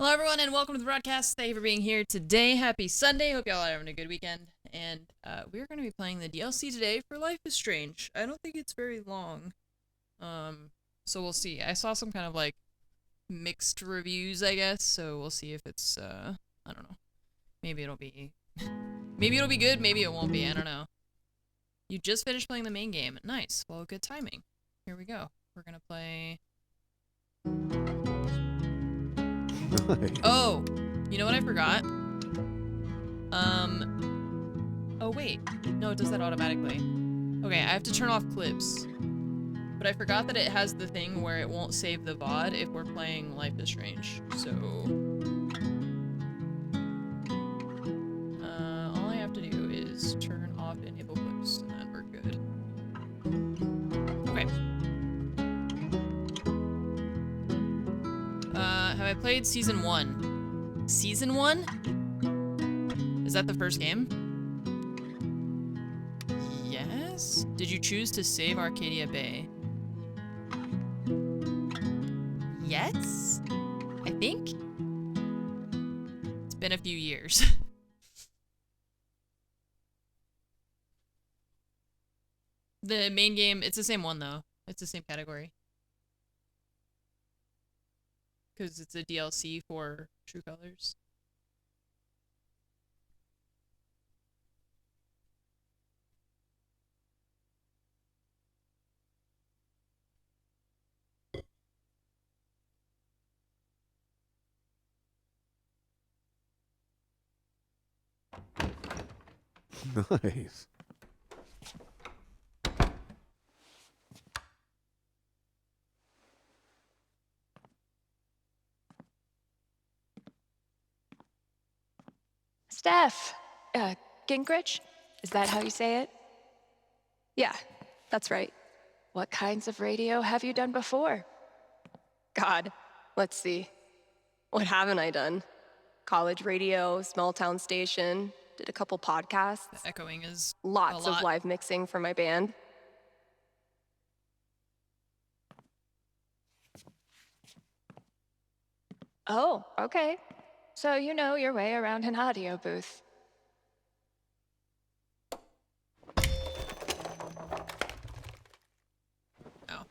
Hello, everyone, and welcome to the broadcast. Thank you for being here today. Happy Sunday. Hope y'all are having a good weekend. And we're going to be playing the DLC today for Life is Strange. I don't think it's very long. So we'll see. I saw some kind of like mixed reviews, I guess. So we'll see if it's I don't know. Maybe it'll be maybe it'll be good, maybe it won't be. I don't know. You just finished playing the main game. Nice. Well, good timing. Here we go. We're going to play Oh, you know what I forgot? Oh wait, no, it does that automatically. Okay, I have to turn off clips. But I forgot that it has the thing where it won't save the VOD if we're playing Life is Strange, so... all I have to do is turn off enable clips, and then we're good. Okay. Have I played Season 1? Season 1? Is that the first game? Yes? Did you choose to save Arcadia Bay? Yes? I think? It's been a few years. The main game, it's the same one though. It's the same category. Because it's a DLC for True Colors. Nice. Steph, Gingrich? Is that how you say it? Yeah, that's right. What kinds of radio have you done before? God, let's see. What haven't I done? College radio, small town station, did a couple podcasts. The echoing is Lots a lot. of live mixing for my band. Oh, okay. So you know your way around an audio booth. Oh.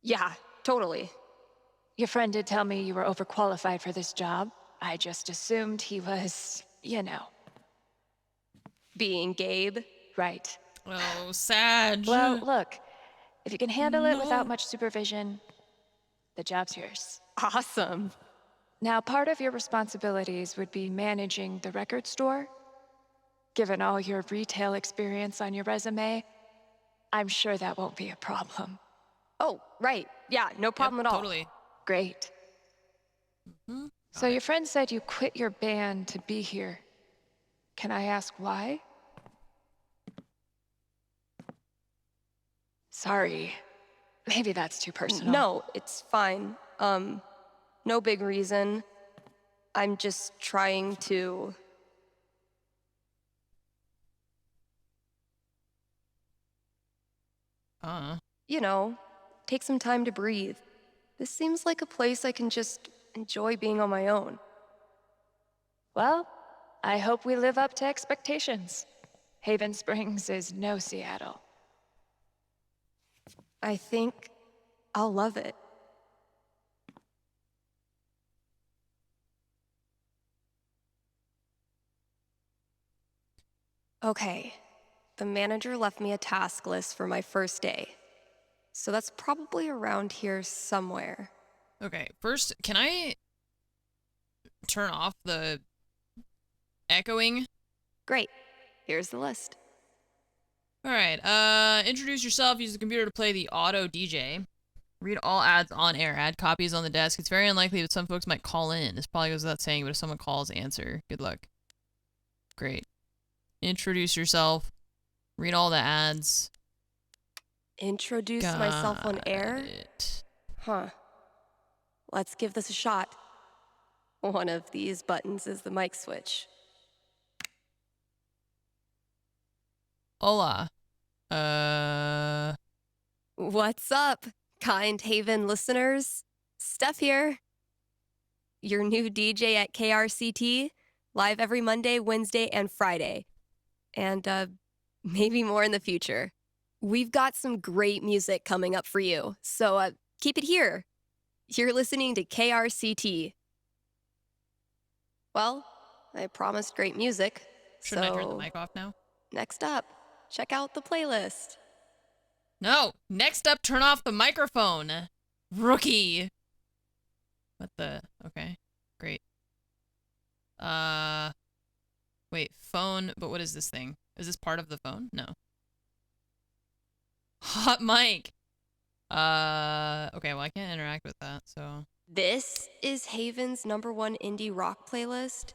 Yeah, totally. Your friend did tell me you were overqualified for this job. I just assumed he was, you know. Being Gabe. Right. Oh, sad. Well, look, if you can handle it without No. much supervision, the job's yours. Awesome. Now, part of your responsibilities would be managing the record store. Given all your retail experience on your resume, I'm sure that won't be a problem. Oh, right. Yeah, no problem at all. Totally. Great. Mm-hmm. So your friend said you quit your band to be here. Can I ask why? Sorry. Maybe that's too personal. No, it's fine. No big reason. I'm just trying to... You know, take some time to breathe. This seems like a place I can just enjoy being on my own. Well, I hope we live up to expectations. Haven Springs is no Seattle. I think I'll love it. Okay, the manager left me a task list for my first day. So that's probably around here somewhere. Okay, first, can I turn off the echoing? Great, here's the list. Alright, introduce yourself, use the computer to play the auto DJ. Read all ads on air, add copies on the desk. It's very unlikely that some folks might call in. This probably goes without saying, but if someone calls, answer. Good luck. Great. Introduce yourself. Read all the ads. Introduce myself on air? It. Huh. Let's give this a shot. One of these buttons is the mic switch. Hola. What's up, kind Haven listeners? Steph here. Your new DJ at KRCT, live every Monday, Wednesday, and Friday. And maybe more in the future. We've got some great music coming up for you, so keep it here. You're listening to KRCT. Well, I promised great music, Shouldn't I turn the so mic off now? next up, check out the playlist. No. Next up, turn off the microphone. Rookie. What the? Okay. Great. Wait, phone, but what is this thing? Is this part of the phone? No. Hot mic. Okay, well I can't interact with that, so. This is Haven's #1 indie rock playlist.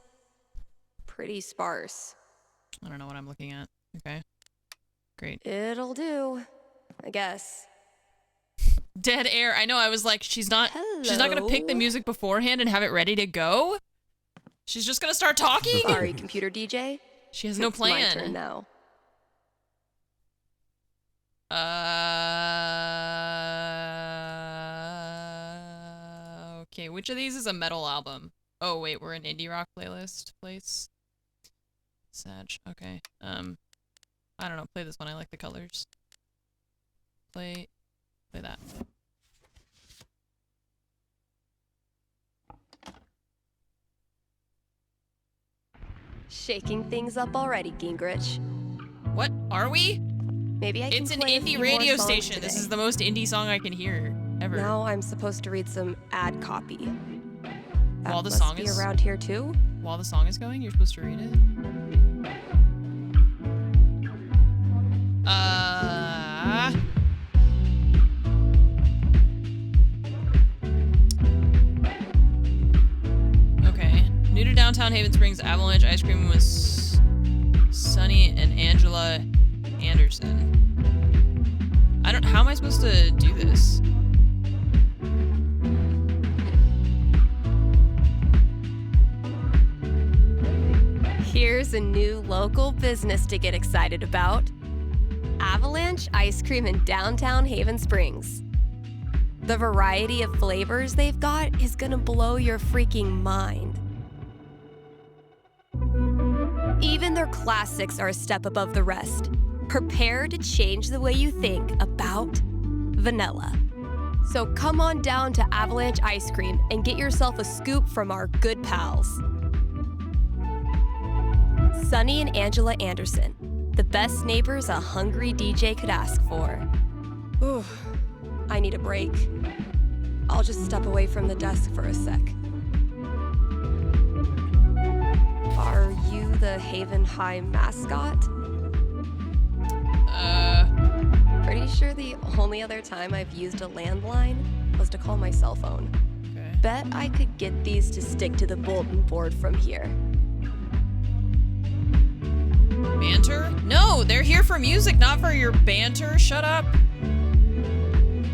Pretty sparse. I don't know what I'm looking at. Okay. Great. It'll do, I guess. Dead air. I know, I was like, she's not gonna pick the Hello? music beforehand and have it ready to go? She's just gonna start talking? Sorry, computer DJ. She has no It's my turn plan. now. Okay, which of these is a metal album? Oh, wait, we're an indie rock playlist place. Sag, okay. I don't know, play this one, I like the colors. Play that. Shaking things up already, Gingrich. What, are we? Maybe I can It's an play a indie few radio more songs station. today. This is the most indie song I can hear, ever. Now I'm supposed to read some ad copy. That While the must song be is- around here too. While the song is going, you're supposed to read it? Okay. New to downtown Haven Springs, Avalanche Ice Cream was Sunny and Angela Anderson. How am I supposed to do this? Here's a new local business to get excited about. Avalanche Ice Cream in downtown Haven Springs. The variety of flavors they've got is gonna blow your freaking mind. Even their classics are a step above the rest. Prepare to change the way you think about vanilla. So come on down to Avalanche Ice Cream and get yourself a scoop from our good pals. Sunny and Angela Anderson, the best neighbors a hungry DJ could ask for. Ooh, I need a break. I'll just step away from the desk for a sec. Are you the Haven High mascot? Pretty sure the only other time I've used a landline was to call my cell phone. Okay. Bet I could get these to stick to the bulletin board from here. Banter? No, they're here for music, not for your banter. Shut up.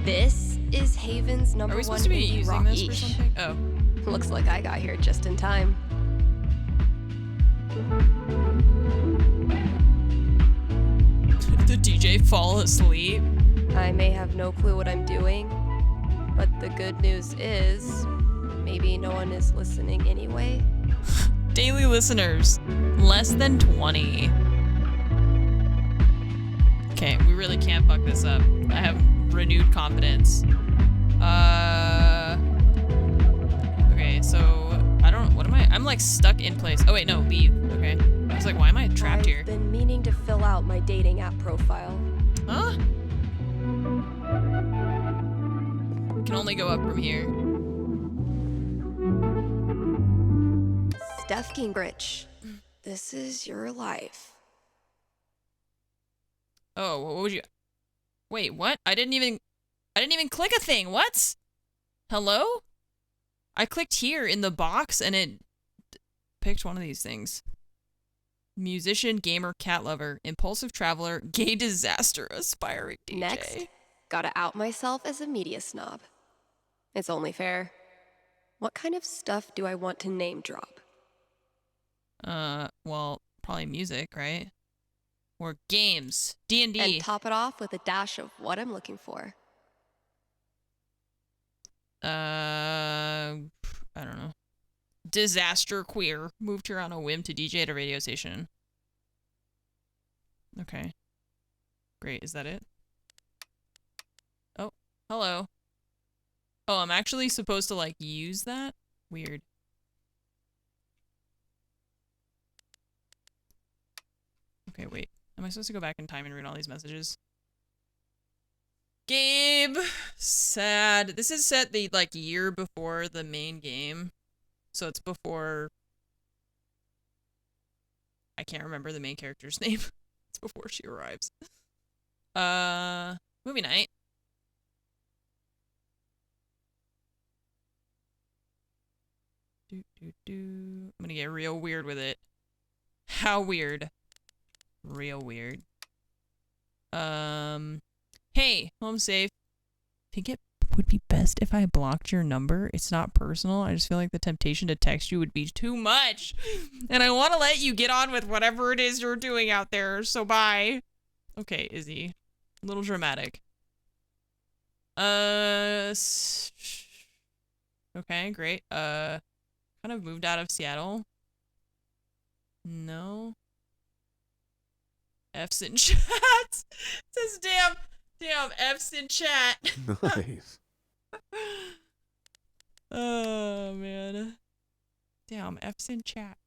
This is Haven's Are we #1 supposed to be indie using rock this for ish. something? Oh. Looks like I got here just in time. Did the DJ fall asleep? I may have no clue what I'm doing, but the good news is maybe no one is listening anyway. Daily listeners, less than 20. Okay, we really can't fuck this up. I have renewed confidence. Okay, so what am I? I'm like stuck in place. Oh wait, no, leave. Okay. I was like, why am I trapped here? I've been meaning to fill out my dating app profile. Huh? Can only go up from here. Steph Gingrich, this is your life. Oh, what would you? Wait, what? I didn't even click a thing. What? Hello? I clicked here in the box and it picked one of these things. Musician, gamer, cat lover, impulsive traveler, gay disaster, aspiring DJ. Next, gotta out myself as a media snob. It's only fair. What kind of stuff do I want to name drop? Well, probably music, right? Or games, D&D. And top it off with a dash of what I'm looking for. Disaster queer. Moved here on a whim to DJ at a radio station. Okay. Great, is that it? Oh, hello. Oh, I'm actually supposed to, like, use that? Weird. Okay, wait. Am I supposed to go back in time and read all these messages? Gabe! Sad. This is set the, like, year before the main game. So it's before... I can't remember the main character's name. It's before she arrives. Movie night. I'm gonna get real weird with it. How weird? Real weird. Hey, home safe. I think it would be best if I blocked your number. It's not personal. I just feel like the temptation to text you would be too much. And I want to let you get on with whatever it is you're doing out there. So bye. Okay, Izzy. A little dramatic. Okay, great. Kind of moved out of Seattle. No. F's in chat. It says damn F's in chat. Nice. Oh man. Damn F's in chat.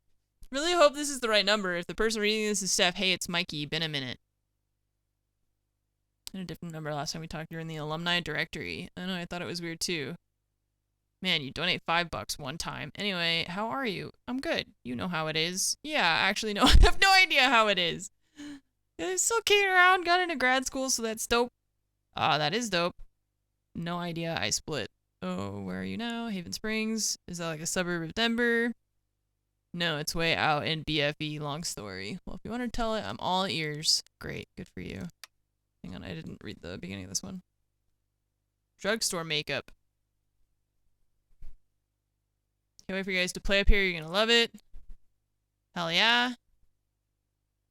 Really hope this is the right number. If the person reading this is Steph, hey, it's Mikey. Been a minute. And a different number last time we talked. You're in the alumni directory. I know, I thought it was weird too. Man, you donate $5 one time. Anyway, how are you? I'm good. You know how it is. Yeah, actually, no. I have no idea how it is. I'm still kicking around. Got into grad school, so that's dope. That is dope. No idea. I split. Oh, where are you now? Haven Springs. Is that like a suburb of Denver? No, it's way out in BFE. Long story. Well, if you want to tell it, I'm all ears. Great. Good for you. Hang on, I didn't read the beginning of this one. Drugstore makeup. Can't wait for you guys to play up here. You're gonna love it. Hell yeah.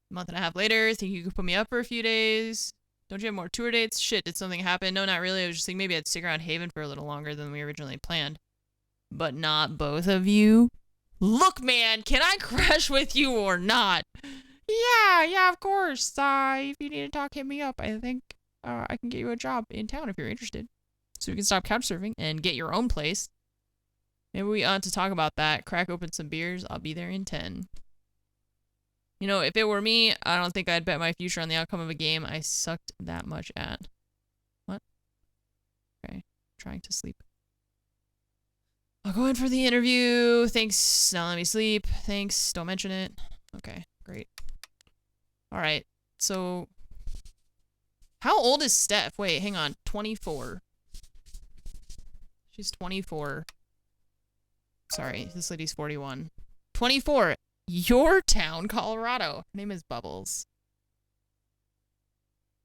A month and a half later, think you could put me up for a few days. Don't you have more tour dates? Shit, did something happen? No, not really. I was just thinking maybe I'd stick around Haven for a little longer than we originally planned. But not both of you. Look, man, can I crash with you or not? Yeah, of course. If you need to talk, hit me up. I think I can get you a job in town if you're interested. So you can stop couch surfing and get your own place. Maybe we ought to talk about that. Crack open some beers. I'll be there in 10. You know, if it were me, I don't think I'd bet my future on the outcome of a game I sucked that much at. What? Okay. Trying to sleep. I'll go in for the interview. Thanks. Now let me sleep. Thanks. Don't mention it. Okay. Great. All right. So, how old is Steph? Wait, hang on. 24. She's 24. Sorry, this lady's 41. 24. Your town, Colorado. Her name is Bubbles.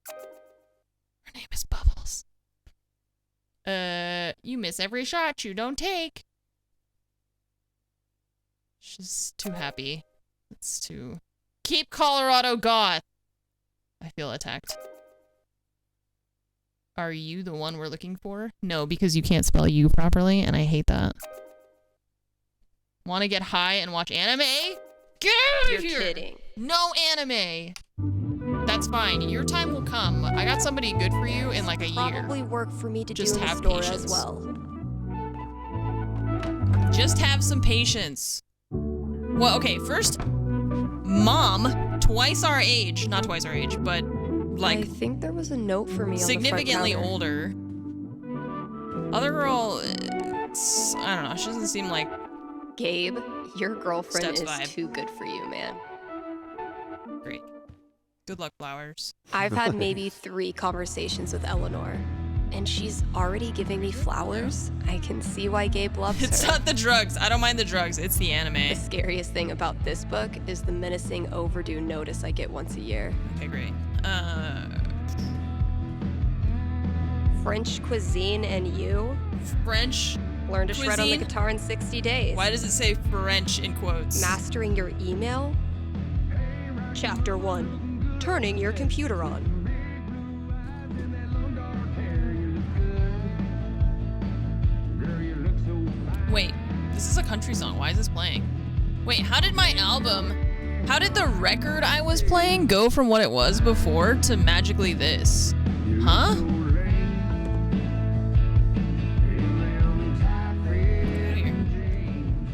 Her name is Bubbles. You miss every shot you don't take. She's too happy. It's too... Keep Colorado goth. I feel attacked. Are you the one we're looking for? No, because you can't spell you properly, and I hate that. Want to get high and watch anime? Get out of here! You're kidding. No anime. That's fine. Your time will come. I got somebody good for you in like a year. Probably work for me to Just do in the have store patience. as well. Just have some patience. Well, okay, first, mom, twice our age. Not twice our age, but like I think there was a note for me significantly on the front older. Other girl, I don't know. She doesn't seem like... Gabe, your girlfriend Steps is vibe. too good for you, man. Great. Good luck, flowers. I've had maybe 3 conversations with Eleanor, and she's already giving me flowers. I can see why Gabe loves It's her. not the drugs. I don't mind the drugs. It's the anime. The scariest thing about this book is the menacing overdue notice I get once a year. Okay, great. French cuisine and you French. learn to shred on the Cuisine? guitar in 60 days. Why does it say French in quotes? Mastering your email? Chapter 1. Turning your computer on. Wait, this This is a country song. Why is this playing? Wait, how did the record I was playing go from what it was before to magically this? Huh?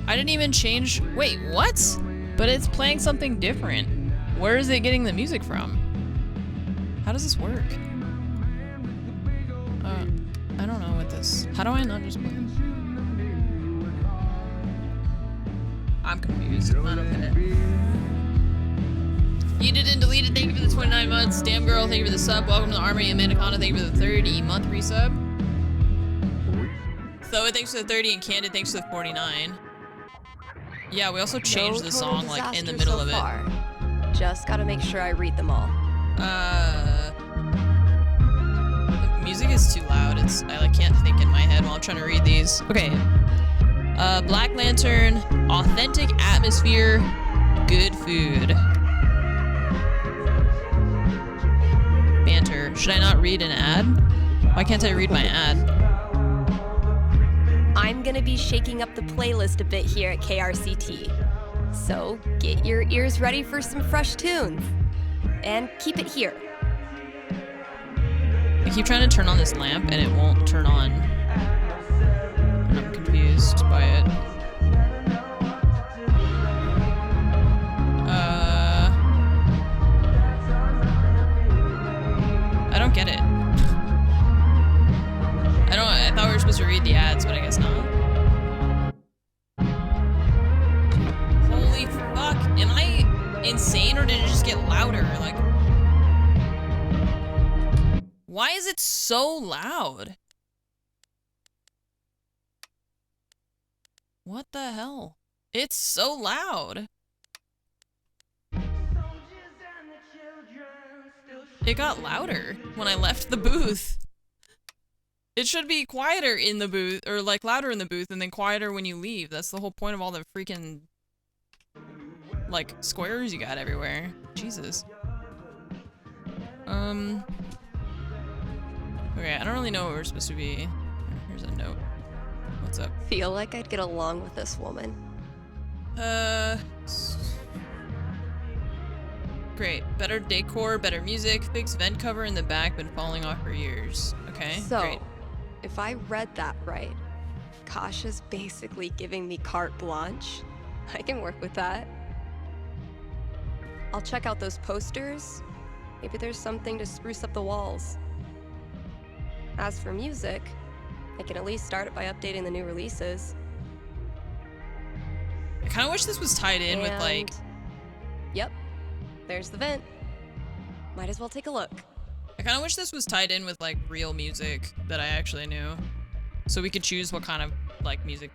I didn't even change. Wait, what? But it's playing something different. Where is it getting the music from? How does this work? I don't know what this. How do I not just play? I'm confused. I don't get it. Yeeted and deleted. Thank you for the 29 months. Damn girl, thank you for the sub. Welcome to the army. Amanda Connor, thank you for the 30-month resub. Thoa, thanks for the 30, and Candid, thanks for the 49. Yeah, we also changed the song like in the middle of it. Just gotta make sure I read them all. The music is too loud. I like can't think in my head while I'm trying to read these. Okay. Black Lantern, authentic atmosphere, good food. Banter. Should I not read an ad? Why can't I read my ad? I'm gonna be shaking up the playlist a bit here at KRCT. So get your ears ready for some fresh tunes. And keep it here. I keep trying to turn on this lamp and it won't turn on. And I'm confused by it. I don't get it. I thought we were supposed to read the ads, but I guess not. Holy fuck. Am I insane or did it just get louder? Like, why is it so loud? What the hell? It's so loud. It got louder when I left the booth. It should be quieter in the booth, or like louder in the booth and then quieter when you leave. That's the whole point of all the freaking like squares you got everywhere. Jesus. Okay, I don't really know what we're supposed to be. Here's a note. What's up? Feel like I'd get along with this woman. Great. Better decor, better music, fixed vent cover in the back, been falling off for years. Okay, so, great. If I read that right, Kasha's basically giving me carte blanche. I can work with that. I'll check out those posters. Maybe there's something to spruce up the walls. As for music, I can at least start it by updating the new releases. I kind of wish this was tied in with like... Yep, there's the vent. Might as well take a look. I kind of wish this was tied in with like real music that I actually knew. So we could choose what kind of like music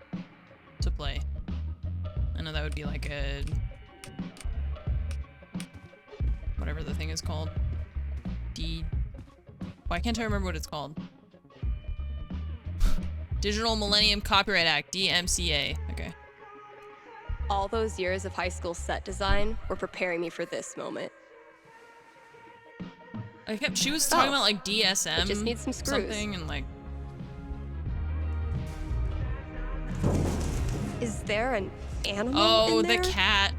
to play. I know that would be like a... whatever the thing is called. Why can't I remember what it's called? Digital Millennium Copyright Act, DMCA. Okay. All those years of high school set design were preparing me for this moment. She was talking about like DSM I just need some screws. something and like... Is there an animal in there? The cat.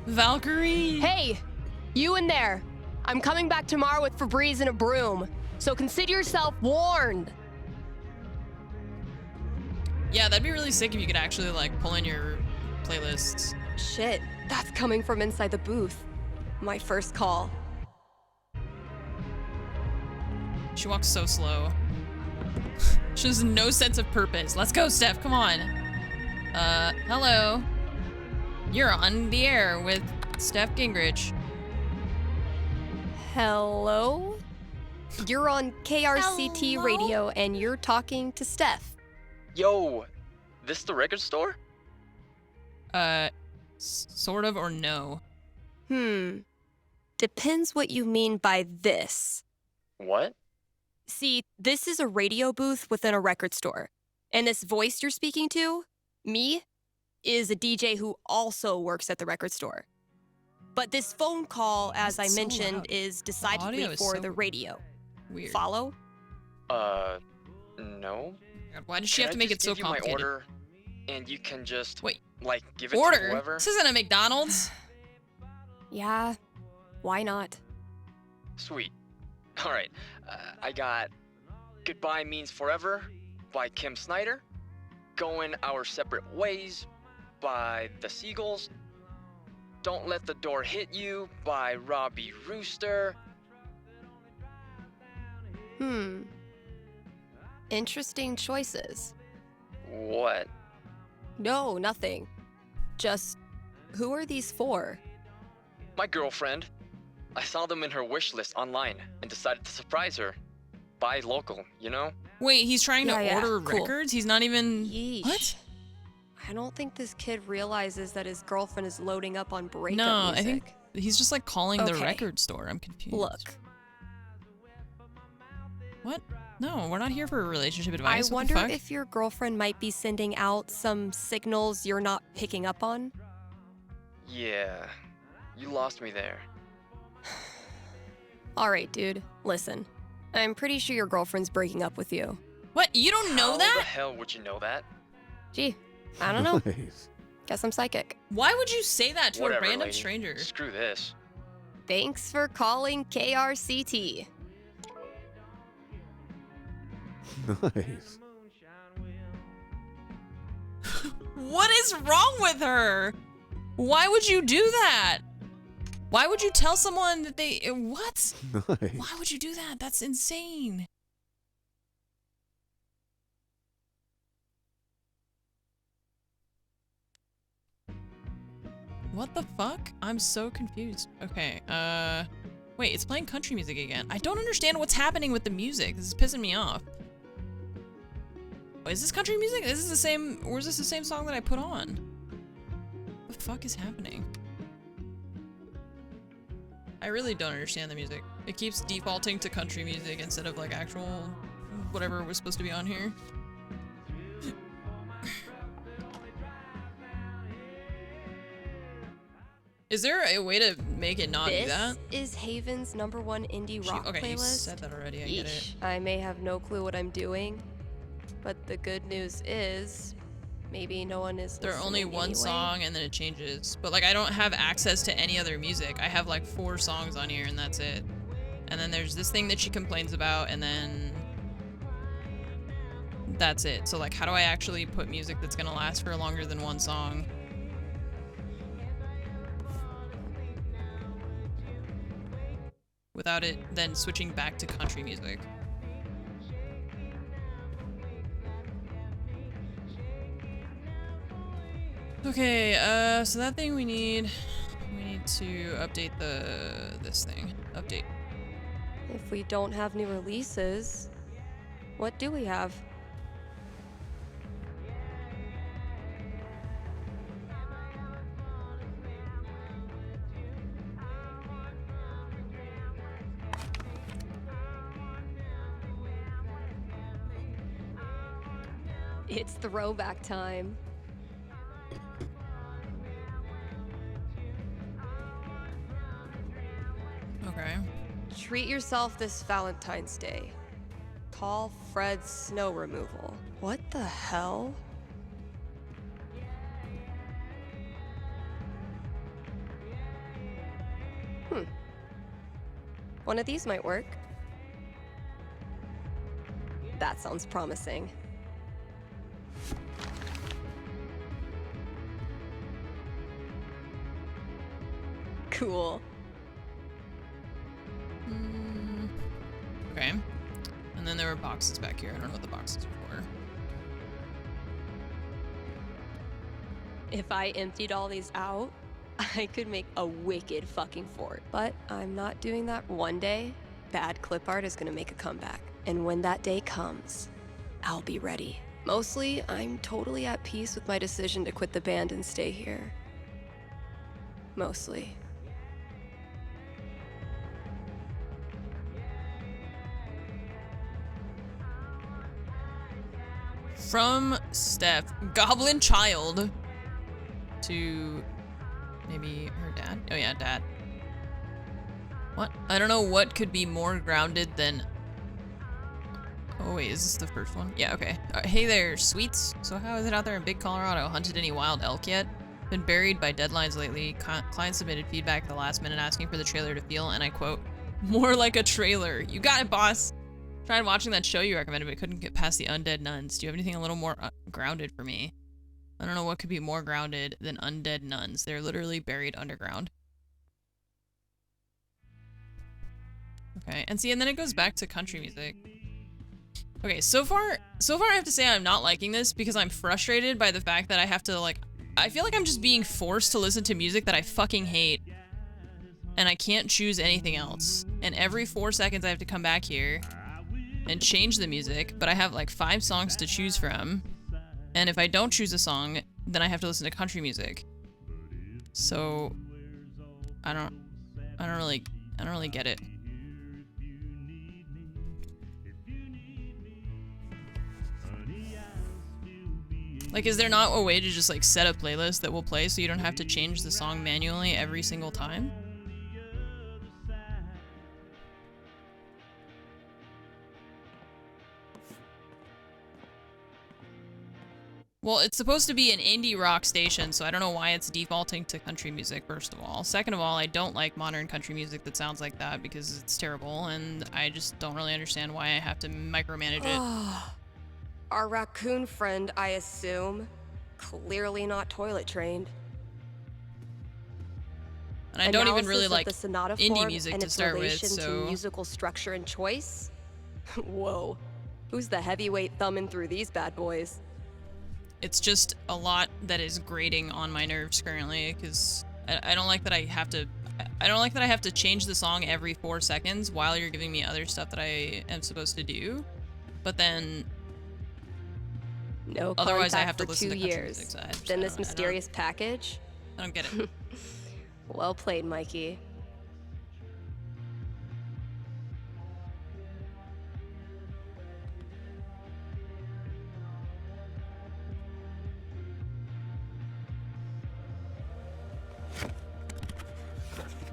Valkyrie! Hey! You in there! I'm coming back tomorrow with Febreze and a broom, so consider yourself warned! Yeah, that'd be really sick if you could actually like pull in your playlists. Shit, that's coming from inside the booth. My first call. She walks so slow. She has no sense of purpose. Let's go, Steph, come on. Hello. You're on the air with Steph Gingrich. Hello? You're on KRCT Hello? radio and you're talking to Steph. Yo, this the record store? Sort of or no? Depends what you mean by this. What? See, this is a radio booth within a record store. And this voice you're speaking to, me, is a DJ who also works at the record store. But this phone call, as I mentioned, is decidedly for the radio. Weird. Follow? No. God, why does she have to make it so complicated? My order and you can just Wait. like give it to Order? whoever. This isn't a McDonald's. Yeah, why not? Sweet. All right. I got "Goodbye Means Forever" by Kim Snyder, "Going Our Separate Ways" by The Seagulls, "Don't Let the Door Hit You" by Robbie Rooster. Interesting choices. What? No, nothing. Just, who are these for? My girlfriend. I saw them in her wish list online and decided to surprise her. Buy local, you know? Wait, he's trying to Yeah, order cool. records? He's not even... Yeesh. What? I don't think this kid realizes that his girlfriend is loading up on breakup No, music. I think he's just like calling the Okay. record store. I'm confused. Look, What? No, we're not here for relationship I advice. What the wonder fuck? if your girlfriend might be sending out some signals you're not picking up on. Yeah. You lost me there. Alright, dude, listen. I'm pretty sure your girlfriend's breaking up with you. What? You don't know How the that? hell would you know that? Gee, I don't know. Nice. Guess I'm psychic. Why would you say that to Whatever, a random lady. stranger? Screw this. Thanks for calling KRCT. Nice. What is wrong with her? Why would you do that? Why would you tell someone that they... What? Nice. Why would you do that? That's insane. What the fuck? I'm so confused. Okay, wait, it's playing country music again. I don't understand what's happening with the music. This is pissing me off. Is this country music? Is this the same, or is this the same song that I put on? What the fuck is happening? I really don't understand the music. It keeps defaulting to country music instead of like actual whatever was supposed to be on here. Is there a way to make it not do that? This is Haven's #1 indie rock Okay, you playlist. said that already. I get it. Yeesh, I may have no clue what I'm doing, but the good news is, maybe no one is There are only listening one anyway. song and then it changes. But like I don't have access to any other music. I have like 4 songs on here and that's it. And then there's this thing that she complains about and then that's it. So like how do I actually put music that's gonna last for longer than one song? Without it then switching back to country music. Okay, so that thing we need to update this thing. Update. If we don't have new releases, what do we have? It's throwback time. Okay. Treat yourself this Valentine's Day. Call Fred's snow removal. What the hell? One of these might work. That sounds promising. Cool. Okay. And then there were boxes back here. I don't know what the boxes are for. If I emptied all these out, I could make a wicked fucking fort. But I'm not doing that. One day, bad clip art is gonna make a comeback. And when that day comes, I'll be ready. Mostly, I'm totally at peace with my decision to quit the band and stay here. Mostly. From Steph, Goblin Child, to maybe her dad. Oh yeah, dad. What? I don't know what could be more grounded than Oh wait, is this the first one? Yeah, okay. Hey there, sweets. So how is it out there in Big Colorado? Hunted any wild elk yet? Been buried by deadlines lately. Client submitted feedback at the last minute asking for the trailer to feel, and I quote, more like a trailer. You got it, boss. Tried watching that show you recommended, but couldn't get past the undead nuns. Do you have anything a little more grounded for me? I don't know what could be more grounded than undead nuns. They're literally buried underground. Okay, and see, and then it goes back to country music. Okay, so far I have to say I'm not liking this because I'm frustrated by the fact that I have to, like, I feel like I'm just being forced to listen to music that I fucking hate. And I can't choose anything else. And every 4 seconds I have to come back here and change the music, but I have like 5 songs to choose from. And if I don't choose a song, then I have to listen to country music. So I don't really get it. Like, is there not a way to just like set a playlist that will play so you don't have to change the song manually every single time? Well, it's supposed to be an indie rock station, so I don't know why it's defaulting to country music, first of all. Second of all, I don't like modern country music that sounds like that because it's terrible, and I just don't really understand why I have to micromanage it. Our raccoon friend, I assume, clearly not toilet trained. And I don't even really Analysis of like the sonata indie form music and to its start with, relation so... to musical structure and choice? Whoa. Who's the heavyweight thumbing through these bad boys? It's just a lot that is grating on my nerves currently, because I don't like that I have to change the song every 4 seconds while you're giving me other stuff that I am supposed to do. But then No otherwise I contact have to for listen 2 to country years. music, so Then this mysterious package? I don't get it. Well played, Mikey.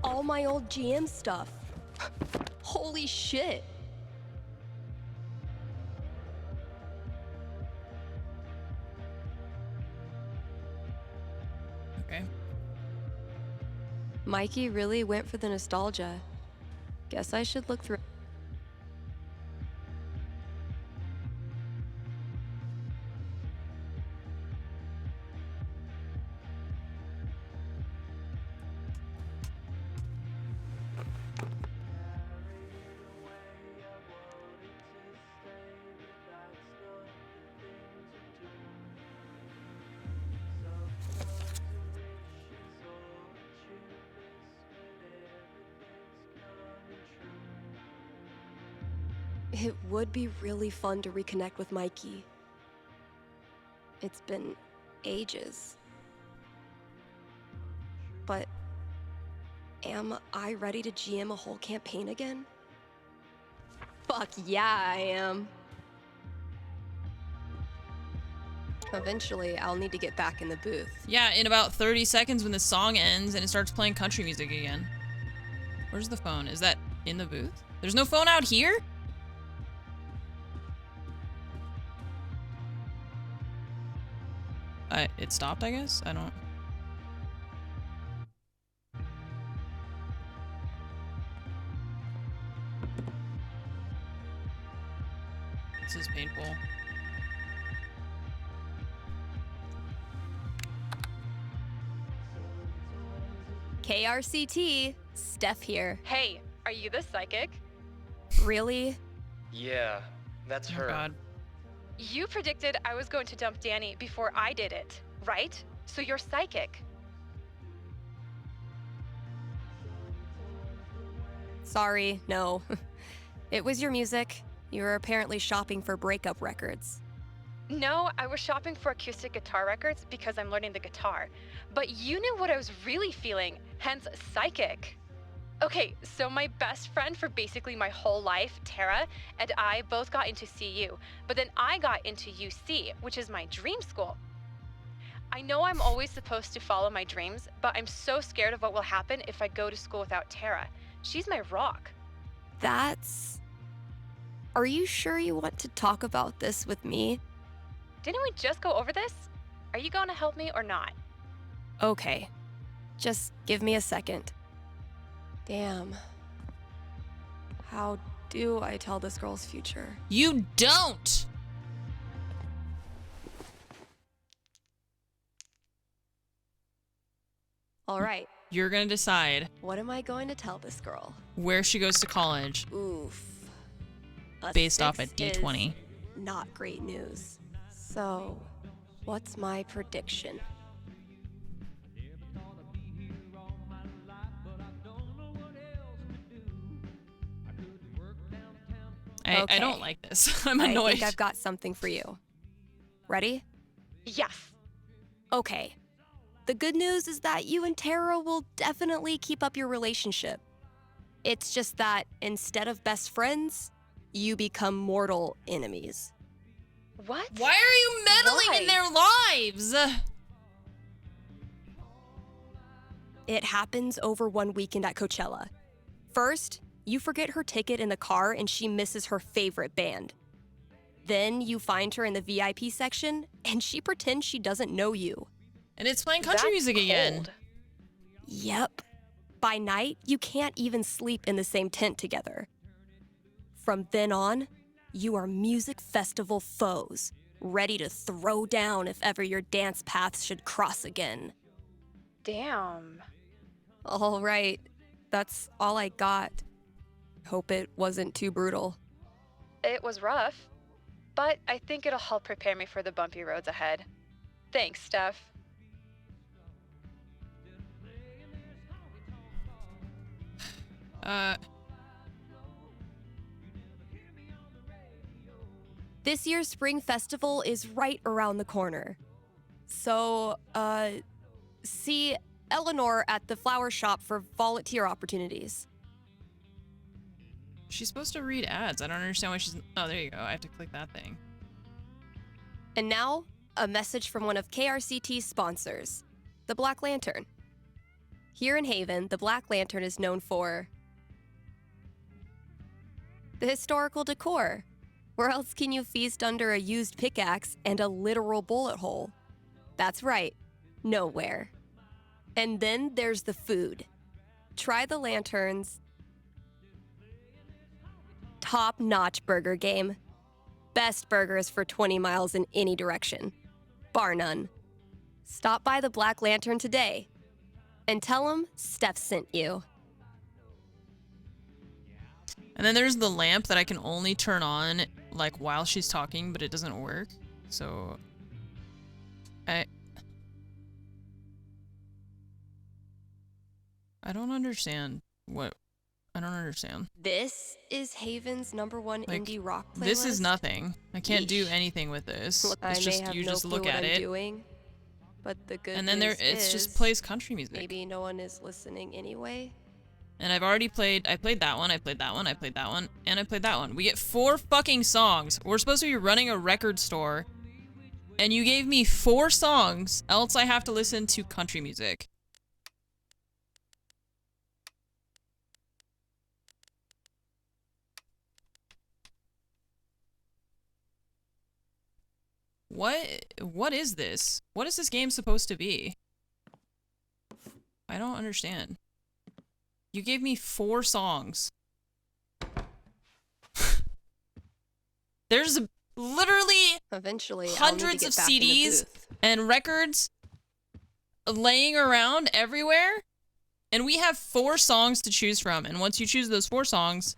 All my old GM stuff. Holy shit. Okay. Mikey really went for the nostalgia. Guess I should look through. It would be really fun to reconnect with Mikey. It's been ages. But am I ready to GM a whole campaign again? Fuck yeah, I am. Eventually, I'll need to get back in the booth. Yeah, in about 30 seconds when the song ends and it starts playing country music again. Where's the phone? Is that in the booth? There's no phone out here? It stopped, I guess? I don't... This is painful. KRCT, Steph here. Hey, are you the psychic? Really? Yeah, that's Oh her. god. You predicted I was going to dump Danny before I did it, right? So you're psychic. Sorry, no. It was your music. You were apparently shopping for breakup records. No, I was shopping for acoustic guitar records because I'm learning the guitar. But you knew what I was really feeling, hence psychic. Okay, so my best friend for basically my whole life, Tara, and I both got into CU, but then I got into UC, which is my dream school. I know I'm always supposed to follow my dreams, but I'm so scared of what will happen if I go to school without Tara. She's my rock. That's Are you sure you want to talk about this with me? Didn't we just go over this? Are you going to help me or not? Okay. Just give me a second. Damn. How do I tell this girl's future? You don't! All right. You're gonna decide What am I going to tell this girl? where she goes to college Oof. A based off a 6 is D20. not great news. So, what's my prediction? I Okay. don't like this. I'm I annoyed. think I've got something for you. Ready? Yes. Okay. The good news is that you and Tara will definitely keep up your relationship. It's just that instead of best friends, you become mortal enemies. What? Why are you meddling in their lives? It happens over one weekend at Coachella. First, you forget her ticket in the car and she misses her favorite band. Then you find her in the VIP section and she pretends she doesn't know you. And it's playing country That's music again. cold. Yep. By night, you can't even sleep in the same tent together. From then on, you are music festival foes, ready to throw down if ever your dance paths should cross again. Damn. All right, that's all I got. Hope it wasn't too brutal. It was rough, but I think it'll help prepare me for the bumpy roads ahead. Thanks, Steph. This year's spring festival is right around the corner. So, see Eleanor at the flower shop for volunteer opportunities. She's supposed to read ads. I don't understand why she's... Oh, there you go. I have to click that thing. And now, a message from one of KRCT's sponsors, the Black Lantern. Here in Haven, the Black Lantern is known for the historical decor. Where else can you feast under a used pickaxe and a literal bullet hole? That's right, nowhere. And then there's the food. Try the Lantern's top-notch burger game. Best burgers for 20 miles in any direction. Bar none. Stop by the Black Lantern today and tell them Steph sent you. And then there's the lamp that I can only turn on like while she's talking, but it doesn't work. So I don't understand what I don't understand. This is Haven's #1 Like, indie rock playlist. this is nothing. I can't do Yeesh. anything with this. Look, I It's may just have you no just clue look what at I'm it, doing, but the good and then news it's just is plays country music. maybe no one is listening anyway. And I've already played. I played that one. I played that one. I played that one, and I played that one. We get 4 fucking songs. We're supposed to be running a record store, and you gave me 4 songs. Else I have to listen to country music. What is this? What is this game supposed to be? I don't understand. You gave me 4 songs. There's literally Eventually, hundreds of CDs and records laying around everywhere, and we have 4 songs to choose from. And once you choose those 4 songs,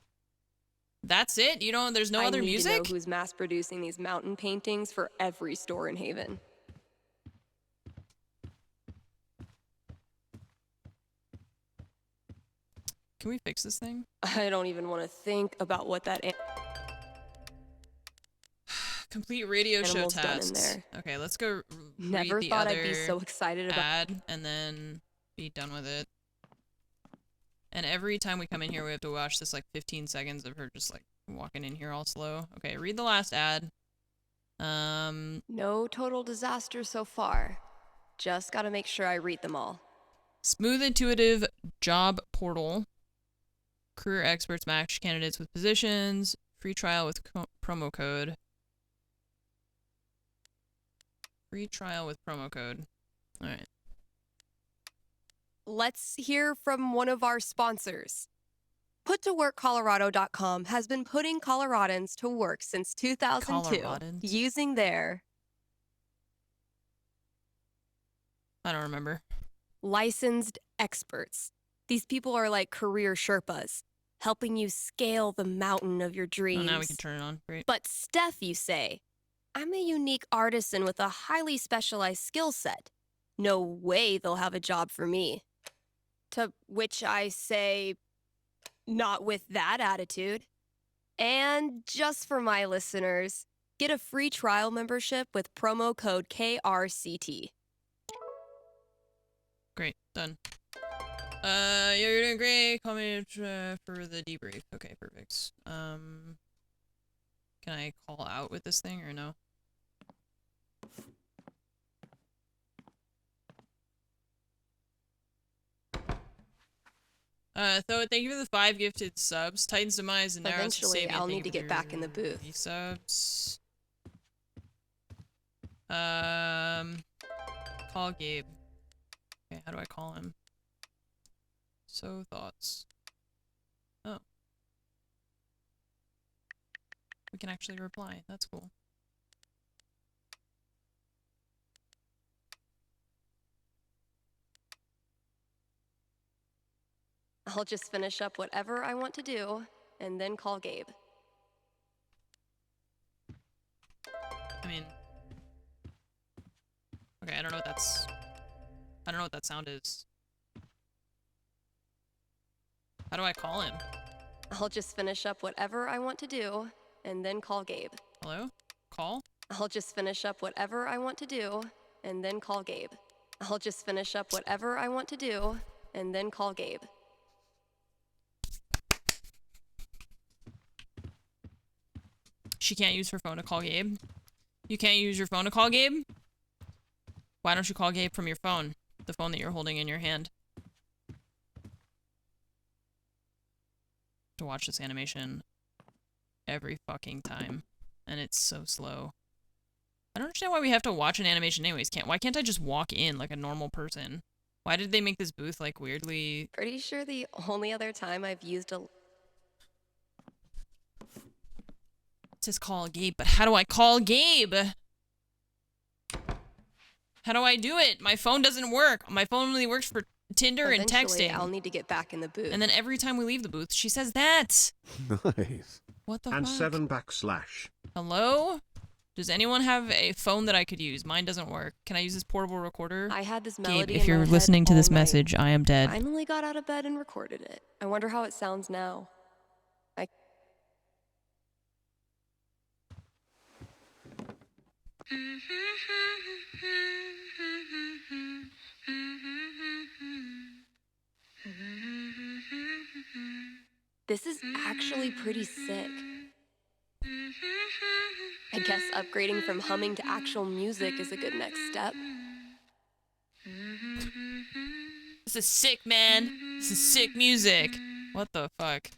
that's it. You know, there's no other music. I need to know who's mass producing these mountain paintings for every store in Haven. Can we fix this thing? I don't even want to think about what that Complete radio show animal's done in tasks. there. Okay, let's go Never read the thought other I'd be so excited about. ad and then be done with it. And every time we come in here, we have to watch this like 15 seconds of her just like walking in here all slow. Okay, read the last ad. No total disaster so far. Just gotta make sure I read them all. Smooth, intuitive job portal. Career experts match candidates with positions. Free trial with promo code. Free trial with promo code. All right. Let's hear from one of our sponsors. PutToWorkColorado.com has been putting Coloradans to work since 2002 Coloradans? using their I don't remember. licensed experts. These people are like career Sherpas, helping you scale the mountain of your Oh, dreams. now we can turn it on. Great. But Steph, you say, I'm a unique artisan with a highly specialized skill set. No way they'll have a job for me. To which I say, not with that attitude. And just for my listeners, get a free trial membership with promo code KRCT. Great. Done. Yeah, you're doing great. Call me for the debrief. Okay, perfect. Can I call out with this thing or no? So thank you for the 5 gifted subs. Titan's demise and Narrow's Eventually, Sabian, I'll thank need you to for get back in the booth. 3 subs. Call Gabe. Okay, how do I call him? So thoughts. Oh. We can actually reply. That's cool. I'll just finish up whatever I want to do and then call Gabe. I mean... Okay, I don't know what that's... I don't know what that sound is. How do I call him? I'll just finish up whatever I want to do and then call Gabe. Hello? Call? I'll just finish up whatever I want to do and then call Gabe. I'll just finish up whatever I want to do and then call Gabe. She can't use her phone to call Gabe? You can't use your phone to call Gabe? Why don't you call Gabe from your phone? The phone that you're holding in your hand. To watch this animation every fucking time. And it's so slow. I don't understand why we have to watch an animation anyways. Why can't I just walk in like a normal person? Why did they make this booth like weirdly... Pretty sure the only other time I've used a... It says call Gabe, but how do I call Gabe? How do I do it? My phone doesn't work. My phone only works for Tinder and Eventually, texting. I'll need to get back in the booth. And then every time we leave the booth, she says that. Nice. What the And fuck? 7 \. Hello? Does anyone have a phone that I could use? Mine doesn't work. Can I use this portable recorder? I had this Gabe, melody if in you're my head listening to all this night. message, I am dead. Finally got out of bed and recorded it. I wonder how it sounds now. This is actually pretty sick. I guess upgrading from humming to actual music is a good next step. This is sick, man. This is sick music. What the fuck?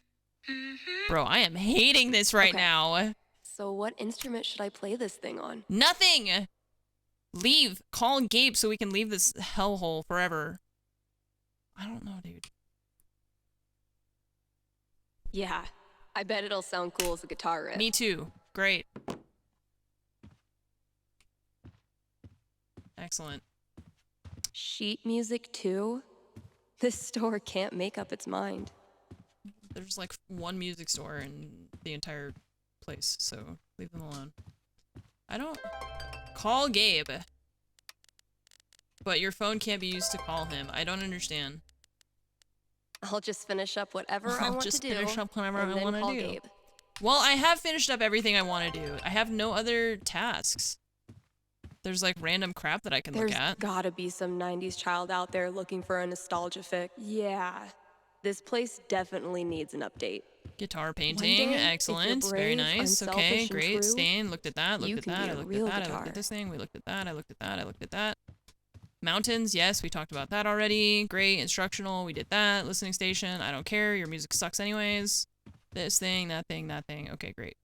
Bro, I am hating this right Okay. now. So what instrument should I play this thing on? Nothing! Leave. Call Gabe so we can leave this hellhole forever. I don't know, dude. Yeah, I bet it'll sound cool as a guitar riff. Me too. Great. Excellent. Sheet music too? This store can't make up its mind. There's like one music store in the entire place, so leave them alone. I don't... Call Gabe. But your phone can't be used to call him. I don't understand. I'll just finish up whatever I I'll want just to do. finish up whatever and I then want to call do. Gabe. Well, I have finished up everything I want to do. I have no other tasks. There's like random crap that I can There's look at. gotta be some 90s child out there looking for a nostalgia fix. Yeah, this place definitely needs an update. Guitar painting, day, if you're excellent, very brave, nice. unselfish, Okay, and great. true, Stain, looked at that, you looked at can that, be I a looked real at that, I looked guitar. at this thing, we looked at that, I looked at that, I looked at that. Mountains, yes, we talked about that already. Great, instructional, we did that. Listening station, I don't care, your music sucks anyways. This thing, that thing, that thing. Okay, great.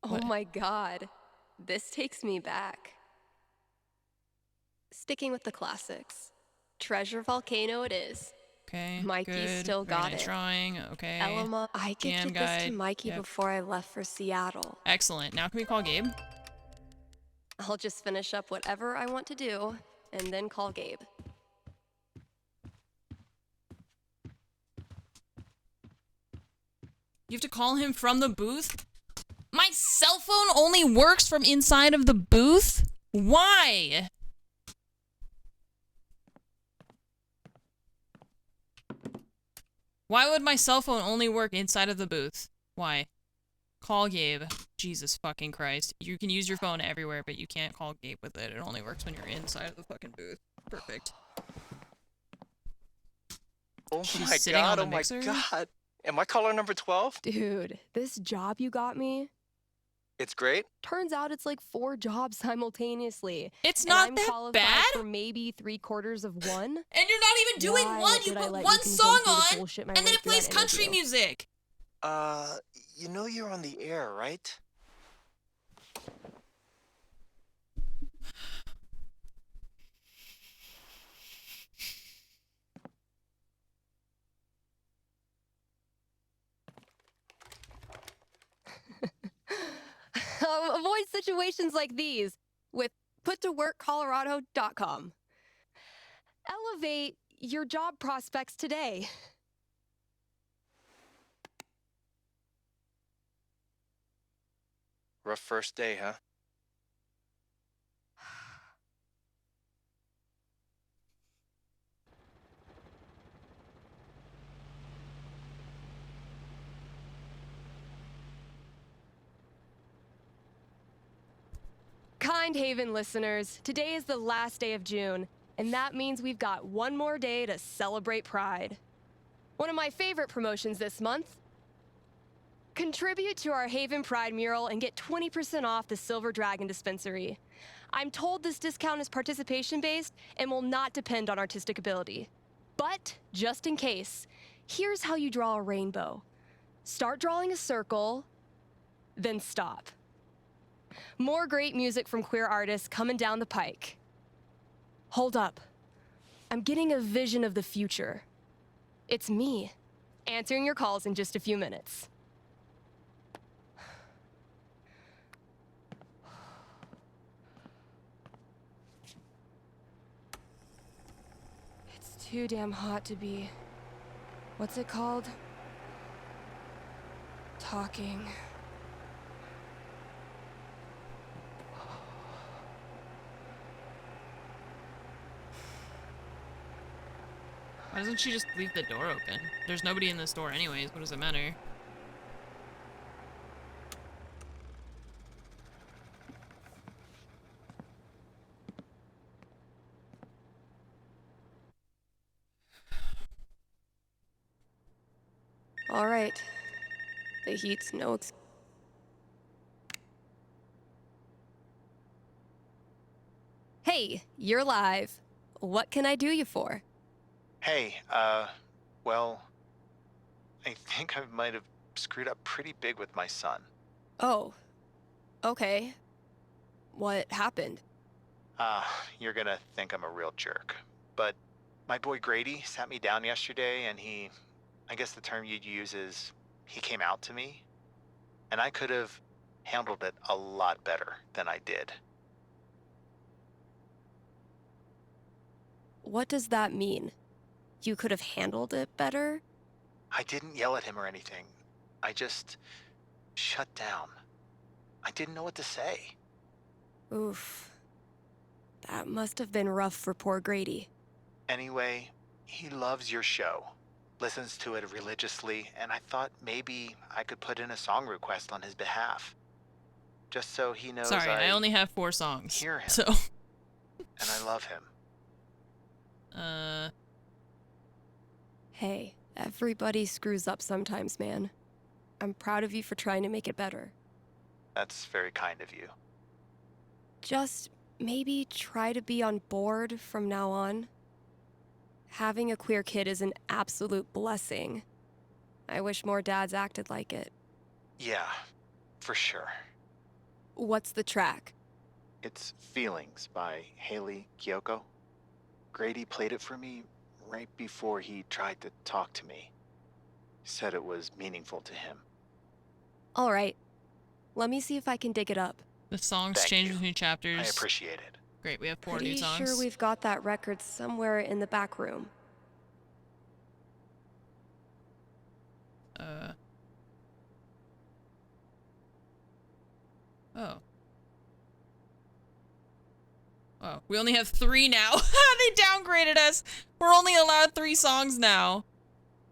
Oh What? my god. This takes me back. Sticking with the classics. Treasure Volcano it is. Okay, Mikey good. still Very got nice it. drawing. Okay. Elma, I Jam gifted this to guide. Mikey Yep. before I left for Seattle. Excellent. Now can we call Gabe? I'll just finish up whatever I want to do and then call Gabe. You have to call him from the booth? My cell phone only works from inside of the booth? Why? Why would my cell phone only work inside of the booth? Why? Call Gabe. Jesus fucking Christ. You can use your phone everywhere, but you can't call Gabe with it. It only works when you're inside of the fucking booth. Perfect. Oh She's my sitting on god, the oh my mixer? god. Am I caller number 12? Dude, this job you got me, It's great. turns out it's like 4 jobs simultaneously. It's And not I'm that qualified bad. for maybe 3/4 of one. And you're not even doing Why one. You did I put let one you convince song me to on, bullshit my and then way it through plays that country interview? music. You know you're on the air, right? Avoid situations like these with puttoworkcolorado.com. Elevate your job prospects today. Rough first day, huh? Kind Haven listeners, today is the last day of June, and that means we've got one more day to celebrate Pride. One of my favorite promotions this month. Contribute to our Haven Pride mural and get 20% off the Silver Dragon dispensary. I'm told this discount is participation-based and will not depend on artistic ability. But, just in case, here's how you draw a rainbow. Start drawing a circle, then stop. More great music from queer artists coming down the pike. Hold up. I'm getting a vision of the future. It's me, answering your calls in just a few minutes. It's too damn hot to be... What's it called? Talking. Why doesn't she just leave the door open? There's nobody in this door anyways. What does it matter? All right. The heat's no ex- Hey, you're live. What can I do you for? Hey, well, I think I might have screwed up pretty big with my son. Oh, okay. What happened? You're gonna think I'm a real jerk. But my boy Grady sat me down yesterday and I guess the term you'd use is, he came out to me. And I could have handled it a lot better than I did. What does that mean? You could have handled it better? I didn't yell at him or anything. I just shut down. I didn't know what to say. Oof. That must have been rough for poor Grady. Anyway, he loves your show, listens to it religiously, and I thought maybe I could put in a song request on his behalf. Just so he knows Sorry, I only have 4 songs. hear him. So, and I love him. Hey, everybody screws up sometimes, man. I'm proud of you for trying to make it better. That's very kind of you. Just maybe try to be on board from now on. Having a queer kid is an absolute blessing. I wish more dads acted like it. Yeah, for sure. What's the track? It's Feelings by Haley Kiyoko. Grady played it for me right before he tried to talk to me. Said it was meaningful to him. All right. Let me see if I can dig it up. The songs Thank change you. between chapters. I appreciate it. Great, we have 4 new Pretty songs. sure we've got that record somewhere in the back room. Oh. Oh, we only have 3 now. They downgraded us. We're only allowed 3 songs now.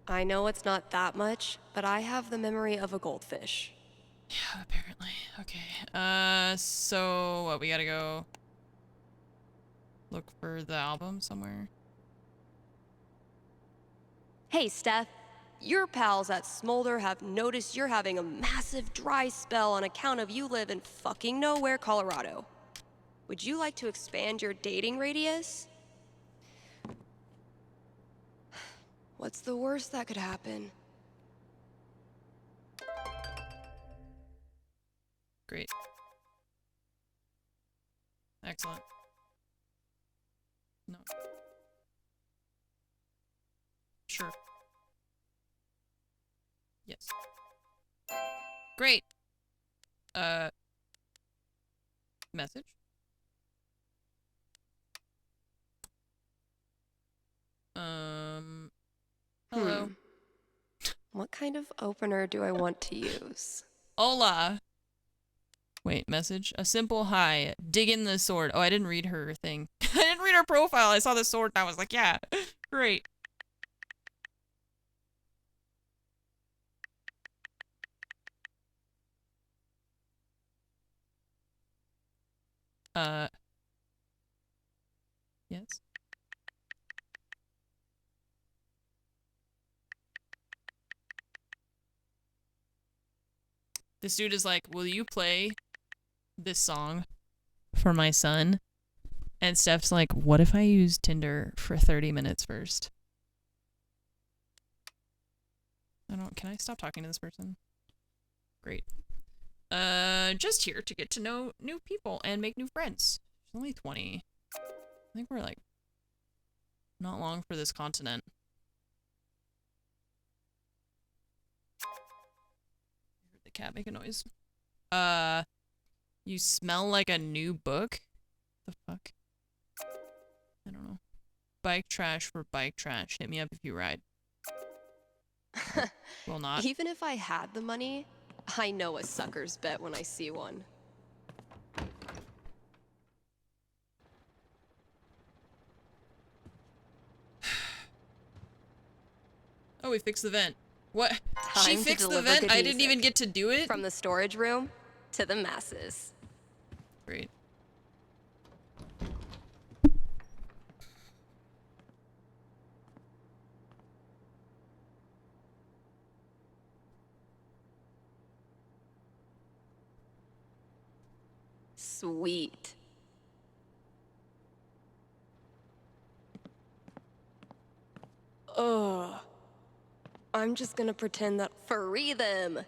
I know it's not that much, but I have the memory of a goldfish. Yeah, apparently. Okay. So what? We gotta go look for the album somewhere. Hey, Steph. Your pals at Smolder have noticed you're having a massive dry spell on account of you live in fucking nowhere, Colorado. Would you like to expand your dating radius? What's the worst that could happen? Great. Excellent. No. Sure. Yes. Great. Message? Hello. What kind of opener do I want to use? Hola. Wait, message? A simple hi. Dig in the sword. Oh, I didn't read her thing. I didn't read her profile. I saw the sword and I was like, yeah, great. Yes. This dude is like, will you play this song for my son? And Steph's like, what if I use Tinder for 30 minutes first? Can I stop talking to this person? Great. Just here to get to know new people and make new friends. She's only 20. I think we're like, not long for this continent. Heard the cat make a noise. You smell like a new book? The fuck? I don't know. Bike trash for bike trash. Hit me up if you ride. Will not. Even if I had the money, I know a sucker's bet when I see one. Oh, we fixed the vent. What? She Time to fixed the deliver vent? good I didn't even music. get to do it? From the storage room to the masses. Great. Sweet. Ugh. I'm just gonna pretend that free them.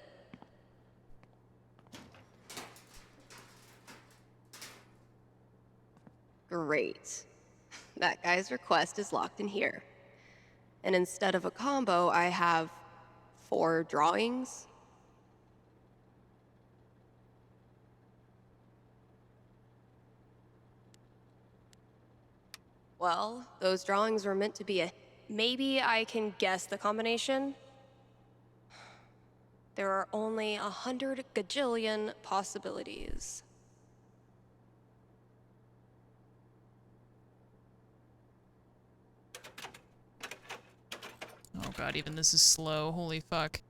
Great. That guy's request is locked in here. And instead of a combo, I have 4 drawings. Well, those drawings were meant to be a... Maybe I can guess the combination? There are only 100 gajillion possibilities. Oh god, even this is slow. Holy fuck.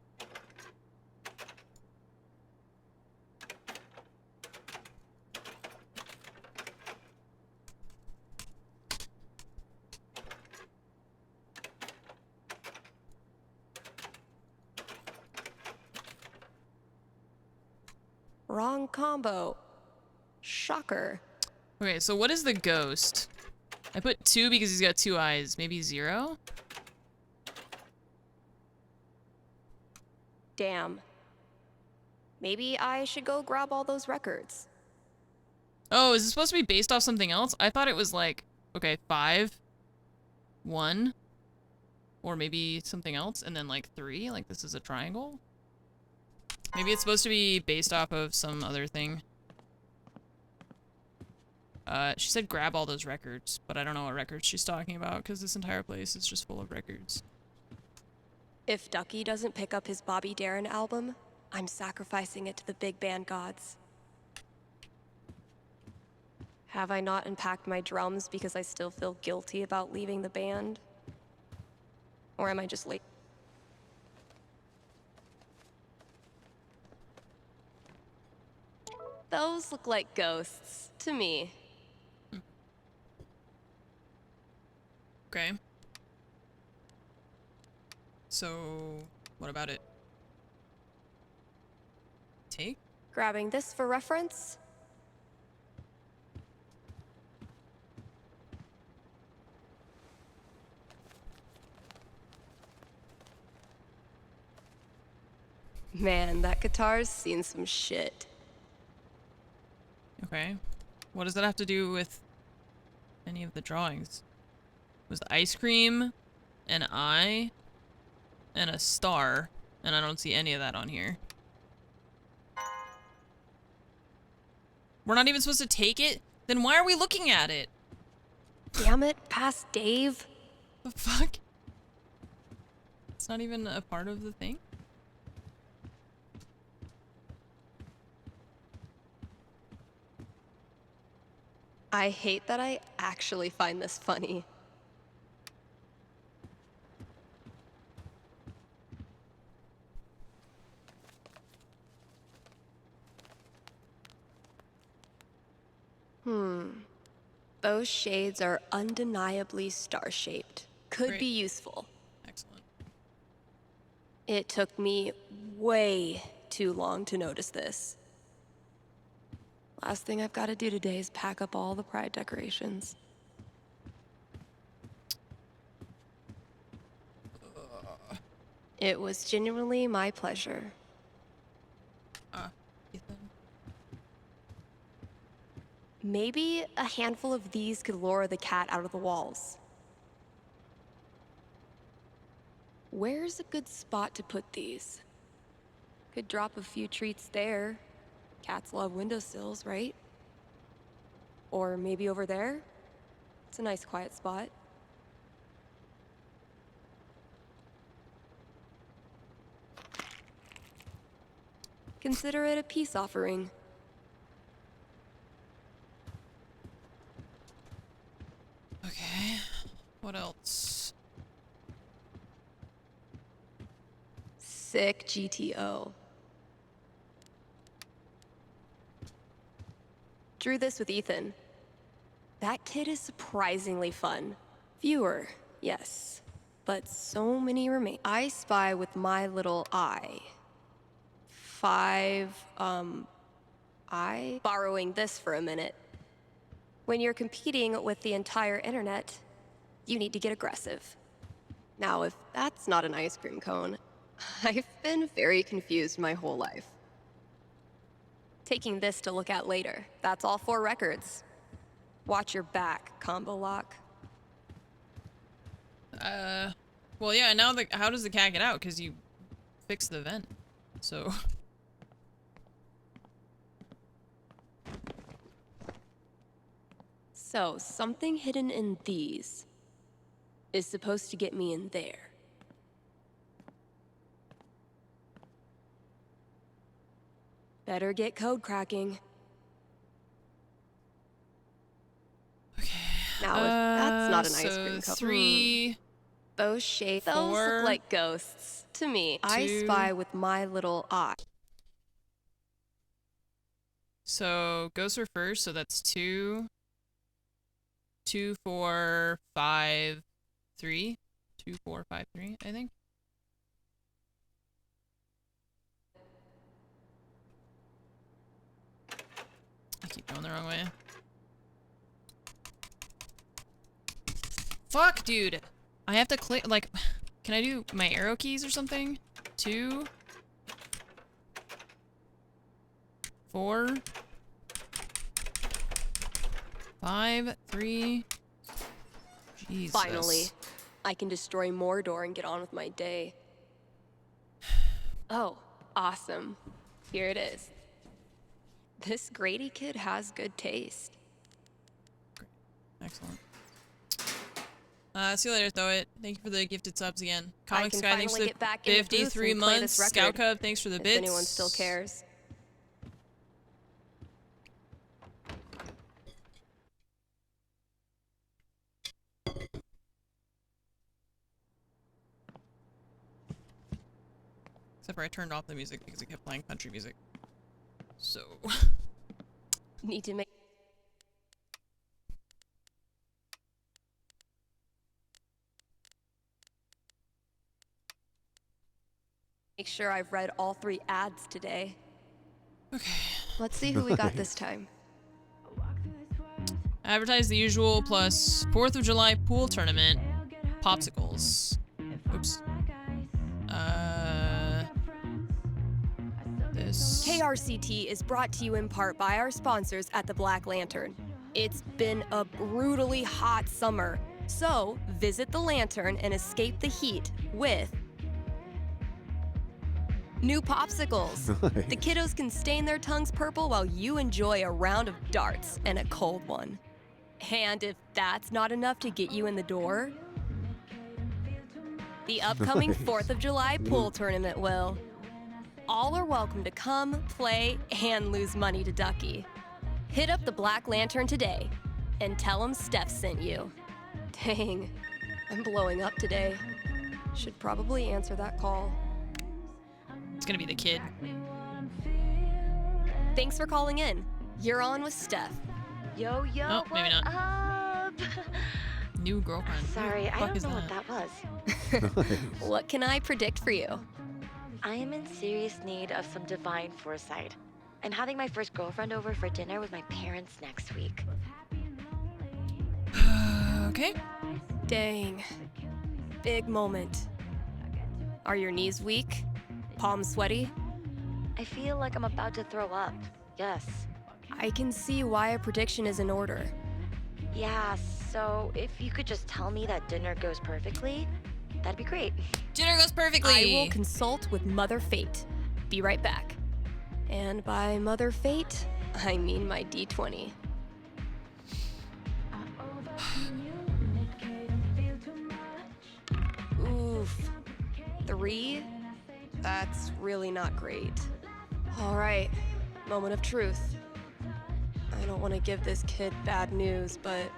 Wrong combo. Shocker. Okay, so what is the ghost? I put 2 because he's got 2 eyes. Maybe 0? Damn. Maybe I should go grab all those records. Oh, is it supposed to be based off something else? I thought it was like, okay, 5, 1, or maybe something else, and then like 3, like this is a triangle? Maybe it's supposed to be based off of some other thing. She said grab all those records, but I don't know what records she's talking about because this entire place is just full of records. If Ducky doesn't pick up his Bobby Darin album, I'm sacrificing it to the big band gods. Have I not unpacked my drums because I still feel guilty about leaving the band? Or am I just late? Those look like ghosts to me. Okay. So, what about it? Take? Grabbing this for reference. Man, that guitar's seen some shit. Okay. What does that have to do with any of the drawings? It was ice cream, an eye, and a star, and I don't see any of that on here. We're not even supposed to take it? Then why are we looking at it? Damn it, past Dave. The fuck? It's not even a part of the thing? I hate that I actually find this funny. Those shades are undeniably star-shaped. Could Great. be useful. Excellent. It took me way too long to notice this. Last thing I've got to do today is pack up all the pride decorations. It was genuinely my pleasure. Ethan. Maybe a handful of these could lure the cat out of the walls. Where's a good spot to put these? Could drop a few treats there. Cats love windowsills, right? Or maybe over there? It's a nice quiet spot. Consider it a peace offering. Okay. What else? Sick GTO. Drew this with Ethan. That kid is surprisingly fun. Fewer, yes, but so many remain. I spy with my little eye. 5, borrowing this for a minute. When you're competing with the entire internet, you need to get aggressive. Now, if that's not an ice cream cone, I've been very confused my whole life. Taking this to look at later. That's all 4 records. Watch your back, combo lock. Well, yeah, now how does the cat get out? Because you fixed the vent. So... So, something hidden in these is supposed to get me in there. Better get code cracking. Okay. Now, if that's not an ice so cream cone. 3... Those shapes, 4, those look like ghosts to me. 2. I spy with my little eye. So, ghosts were first, so that's 2, 2, 4, 5, 3. 2, 4, 5, 3, I think. I keep going the wrong way. Fuck, dude! I have to click, like, can I do my arrow keys or something? 2, 4, 5, 3. Jesus. Finally, I can destroy Mordor and get on with my day. Oh, awesome. Here it is. This Grady kid has good taste. Excellent. See you later, Throw It. Thank you for the gifted subs again. I Comic can Sky, thanks finally for get the back in the booth 53 and play months. this Scout record, Cub, thanks for the if bits. anyone still cares. Except for I turned off the music because it kept playing country music. So. Need to make sure I've read all 3 ads today. Okay. Let's see who we got this time. Advertise the usual plus 4th of July pool tournament. Popsicles. Oops. This. KRCT is brought to you in part by our sponsors at the Black Lantern. It's been a brutally hot summer, so visit the Lantern and escape the heat with new popsicles. Nice. The kiddos can stain their tongues purple while you enjoy a round of darts and a cold one. And if that's not enough to get you in the door, the upcoming Nice. 4th of July pool tournament will. All are welcome to come, play, and lose money to Ducky. Hit up the Black Lantern today and tell them Steph sent you. Dang, I'm blowing up today. Should probably answer that call. It's gonna be the kid. Thanks for calling in. You're on with Steph. Yo, Oh, maybe what not. up? New girlfriend. Sorry, Who the I fuck don't is know what that? that was. Nice. What can I predict for you? I am in serious need of some divine foresight. I'm having my first girlfriend over for dinner with my parents next week. Okay. Dang. Big moment. Are your knees weak? Palms sweaty? I feel like I'm about to throw up. Yes. I can see why a prediction is in order. Yeah, so if you could just tell me that dinner goes perfectly, that'd be great. Dinner goes perfectly. I will consult with Mother Fate. Be right back. And by Mother Fate, I mean my D20. Oof. 3? That's really not great. All right, moment of truth. I don't want to give this kid bad news, but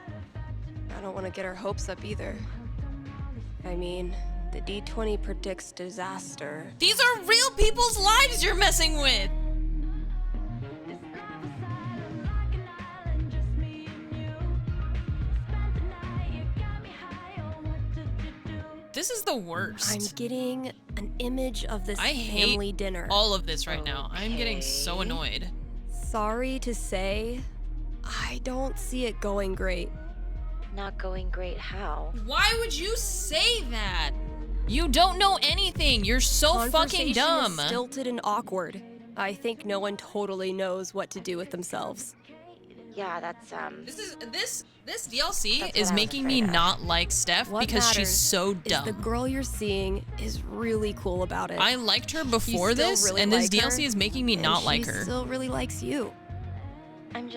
I don't want to get her hopes up either. I mean, the D20 predicts disaster. These are real people's lives you're messing with. This is the worst. I'm getting an image of this I hate family dinner. all of this right now. I'm getting so Okay. annoyed. Sorry to say, I don't see it going great. Not going great, how? Why would you say that? You don't know anything. You're so fucking Conversation dumb. is stilted and awkward. I think no one totally knows what to do with themselves. Yeah, that's, This DLC That's is what I was making me afraid of. not like Steph What because she's matters so is dumb. the girl you're seeing is really cool about it. I liked her before still this, really and this like her, DLC is making me and not like she her. still really likes you. I'm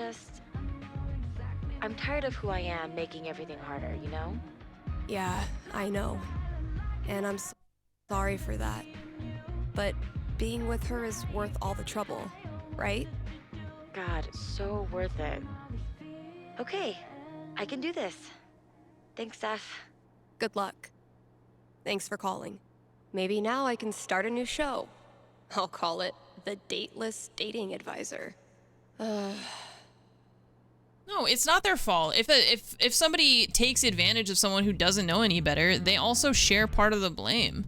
tired of who I am making everything harder, you know? Yeah, I know. And I'm sorry for that. But being with her is worth all the trouble, right? God, so worth it. Okay, I can do this. Thanks, Steph. Good luck. Thanks for calling. Maybe now I can start a new show. I'll call it The Dateless Dating Advisor. No, it's not their fault. If somebody takes advantage of someone who doesn't know any better, they also share part of the blame.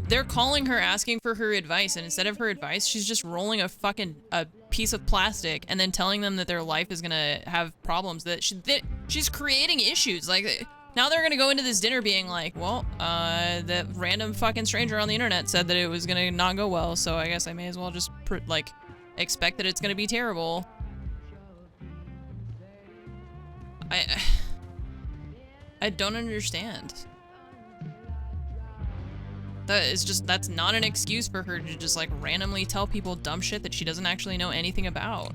They're calling her asking for her advice, and instead of her advice, she's just rolling a piece of plastic and then telling them that their life is gonna have problems that She's creating issues. Like, now they're gonna go into this dinner being like, well, that random fucking stranger on the internet said that it was gonna not go well, so I guess I may as well just, like, expect that it's gonna be terrible. I don't understand. That's not an excuse for her to just, like, randomly tell people dumb shit that she doesn't actually know anything about.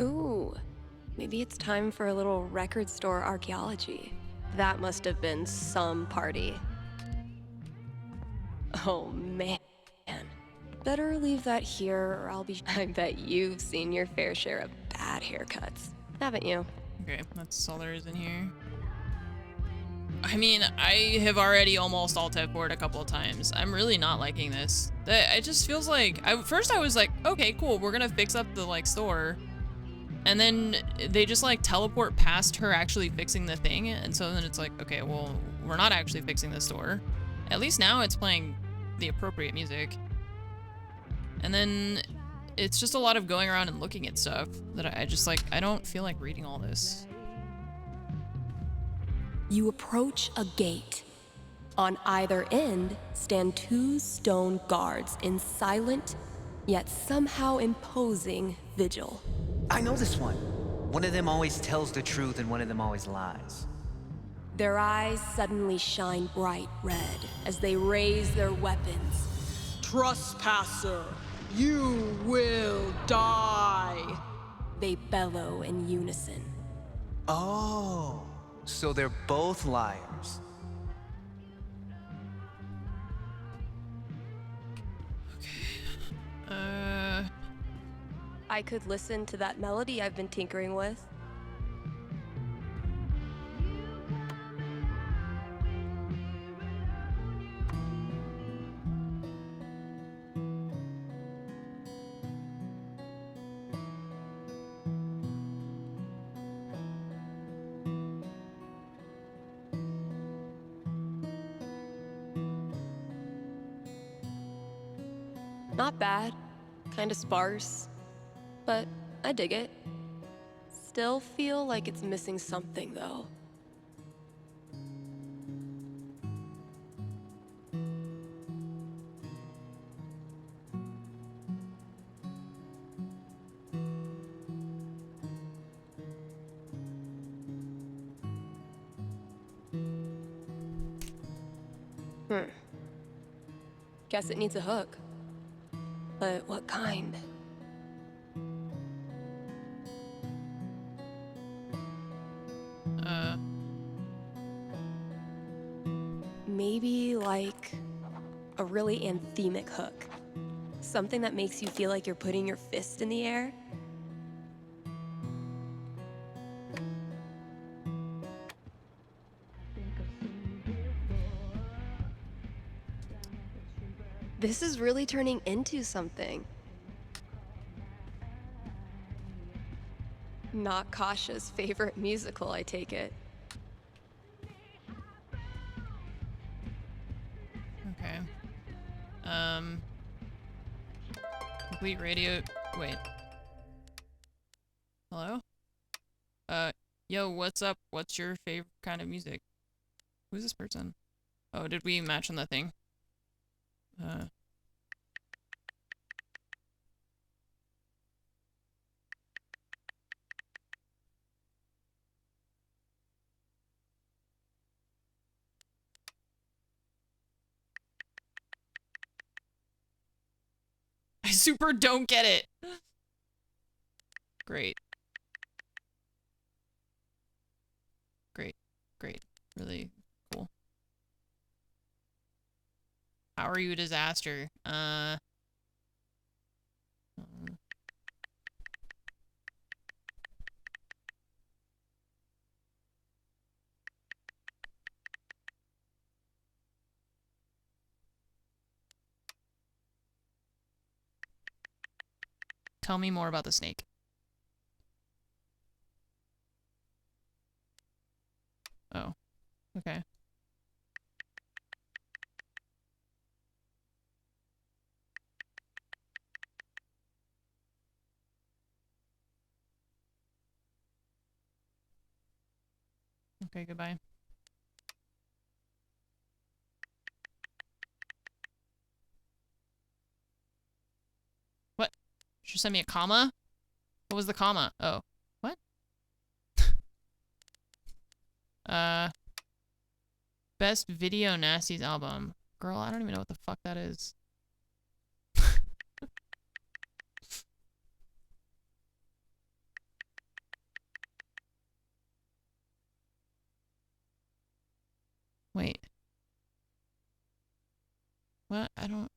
Ooh, maybe it's time for a little record store archaeology. That must have been some party. Oh, man. Better leave that here or I'll be... I bet you've seen your fair share of bad haircuts, haven't you? Okay, that's all there is in here. I mean, I have already almost alt-F board a couple of times. I'm really not liking this. It just feels like... First I was like, okay, cool, we're gonna fix up the, like, store. And then they just, like, teleport past her actually fixing the thing. And so then it's like, okay, well, we're not actually fixing the store. At least now it's playing the appropriate music. And then it's just a lot of going around and looking at stuff that I just, like, I don't feel like reading all this. You approach a gate. On either end stand 2 stone guards in silent, yet somehow imposing vigil. I know this one. One of them always tells the truth and one of them always lies. Their eyes suddenly shine bright red as they raise their weapons. Trespasser, you will die. They bellow in unison. Oh, so they're both liars. I could listen to that melody I've been tinkering with. Not bad. Kinda sparse. But I dig it. Still feel like it's missing something, though. Guess it needs a hook. But what kind? Maybe like a really anthemic hook. Something that makes you feel like you're putting your fist in the air. This is really turning into something. Not Kasha's favorite musical, I take it. Okay. Complete radio... Wait. Hello? Yo, what's up? What's your favorite kind of music? Who's this person? Oh, did we match on the thing? I super don't get it. Great. Great. Great. Really cool. How are you a disaster? Tell me more about the snake. Oh, okay. Okay, goodbye. What? She sent me a comma? What was the comma? Oh. What? Best Video Nasties album. Girl, I don't even know what the fuck that is. Wait. What? I don't...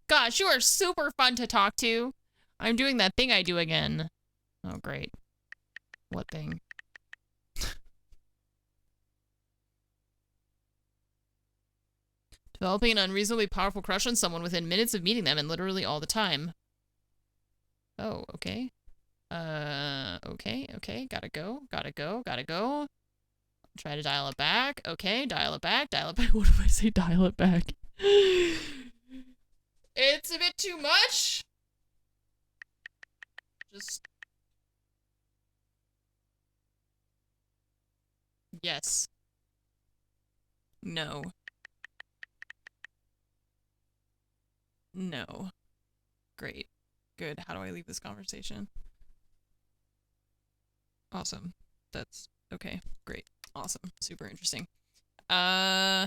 Gosh, you are super fun to talk to. I'm doing that thing I do again. Oh, great. What thing? Developing an unreasonably powerful crush on someone within minutes of meeting them and literally all the time. Oh, okay. Okay. Gotta go. Try to dial it back. Okay, dial it back. What if I say dial it back? It's a bit too much. Just... Yes. No. No. Great. Good. How do I leave this conversation? Awesome. That's okay. Great. Awesome. Super interesting. Okay,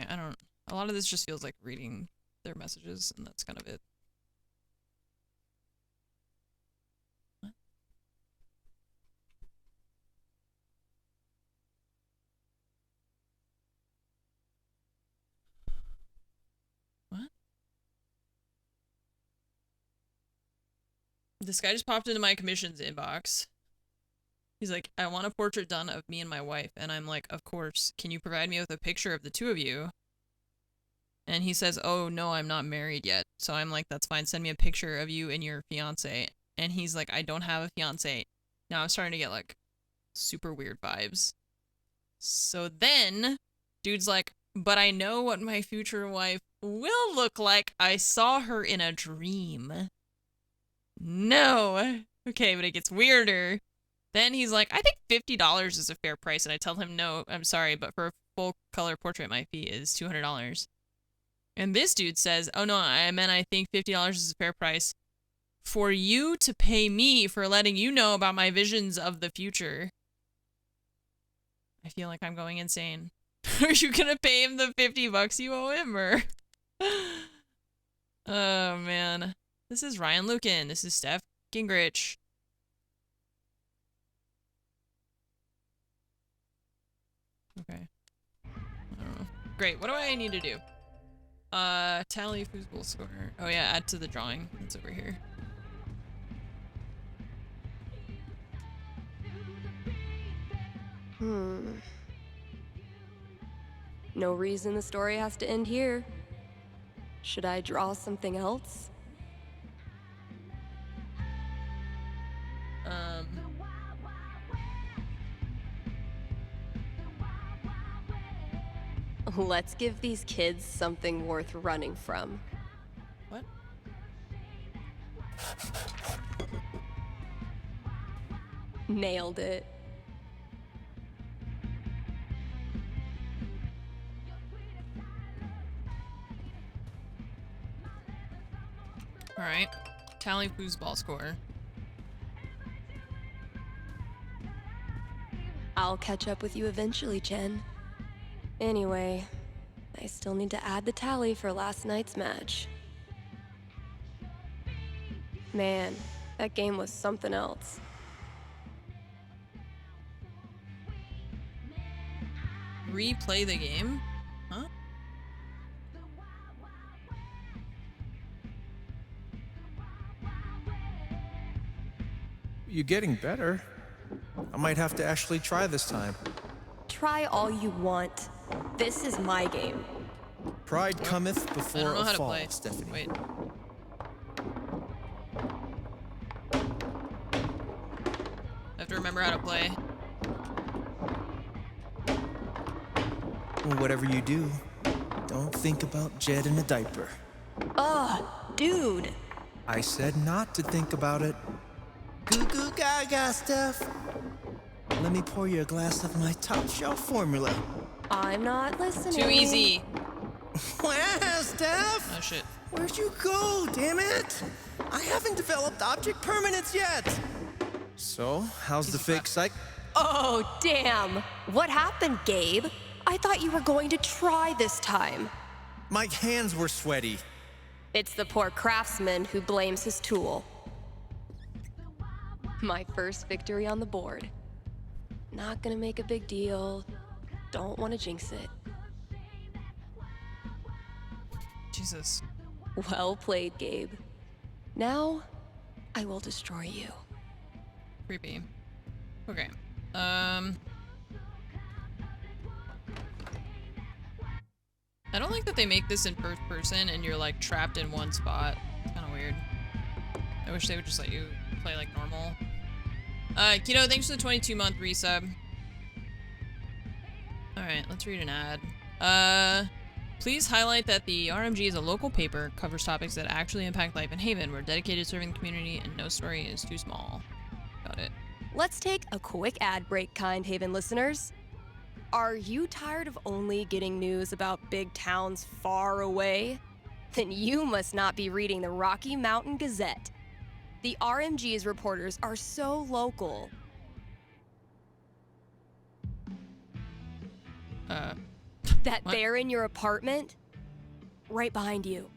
I don't... A lot of this just feels like reading their messages, and that's kind of it. What? What? This guy just popped into my commissions inbox. He's like, I want a portrait done of me and my wife. And I'm like, of course. Can you provide me with a picture of the two of you? And he says, oh, no, I'm not married yet. So I'm like, that's fine. Send me a picture of you and your fiance. And he's like, I don't have a fiance. Now I'm starting to get, like, super weird vibes. So then, dude's like, but I know what my future wife will look like. I saw her in a dream. No. Okay, but it gets weirder. Then he's like, I think $50 is a fair price. And I tell him, no, I'm sorry, but for a full color portrait, my fee is $200. And this dude says, oh no, I think $50 is a fair price for you to pay me for letting you know about my visions of the future. I feel like I'm going insane. Are you gonna pay him the $50 you owe him, or? Oh man. This is Ryan Lucan. This is Steph Gingrich. Okay. I don't know. Great. What do I need to do? Tally foosball score. Oh yeah, add to the drawing. It's over here. No reason the story has to end here. Should I draw something else? Let's give these kids something worth running from. What? Nailed it. Alright. Tally foosball score. I'll catch up with you eventually, Jen. Anyway, I still need to add the tally for last night's match. Man, that game was something else. Replay the game? Huh? You're getting better. I might have to actually try this time. Try all you want. This is my game. Pride cometh I before don't know a how to fall, play. Stephanie. Wait. I have to remember how to play. Whatever you do, don't think about Jed in a diaper. Ugh, dude. I said not to think about it. Goo goo gaga, Steph. Let me pour you a glass of my top shelf formula. I'm not listening. Too easy. Wow, Steph! Oh shit. Where'd you go, damn it? I haven't developed object permanence yet. So, how's the fake psych? Oh, damn. What happened, Gabe? I thought you were going to try this time. My hands were sweaty. It's the poor craftsman who blames his tool. My first victory on the board. Not gonna make a big deal. Don't want to jinx it. Jesus. Well played, Gabe. Now, I will destroy you. Creepy. Okay. I don't like that they make this in first person and you're like trapped in one spot. It's kind of weird. I wish they would just let you play like normal. Keto, thanks for the 22-month resub. Alright, let's read an ad. Please highlight that the RMG is a local paper, covers topics that actually impact life in Haven. We're dedicated to serving the community and no story is too small. Got it. Let's take a quick ad break, kind Haven listeners. Are you tired of only getting news about big towns far away? Then you must not be reading the Rocky Mountain Gazette. The RMG's reporters are so local. That What? they're in your apartment? Right behind you.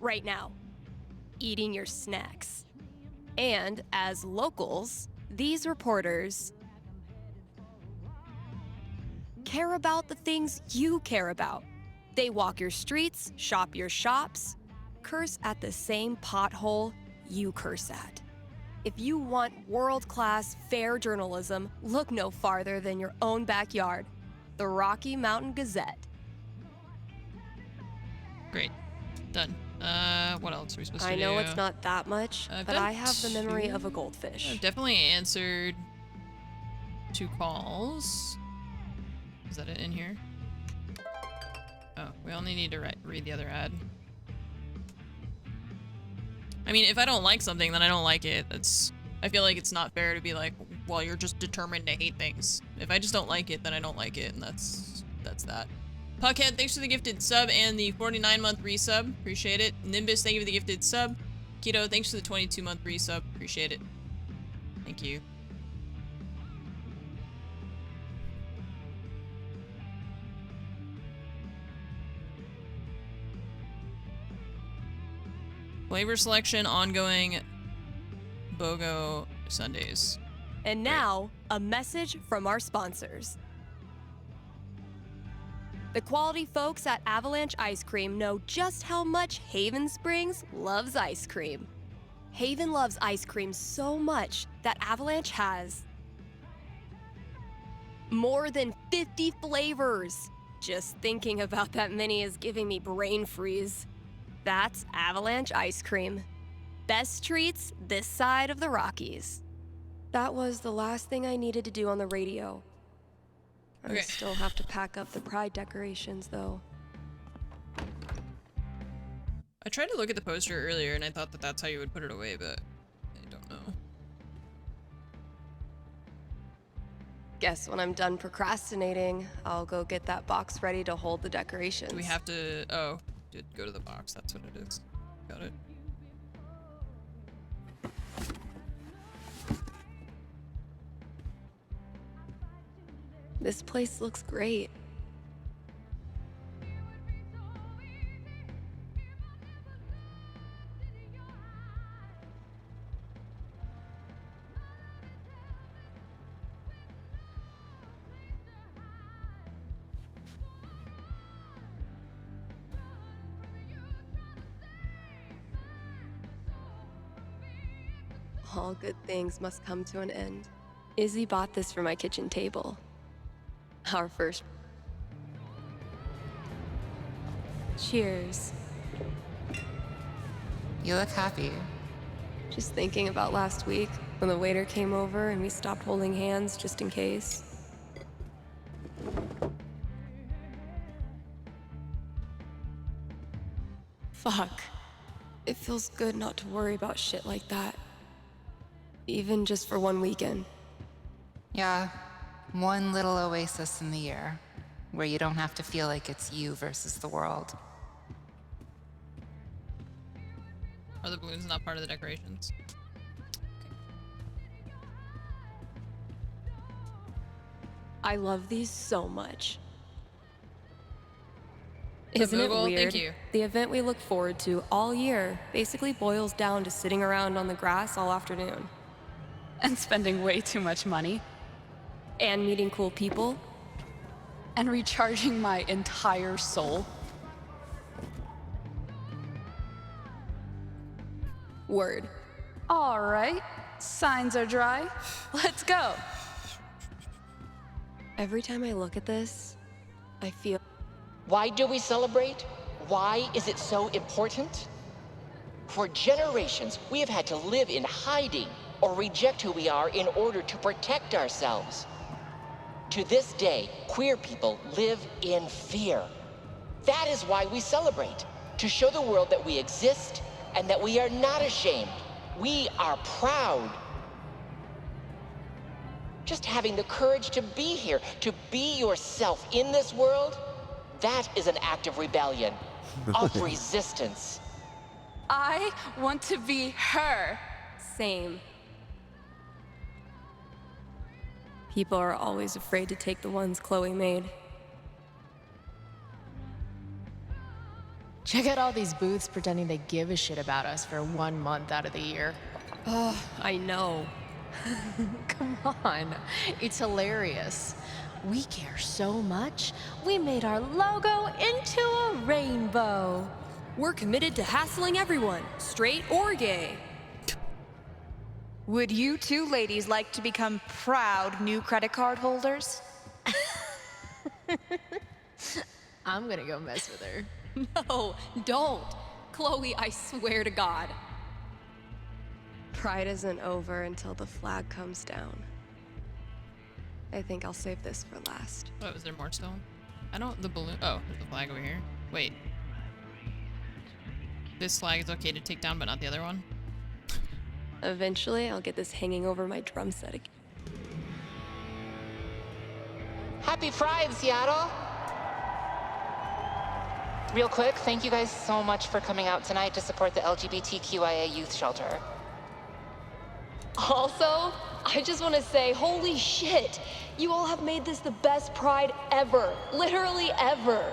Right now. Eating your snacks. And as locals, these reporters care about the things you care about. They walk your streets, shop your shops, curse at the same pothole you curse at. If you want world-class, fair journalism, look no farther than your own backyard. The Rocky Mountain Gazette. Great. Done. What else are we supposed to I do? know it's not that much, I've but done I have the memory two- of a goldfish. I've definitely answered 2 calls. Is that it in here? Oh, we only need to read the other ad. I mean, if I don't like something, then I don't like it. I feel like it's not fair to be like, well, you're just determined to hate things. If I just don't like it, then I don't like it, and that's that. Puckhead, thanks for the gifted sub and the 49-month resub. Appreciate it. Nimbus, thank you for the gifted sub. Keto, thanks for the 22-month resub. Appreciate it. Thank you. Flavor selection ongoing BOGO Sundays. And now, a message from our sponsors. The quality folks at Avalanche Ice Cream know just how much Haven Springs loves ice cream. Haven loves ice cream so much that Avalanche has more than 50 flavors. Just thinking about that many is giving me brain freeze. That's Avalanche Ice Cream. Best treats this side of the Rockies. That was the last thing I needed to do on the radio. Okay. I still have to pack up the pride decorations, though. I tried to look at the poster earlier and I thought that that's how you would put it away, but I don't know. Guess when I'm done procrastinating, I'll go get that box ready to hold the decorations. Do we have to... Oh, did go to the box. That's what it is. Got it. This place looks great. All good things must come to an end. Izzy bought this for my kitchen table. Our first. Cheers. You look happy. Just thinking about last week when the waiter came over and we stopped holding hands just in case. Fuck. It feels good not to worry about shit like that. Even just for one weekend. Yeah, one little oasis in the year, where you don't have to feel like it's you versus the world. Are the balloons not part of the decorations? I love these so much. The Isn't it Moogle? weird? Thank you. The event we look forward to all year basically boils down to sitting around on the grass all afternoon. And spending way too much money. And meeting cool people. And recharging my entire soul. Word. All right, signs are dry. Let's go. Every time I look at this, I feel... Why do we celebrate? Why is it so important? For generations, we have had to live in hiding or reject who we are in order to protect ourselves. To this day, queer people live in fear. That is why we celebrate, to show the world that we exist and that we are not ashamed. We are proud. Just having the courage to be here, to be yourself in this world, that is an act of rebellion, of resistance. I want to be her. Same. People are always afraid to take the ones Chloe made. Check out all these booths pretending they give a shit about us for 1 month out of the year. Oh, I know. Come on, it's hilarious. We care so much, we made our logo into a rainbow. We're committed to hassling everyone, straight or gay. Would you two ladies like to become proud new credit card holders? I'm gonna go mess with her. No, don't. Chloe, I swear to God. Pride isn't over until the flag comes down. I think I'll save this for last. What, was there more still? I don't, the balloon, oh, there's the flag over here. Wait. This flag is okay to take down, but not the other one? Eventually, I'll get this hanging over my drum set again. Happy Pride, Seattle! Real quick, thank you guys so much for coming out tonight to support the LGBTQIA youth shelter. Also, I just want to say, holy shit! You all have made this the best Pride ever. Literally ever.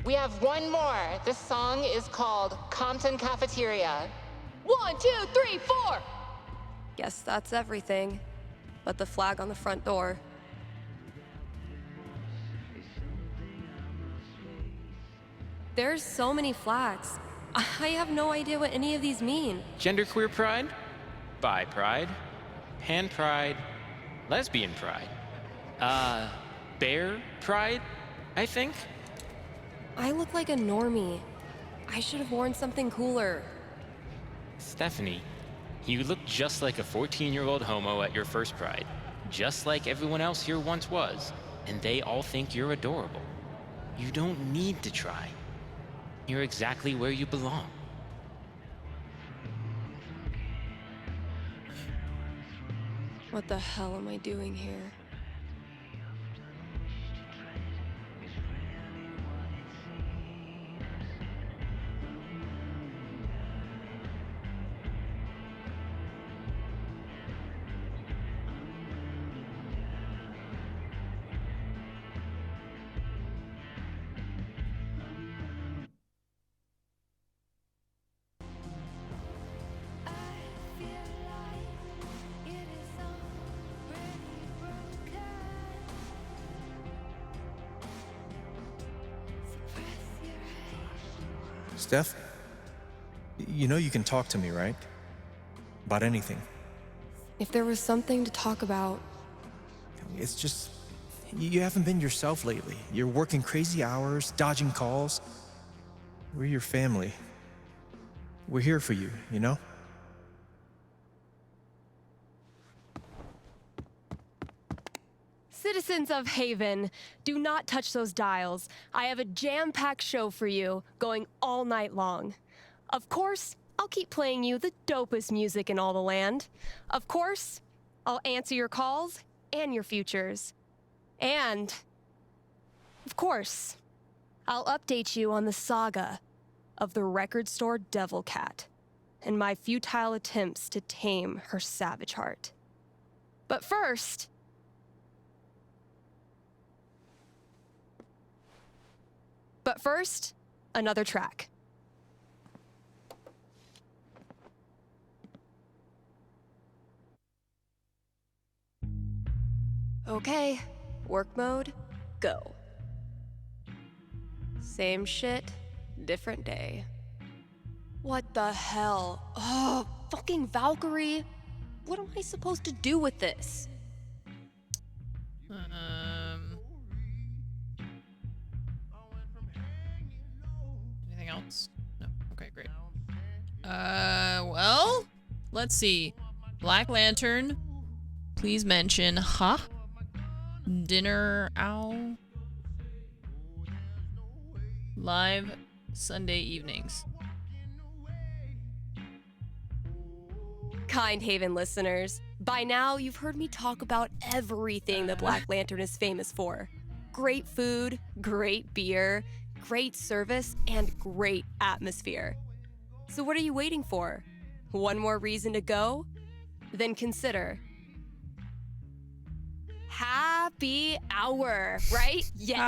We have one more. This song is called Compton Cafeteria. 1, 2, 3, 4! Guess that's everything. But the flag on the front door. There's so many flags. I have no idea what any of these mean. Genderqueer pride, bi pride, pan pride, lesbian pride, bear pride, I think. I look like a normie. I should have worn something cooler. Stephanie, you look just like a 14-year-old homo at your first pride, just like everyone else here once was, and they all think you're adorable. You don't need to try. You're exactly where you belong. What the hell am I doing here? Steph, you know you can talk to me, right? About anything. If there was something to talk about, It's just, you haven't been yourself lately. You're working crazy hours, dodging calls. We're your family. We're here for you, you know? Citizens of Haven, do not touch those dials. I have a jam-packed show for you, going all night long. Of course, I'll keep playing you the dopest music in all the land. Of course, I'll answer your calls and your futures. And, of course, I'll update you on the saga of the record store Devil Cat and my futile attempts to tame her savage heart. But first, another track. Okay, work mode, go. Same shit, different day. What the hell? Oh, fucking Valkyrie. What am I supposed to do with this? Anything else? No. Okay, great. Well, let's see. Black Lantern, please mention, dinner owl, live Sunday evenings. Kind Haven listeners, by now you've heard me talk about everything the Black Lantern is famous for. Great food, great beer, great service, and great atmosphere. So what are you waiting for? One more reason to go? Then consider happy hour, right? Yes,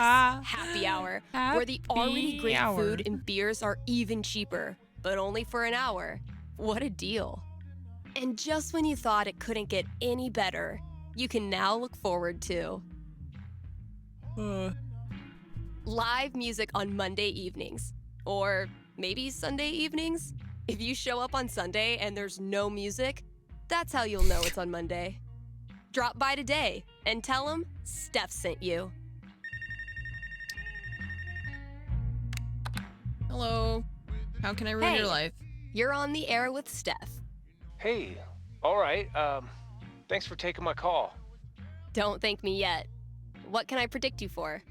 happy hour, where the already great food and beers are even cheaper, but only for an hour. What a deal. And just when you thought it couldn't get any better, you can now look forward to live music on Monday evenings, or maybe Sunday evenings. If you show up on Sunday and there's no music, that's how you'll know it's on Monday. Drop by today and tell them Steph sent you. Hello. How can I ruin your life? You're on the air with Steph. Hey, all right. Thanks for taking my call. Don't thank me yet. What can I predict you for?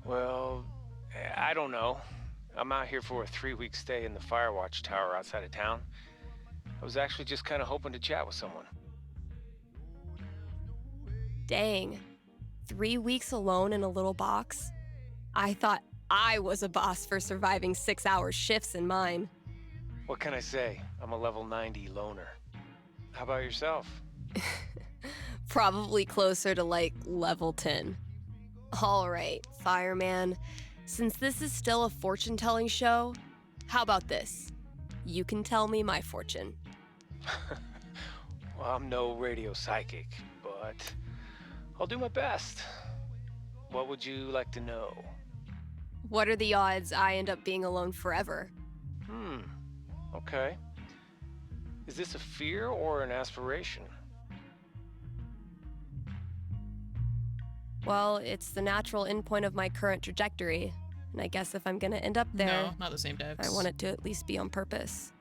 Well, I don't know. I'm out here for a 3-week stay in the Firewatch Tower outside of town. I was actually just kind of hoping to chat with someone. Dang. 3 weeks alone in a little box? I thought I was a boss for surviving 6-hour shifts in mine. What can I say? I'm a level 90 loner. How about yourself? Probably closer to like level 10. All right, fireman. Since this is still a fortune-telling show, how about this? You can tell me my fortune. Well, I'm no radio psychic, but I'll do my best. What would you like to know? What are the odds I end up being alone forever? Okay. Is this a fear or an aspiration? Well, it's the natural endpoint of my current trajectory. And I guess if I'm gonna end up there... No, not the same devs. I want it to at least be on purpose.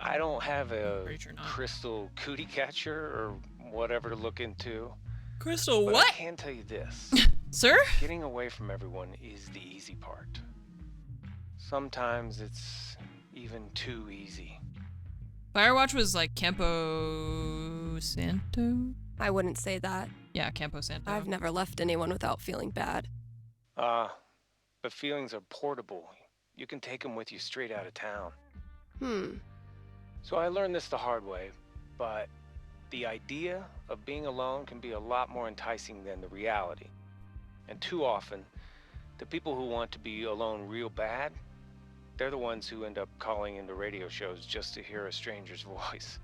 I don't have a crystal cootie catcher or whatever to look into. Crystal but what? I can tell you this. Sir? Getting away from everyone is the easy part. Sometimes it's even too easy. Firewatch was like Campo Santo? I wouldn't say that. Yeah, Campo Santo. I've never left anyone without feeling bad. But feelings are portable. You can take them with you straight out of town. So I learned this the hard way, but the idea of being alone can be a lot more enticing than the reality. And too often, the people who want to be alone real bad, they're the ones who end up calling into radio shows just to hear a stranger's voice.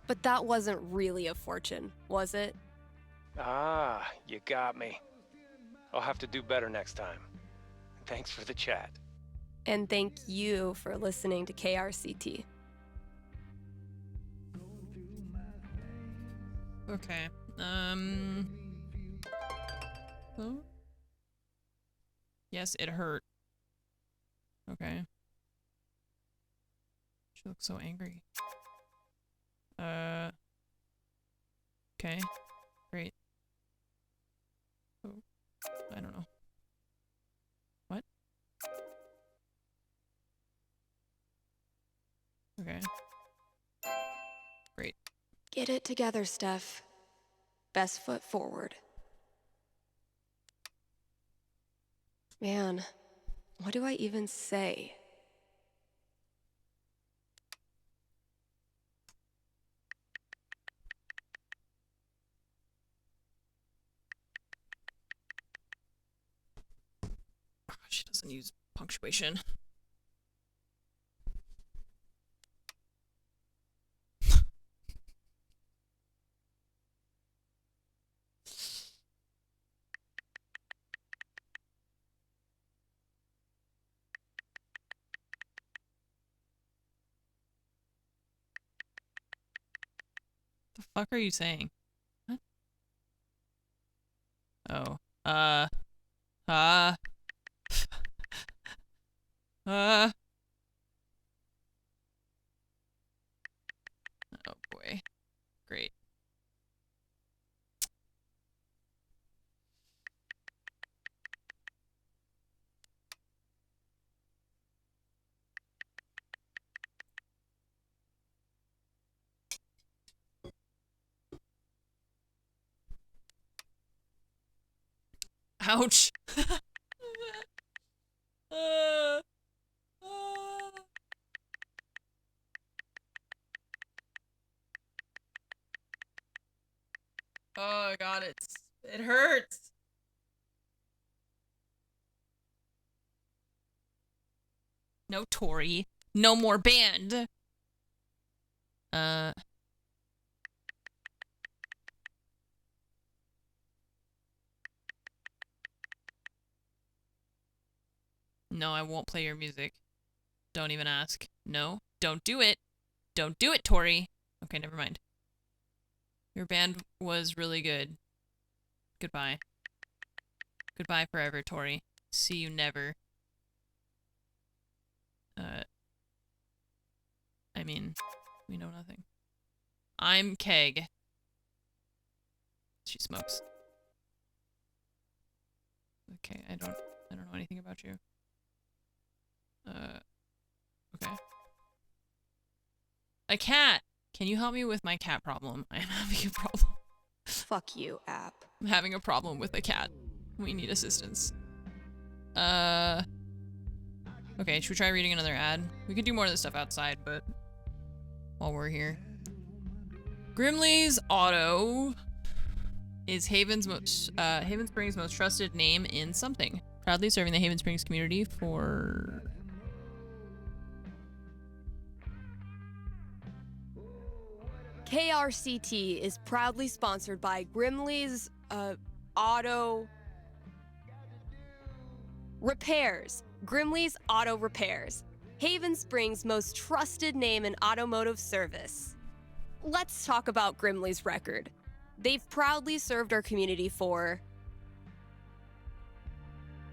But that wasn't really a fortune, was it? You got me. I'll have to do better next time. Thanks for the chat. And thank you for listening to KRCT. Okay. Oh. Yes, it hurt. Okay. She looks so angry. Okay. Great. Oh. I don't know. What? Okay. Great. Get it together, Steph. Best foot forward. Man, what do I even say? Oh, she doesn't use punctuation. The fuck are you saying? What? Oh. Uh. Oh boy. Great. Ouch. Oh god, it hurts. No, Tori. No more band. No, I won't play your music. Don't even ask. No, don't do it. Don't do it, Tori. Okay, never mind. Your band was really good. Goodbye. Goodbye forever, Tori. See you never. I mean, we know nothing. I'm Keg. She smokes. Okay, I don't know anything about you. Okay. A cat! Can you help me with my cat problem? I am having a problem. Fuck you, app. I'm having a problem with a cat. We need assistance. Okay, should we try reading another ad? We could do more of this stuff outside, but while we're here. Grimley's Auto is Haven Springs' most trusted name in something. Proudly serving the Haven Springs community for... KRCT is proudly sponsored by Grimley's Auto Repairs. Grimley's Auto Repairs. Haven Springs' most trusted name in automotive service. Let's talk about Grimley's record. They've proudly served our community for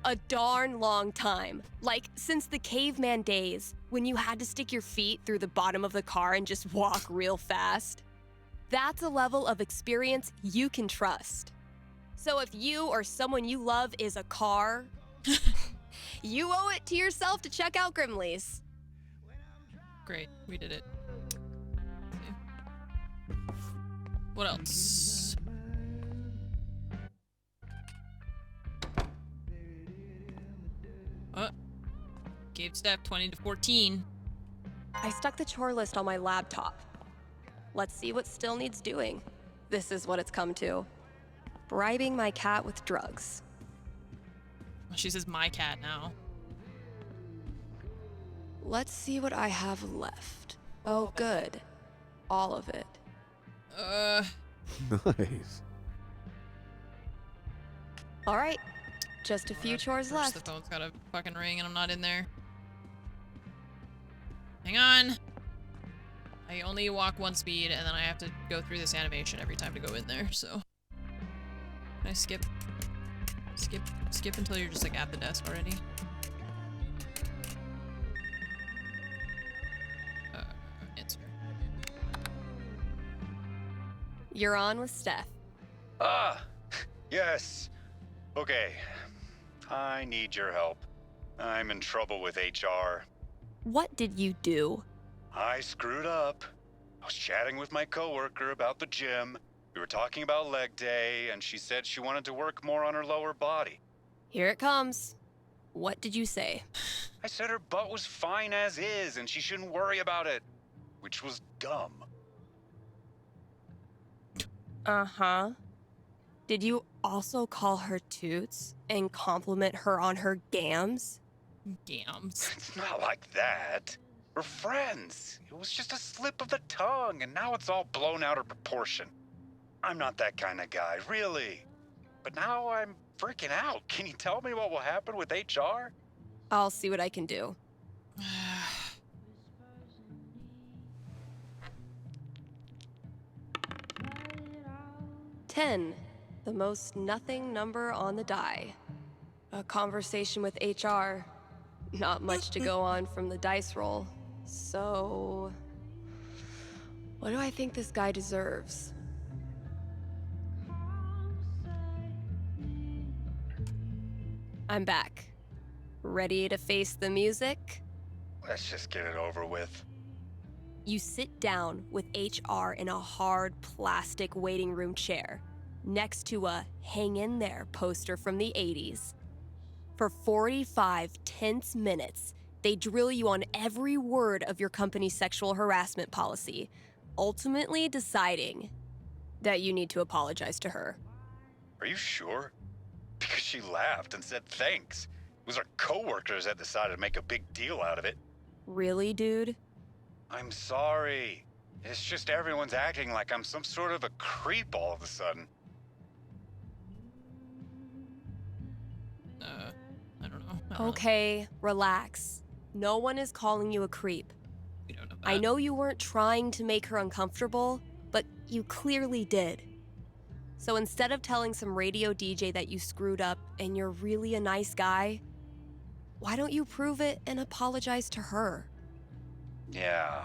a darn long time. Like, since the caveman days, when you had to stick your feet through the bottom of the car and just walk real fast. That's a level of experience you can trust. So if you or someone you love is a car, you owe it to yourself to check out Grimley's. Great, we did it. What else? Gave Steph 20 to 14. I stuck the chore list on my laptop. Let's see what still needs doing. This is what it's come to. Bribing my cat with drugs. She says my cat now. Let's see what I have left. Oh, good. All of it. Nice. All right. Just a few chores left. The phone's got a fucking ring and I'm not in there. Hang on. I only walk 1 speed, and then I have to go through this animation every time to go in there, so. Can I skip? Skip until you're just like at the desk already. Answer. You're on with Steph. Yes. Okay. I need your help. I'm in trouble with HR. What did you do? I screwed up. I was chatting with my coworker about the gym. We were talking about leg day, and she said she wanted to work more on her lower body. Here it comes. What did you say? I said her butt was fine as is, and she shouldn't worry about it, which was dumb. Uh-huh. Did you also call her toots and compliment her on her gams? Gams. It's not like that. We're friends. It was just a slip of the tongue, and now it's all blown out of proportion. I'm not that kind of guy, really. But now I'm freaking out. Can you tell me what will happen with HR? I'll see what I can do. 10, the most nothing number on the die. A conversation with HR. Not much to go on from the dice roll. So, what do I think this guy deserves? I'm back. Ready to face the music? Let's just get it over with. You sit down with HR in a hard plastic waiting room chair next to a "Hang in there" poster from the 80s. For 45 tense minutes, they drill you on every word of your company's sexual harassment policy, ultimately deciding that you need to apologize to her. Are you sure? Because she laughed and said thanks. It was our coworkers that decided to make a big deal out of it. Really, dude? I'm sorry. It's just everyone's acting like I'm some sort of a creep all of a sudden. I don't know. Okay, relax. No one is calling you a creep. We don't know that. I know you weren't trying to make her uncomfortable, but you clearly did. So instead of telling some radio DJ that you screwed up and you're really a nice guy, why don't you prove it and apologize to her? Yeah.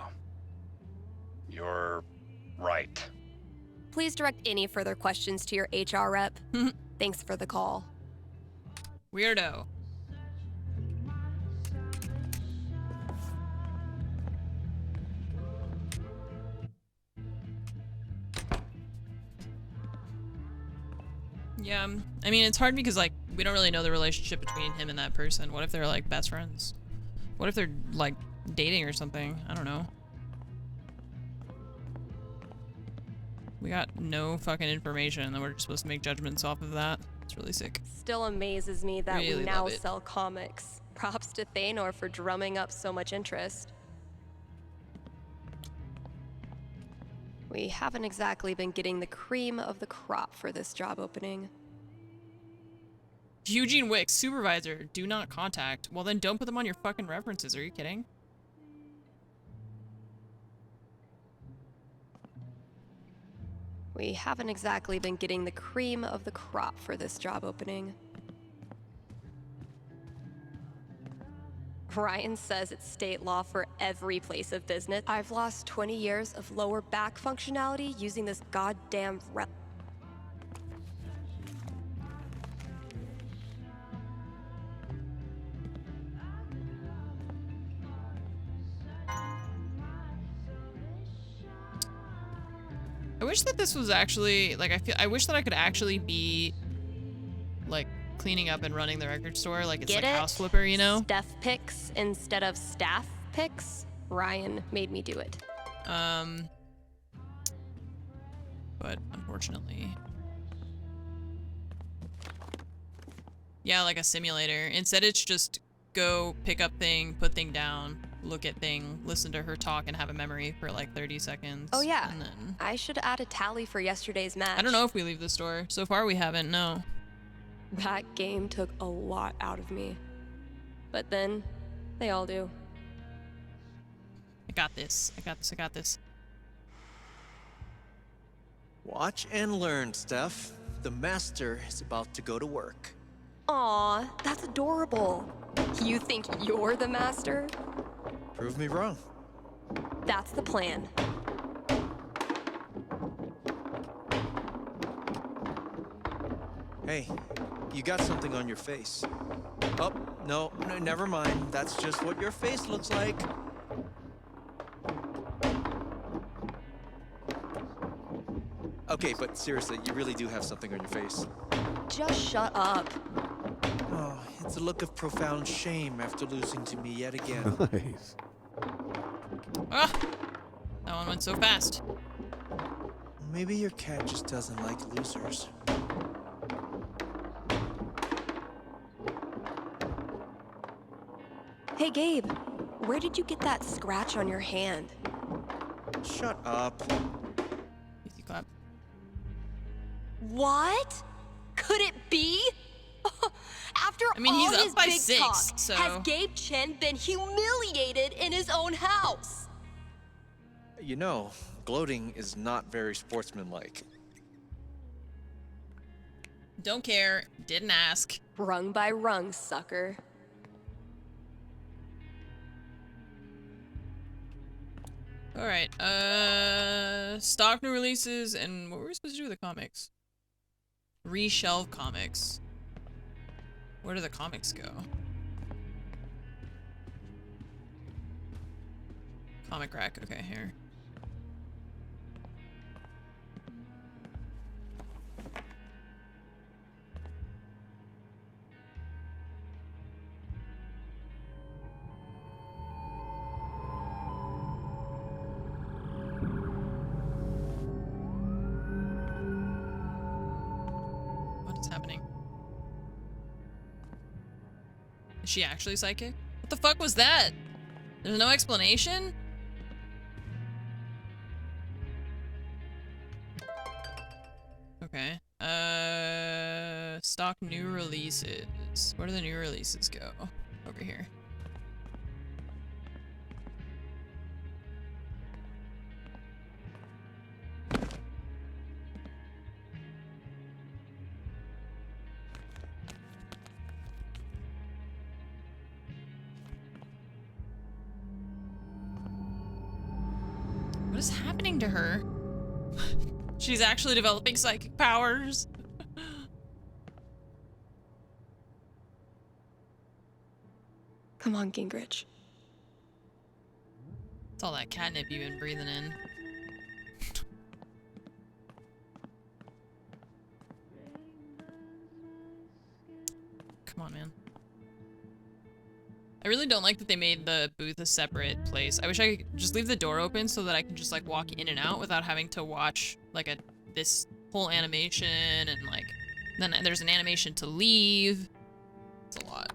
You're right. Please direct any further questions to your HR rep. Thanks for the call. Weirdo. Yeah, I mean, it's hard because, like, we don't really know the relationship between him and that person. What if they're, like, best friends? What if they're, like, dating or something? I don't know. We got no fucking information, and then we're just supposed to make judgments off of that. It's really sick. Still amazes me that Really we now love it. sell comics. Props to Thanor for drumming up so much interest. We haven't exactly been getting the cream of the crop for this job opening. Eugene Wicks, supervisor, do not contact. Well, then don't put them on your fucking references. Are you kidding? We haven't exactly been getting the cream of the crop for this job opening. Ryan says it's state law for every place of business. I've lost 20 years of lower back functionality using this goddamn rep. I wish that this was actually, like, I wish that I could actually be, like, cleaning up and running the record store. Like, it's Get like it? house flipper, you know? Steph picks instead of staff picks. Ryan made me do it. But unfortunately. Yeah, like a simulator. Instead, it's just go pick up thing, put thing down, look at thing, listen to her talk, and have a memory for like 30 seconds. Oh yeah, And then, I should add a tally for yesterday's match. I don't know if we leave the store. So far, we haven't, no. That game took a lot out of me. But then, they all do. got this. I got this. I got this. Watch and learn, Steph. The master is about to go to work. Aw, that's adorable. You think you're the master? Prove me wrong. That's the plan. Hey, you got something on your face. Oh, no, never mind. That's just what your face looks like. Okay, but seriously, you really do have something on your face. Just shut up. Oh, it's a look of profound shame after losing to me yet again. Nice. Ah! That one went so fast. Maybe your cat just doesn't like losers. Hey, Gabe, where did you get that scratch on your hand? Shut up. Easy clap. What? Could it be? After I mean, all he's up his by big 6, talk, so... has Gabe Chen been humiliated in his own house? You know, gloating is not very sportsmanlike. Don't care. Didn't ask. Rung by rung, sucker. Alright, stock new releases, and what were we supposed to do with the comics? Reshelve comics. Where do the comics go? Comic rack, okay, here. What is happening? Is she actually psychic? What the fuck was that? There's no explanation? Okay. Stock new releases. Where do the new releases go? Over here. What is happening to her? She's actually developing psychic powers. Come on, Gingrich. It's all that catnip you've been breathing in. Come on, man. I really don't like that they made the booth a separate place. I wish I could just leave the door open so that I can just like walk in and out without having to watch like this whole animation and like then there's an animation to leave. It's a lot.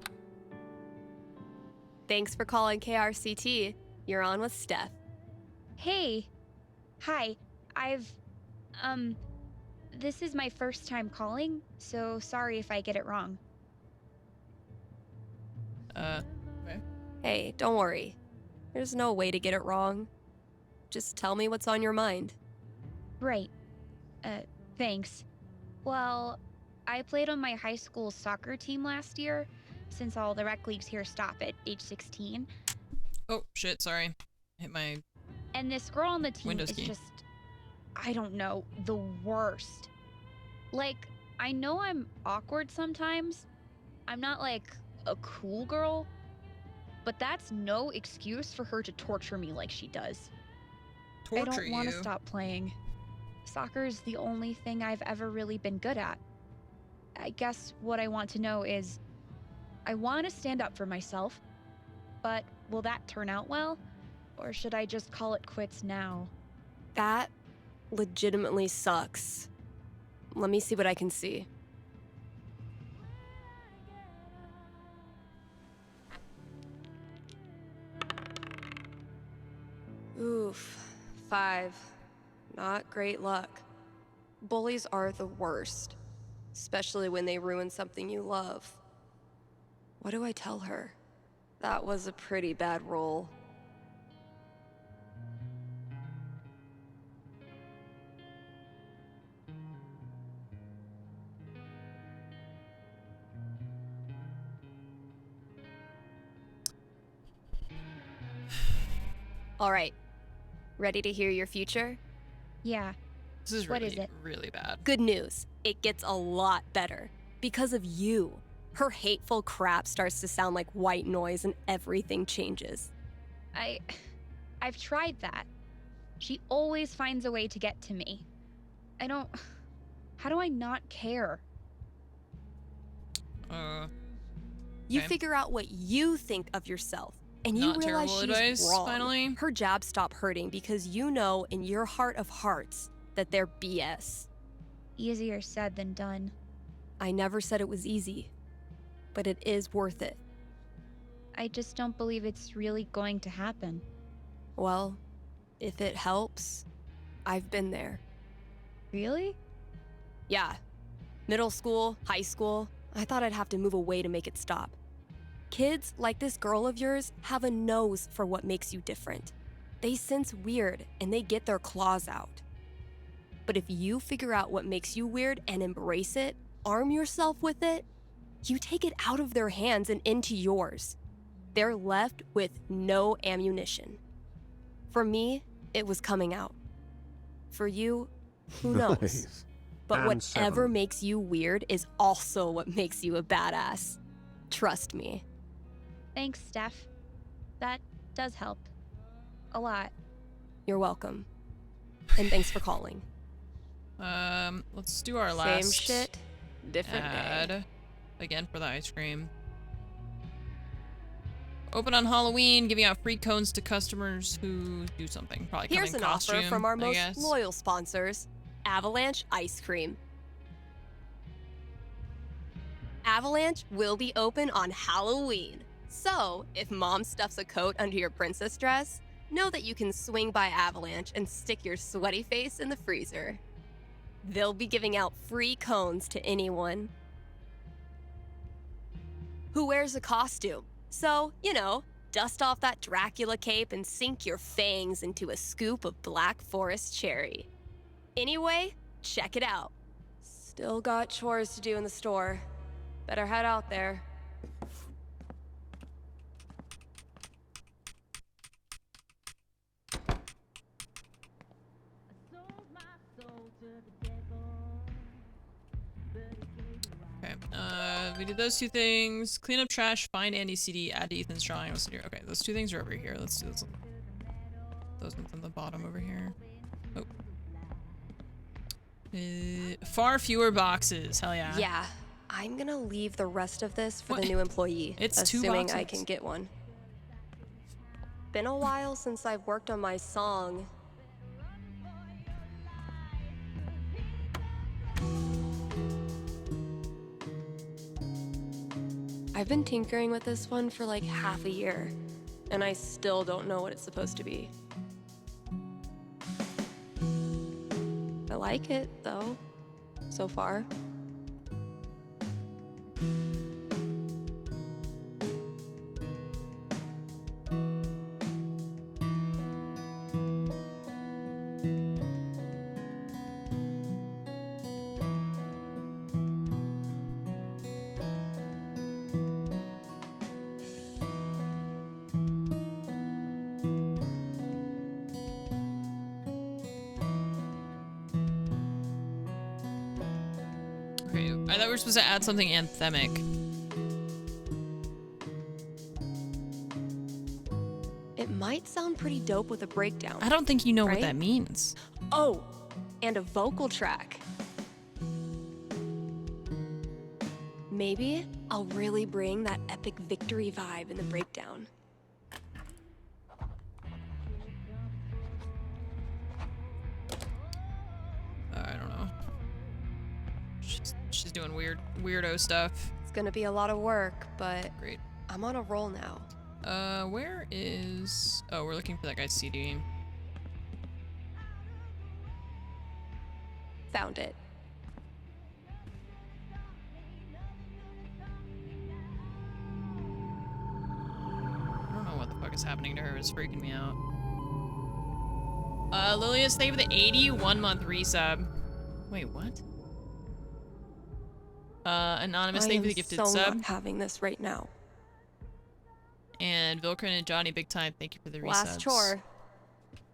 Thanks for calling KRCT. You're on with Steph. Hey. Hi. This is my first time calling, so sorry if I get it wrong. Okay. Hey, don't worry. There's no way to get it wrong. Just tell me what's on your mind. Right. Thanks. Well, I played on my high school soccer team last year, since all the rec leagues here stop at age 16. Oh, shit, sorry. Hit my And this girl on the team Windows is key. just, I don't know, the worst. Like, I know I'm awkward sometimes. I'm not like a cool girl, but that's no excuse for her to torture me like she does. I Torture don't want to you? stop playing. Soccer's the only thing I've ever really been good at. I guess what I want to know is, I want to stand up for myself, but will that turn out well? Or should I just call it quits now? That legitimately sucks. Let me see what I can see. Oof. 5. Not great luck. Bullies are the worst, especially when they ruin something you love. What do I tell her? That was a pretty bad roll. All right. Ready to hear your future? Yeah. This is What really, is it? really bad. Good news. It gets a lot better. Because of you. Her hateful crap starts to sound like white noise and everything changes. I've tried that. She always finds a way to get to me. How do I not care? You Okay. figure out what you think of yourself, and you Not realize terrible she's advice, wrong. finally. Her jabs stop hurting because you know in your heart of hearts that they're BS. Easier said than done. I never said it was easy, but it is worth it. I just don't believe it's really going to happen. Well, if it helps, I've been there. Really? Yeah. Middle school, high school, I thought I'd have to move away to make it stop. Kids like this girl of yours have a nose for what makes you different. They sense weird and they get their claws out. But if you figure out what makes you weird and embrace it, arm yourself with it, you take it out of their hands and into yours. They're left with no ammunition. For me, it was coming out. For you, who knows? Nice. But And whatever 7. makes you weird is also what makes you a badass. Trust me. Thanks, Steph. That does help. A lot. You're welcome. And thanks for calling. Let's do our last Same shit, different ad. day. Again for the ice cream. Open on Halloween, giving out free cones to customers who do something. Probably come Here's in an costume, offer from our I most guess. loyal sponsors, Avalanche Ice Cream. Avalanche will be open on Halloween. So, if mom stuffs a coat under your princess dress, know that you can swing by Avalanche and stick your sweaty face in the freezer. They'll be giving out free cones to anyone who wears a costume. So, dust off that Dracula cape and sink your fangs into a scoop of Black Forest cherry. Anyway, check it out. Still got chores to do in the store. Better head out there. Okay, we did those two things. Clean up trash, find Andy's CD, add to Ethan's drawing, listen to your... Okay, those two things are over here. Let's do this. Those ones on the bottom over here. Oh. Far fewer boxes, hell yeah. Yeah, I'm gonna leave the rest of this for What? the new employee, It's 2 assuming I boxes. can get one. Been a while since I've worked on my song. I've been tinkering with this one for like half a year, and I still don't know what it's supposed to be. I like it, though, so far. Okay, I thought we were supposed to add something anthemic. It might sound pretty dope with a breakdown. I don't think you know what right? that means. Oh, and a vocal track. Maybe I'll really bring that epic victory vibe in the breakdown. I don't know. She's doing weirdo stuff. It's gonna be a lot of work, but Great. I'm on a roll now. Where is... Oh, we're looking for that guy's CD. Found it. I don't know what the fuck is happening to her. It's freaking me out. Lilius, thank you for the 81-month resub. Wait, what? Anonymous, thank you for the gifted so sub. not having this right now. And Vilkrin and Johnny Big Time, thank you for the resubs. Last chore.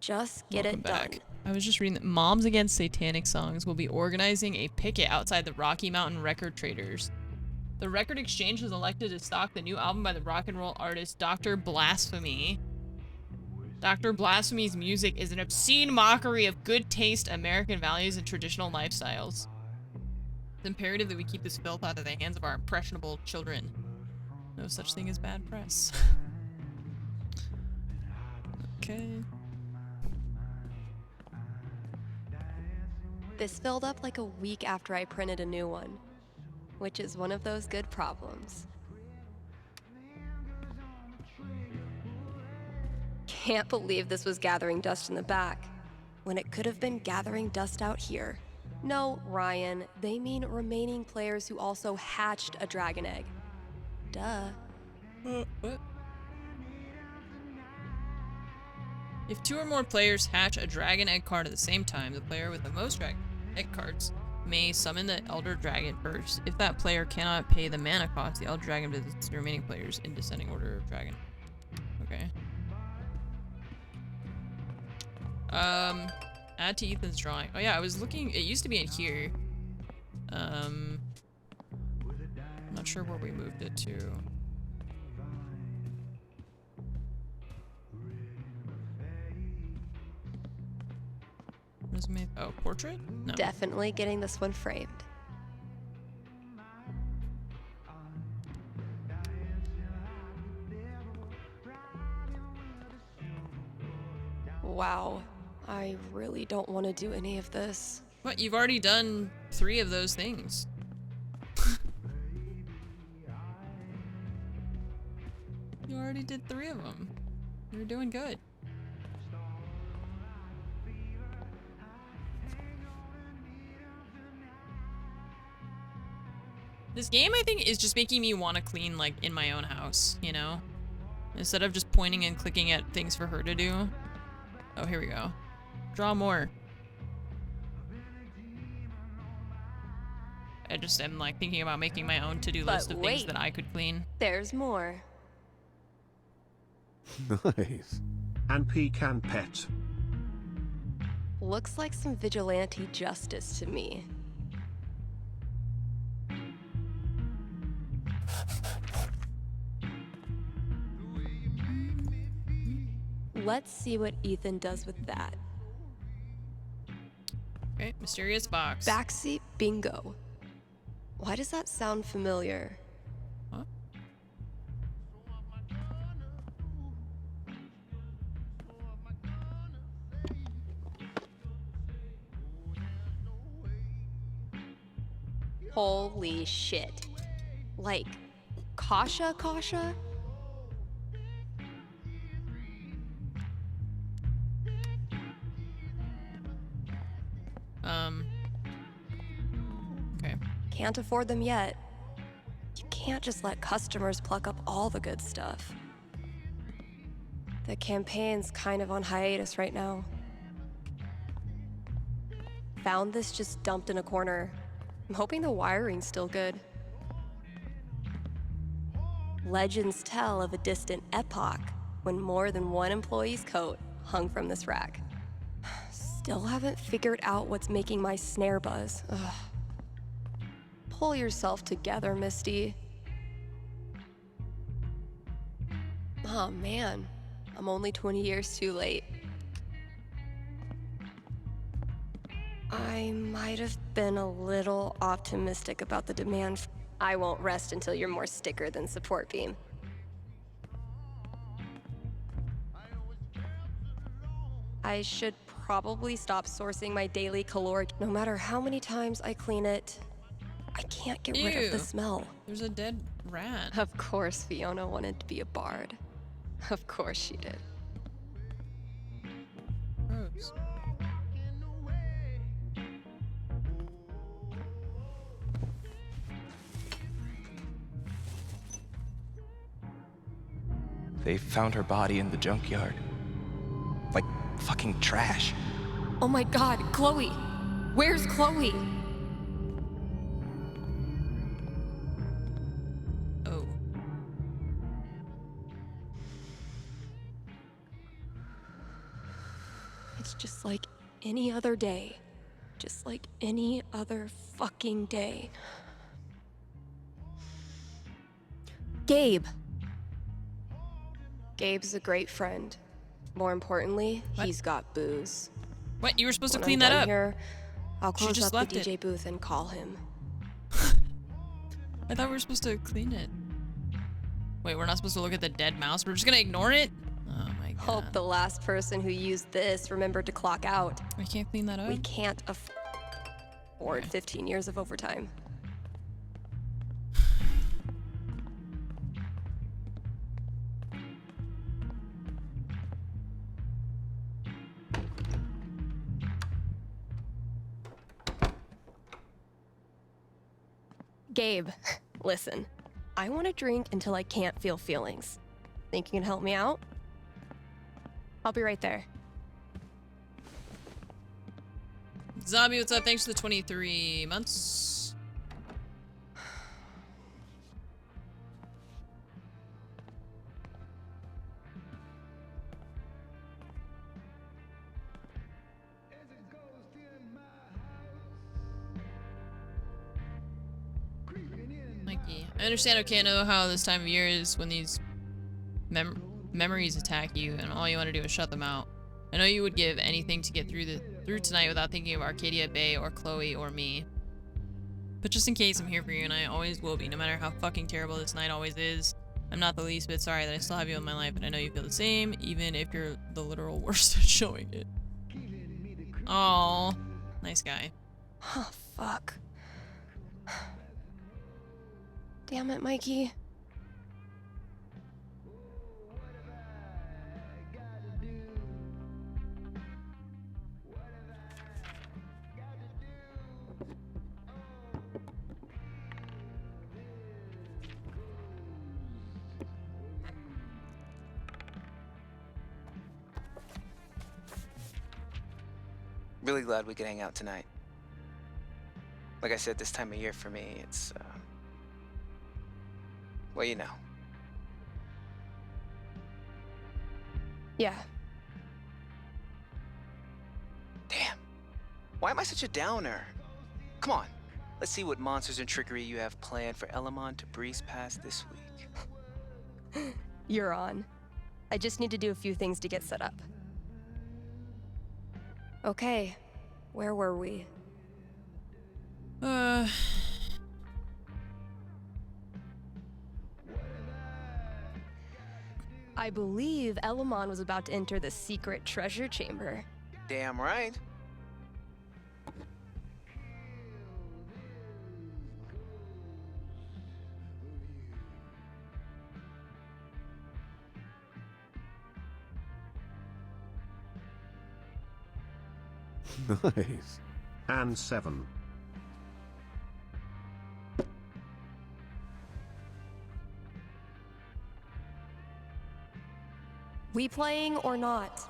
Just get Welcome it back. done. I was just reading that Moms Against Satanic Songs will be organizing a picket outside the Rocky Mountain Record Traders. The Record Exchange has elected to stock the new album by the rock and roll artist Dr. Blasphemy. Dr. Blasphemy's music is an obscene mockery of good taste, American values, and traditional lifestyles. It's imperative that we keep this filth out of the hands of our impressionable children. No such thing as bad press. Okay. This filled up like a week after I printed a new one, which is one of those good problems. Can't believe this was gathering dust in the back, when it could have been gathering dust out here. No, Ryan, they mean remaining players who also hatched a dragon egg. Duh. What? If 2 or more players hatch a dragon egg card at the same time, the player with the most dragon egg cards may summon the Elder Dragon first. If that player cannot pay the mana cost, the Elder Dragon visits the remaining players in descending order of dragon. Okay. Add to Ethan's drawing. Oh yeah, I was looking, it used to be in here. I'm not sure where we moved it to. Resume, oh, portrait? No. Definitely getting this one framed. Wow, I really don't want to do any of this. What? You've already done 3 of those things. You already did 3 of them. You're doing good. This game, I think, is just making me want to clean, like, in my own house, you know? Instead of just pointing and clicking at things for her to do. Oh, here we go. Draw more. I just am, like, thinking about making my own to-do list of things that I could clean. There's more. Nice. And pecan pet. Looks like some vigilante justice to me. Let's see what Ethan does with that. Okay, mysterious box. Backseat bingo. Why does that sound familiar? What? Holy shit. Like, Kasha? Okay. Can't afford them yet. You can't just let customers pluck up all the good stuff. The campaign's kind of on hiatus right now. Found this just dumped in a corner. I'm hoping the wiring's still good. Legends tell of a distant epoch when more than one employee's coat hung from this rack. Still haven't figured out what's making my snare buzz. Ugh. Pull yourself together, Misty. Oh man, I'm only 20 years too late. I might have been a little optimistic about the demand. I won't rest until you're more sticker than support beam. I should probably stop sourcing my daily caloric. No matter how many times I clean it, I can't get rid of the smell. There's a dead rat. Of course Fiona wanted to be a bard. Of course she did. Gross. They found her body in the junkyard. Like fucking trash. Oh my god, Chloe! Where's Chloe? Oh. It's just like any other day. Just like any other fucking day. Gabe. Gabe's a great friend. More importantly, he's got booze. What? You were supposed to When clean I'm that done up. Here, I'll She close just up left the DJ it. booth and call him. I thought we were supposed to clean it. Wait, we're not supposed to look at the dead mouse? We're just gonna ignore it? Oh my god. Hope the last person who used this remembered to clock out. We can't clean that up? We can't afford 15 years of overtime. Gabe, listen. I want to drink until I can't feel feelings. Think you can help me out? I'll be right there. Zombie, what's up? Thanks for the 23 months. Mikey, I understand, okay, I know how this time of year is when these memories attack you and all you want to do is shut them out. I know you would give anything to get through tonight without thinking of Arcadia Bay or Chloe or me. But just in case, I'm here for you and I always will be, no matter how fucking terrible this night always is. I'm not the least bit sorry that I still have you in my life, and I know you feel the same, even if you're the literal worst at showing it. Aww. Nice guy. Oh, fuck. Damn it, Mikey. Really glad we could hang out tonight. Like I said, this time of year for me, it's, well, you know. Yeah. Damn. Why am I such a downer? Come on. Let's see what monsters and trickery you have planned for Elamon to breeze past this week. You're on. I just need to do a few things to get set up. Okay. Where were we? I believe Elamon was about to enter the secret treasure chamber. Damn right. Nice. And 7. We playing or not?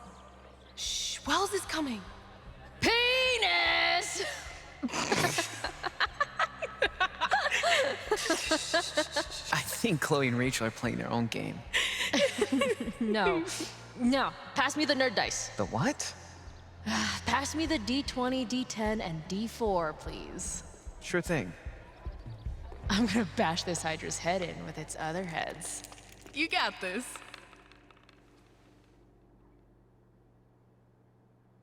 Shh, Wells is coming. Penis! I think Chloe and Rachel are playing their own game. No. Pass me the nerd dice. The what? Pass me the D20, D10, and D4, please. Sure thing. I'm gonna bash this Hydra's head in with its other heads. You got this.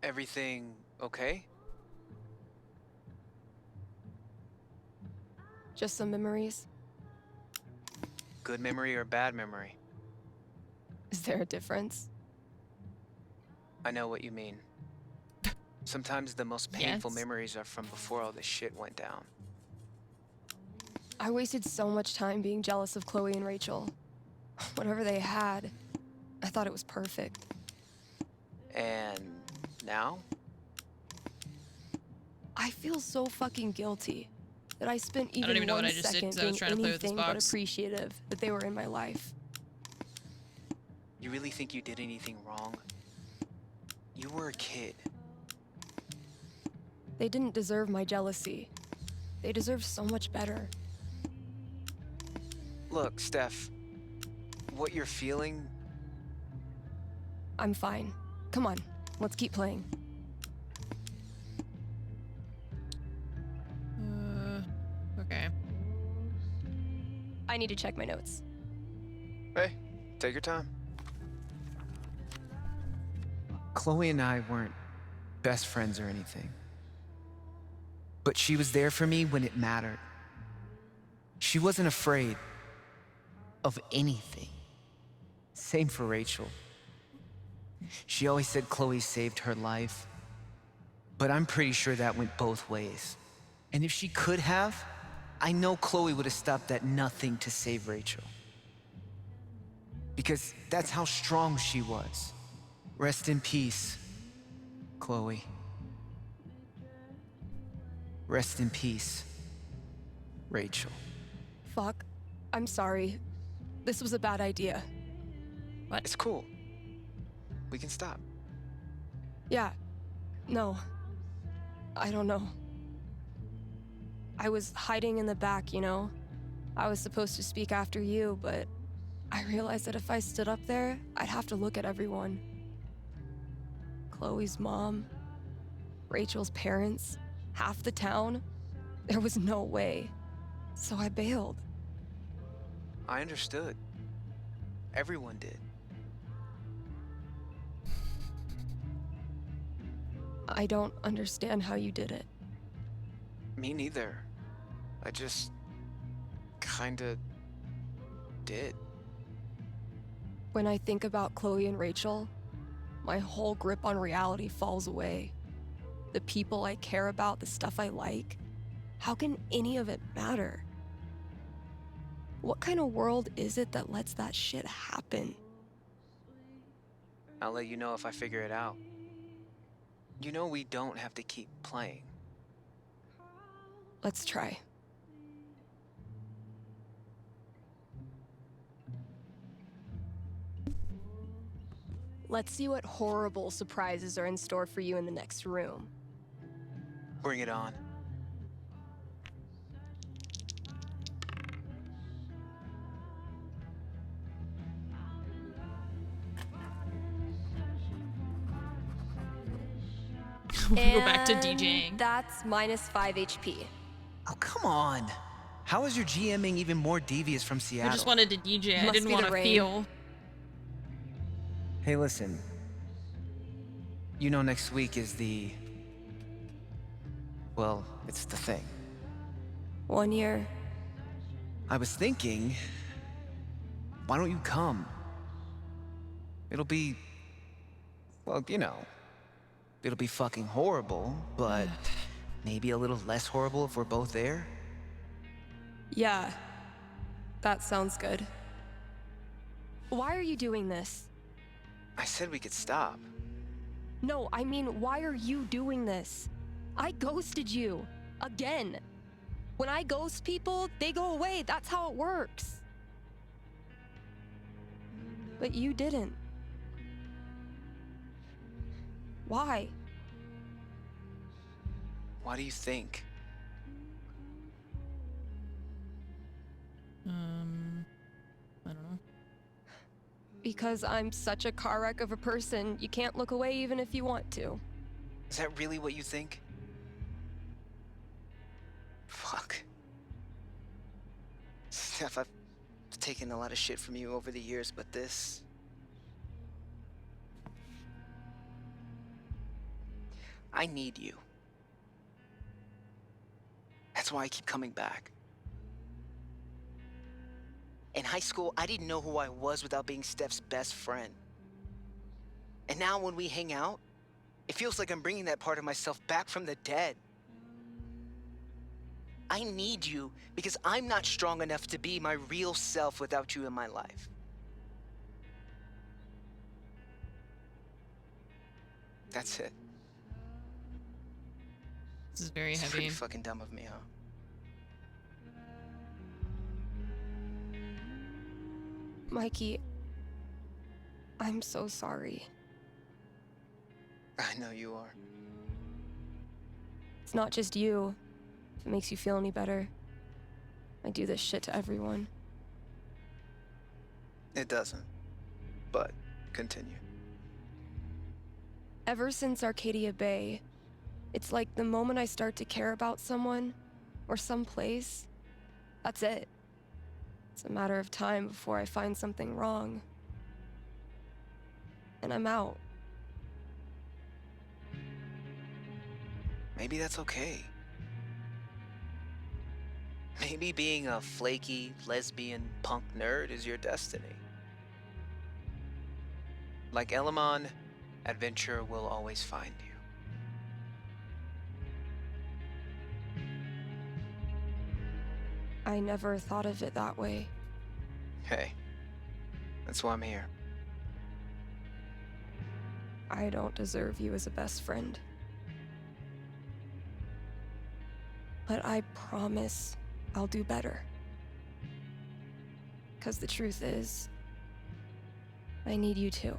Everything okay? Just some memories. Good memory or bad memory? Is there a difference? I know what you mean. Sometimes the most painful Yes. memories are from before all this shit went down. I wasted so much time being jealous of Chloe and Rachel. Whatever they had, I thought it was perfect. And now? I feel so fucking guilty that I spent I don't even know one what I just did, second 'cause I was being trying to play with this anything but box. appreciative that they were in my life. You really think you did anything wrong? You were a kid. They didn't deserve my jealousy. They deserve so much better. Look, Steph, what you're feeling, I'm fine. Come on, let's keep playing. I need to check my notes. Hey, take your time. Chloe and I weren't best friends or anything. But she was there for me when it mattered. She wasn't afraid of anything. Same for Rachel. She always said Chloe saved her life. But I'm pretty sure that went both ways. And if she could have, I know Chloe would have stopped at nothing to save Rachel. Because that's how strong she was. Rest in peace, Chloe. Rest in peace, Rachel. Fuck. I'm sorry. This was a bad idea. What? It's cool. We can stop. Yeah. No. I don't know. I was hiding in the back, you know? I was supposed to speak after you, but I realized that if I stood up there, I'd have to look at everyone. Chloe's mom, Rachel's parents, half the town. There was no way. So I bailed. I understood. Everyone did. I don't understand how you did it. Me neither. I just kinda did. When I think about Chloe and Rachel, my whole grip on reality falls away. The people I care about, the stuff I like, how can any of it matter? What kind of world is it that lets that shit happen? I'll let you know if I figure it out. You know we don't have to keep playing. Let's try. Let's see what horrible surprises are in store for you in the next room. Bring it on. We go back to And DJing. That's -5 HP. Oh, come on. How is your GMing even more devious from Seattle? I just wanted to DJ. I Must didn't be want the to rain. feel. Hey, listen. You know next week is the... Well, it's the thing. 1 year. I was thinking... Why don't you come? It'll be... Well, you know... It'll be fucking horrible, but... maybe a little less horrible if we're both there? Yeah. That sounds good. Why are you doing this? I said we could stop. No, I mean, why are you doing this? I ghosted you. Again. When I ghost people, they go away. That's how it works. But you didn't. Why? Why do you think? I don't know. Because I'm such a car wreck of a person, you can't look away even if you want to. Is that really what you think? Fuck. Steph, I've taken a lot of shit from you over the years, but this... I need you. That's why I keep coming back. In high school, I didn't know who I was without being Steph's best friend. And now when we hang out, it feels like I'm bringing that part of myself back from the dead. I need you because I'm not strong enough to be my real self without you in my life. That's it. This is very It's heavy. pretty fucking dumb of me, huh? Mikey, I'm so sorry. I know you are. It's not just you. If it makes you feel any better. I do this shit to everyone. It doesn't. But continue. Ever since Arcadia Bay, it's like the moment I start to care about someone or some place, that's it. It's a matter of time before I find something wrong. And I'm out. Maybe that's okay. Maybe being a flaky, lesbian, punk nerd is your destiny. Like Elamon, adventure will always find you. I never thought of it that way. Hey, that's why I'm here. I don't deserve you as a best friend. But I promise I'll do better. 'Cause the truth is, I need you too.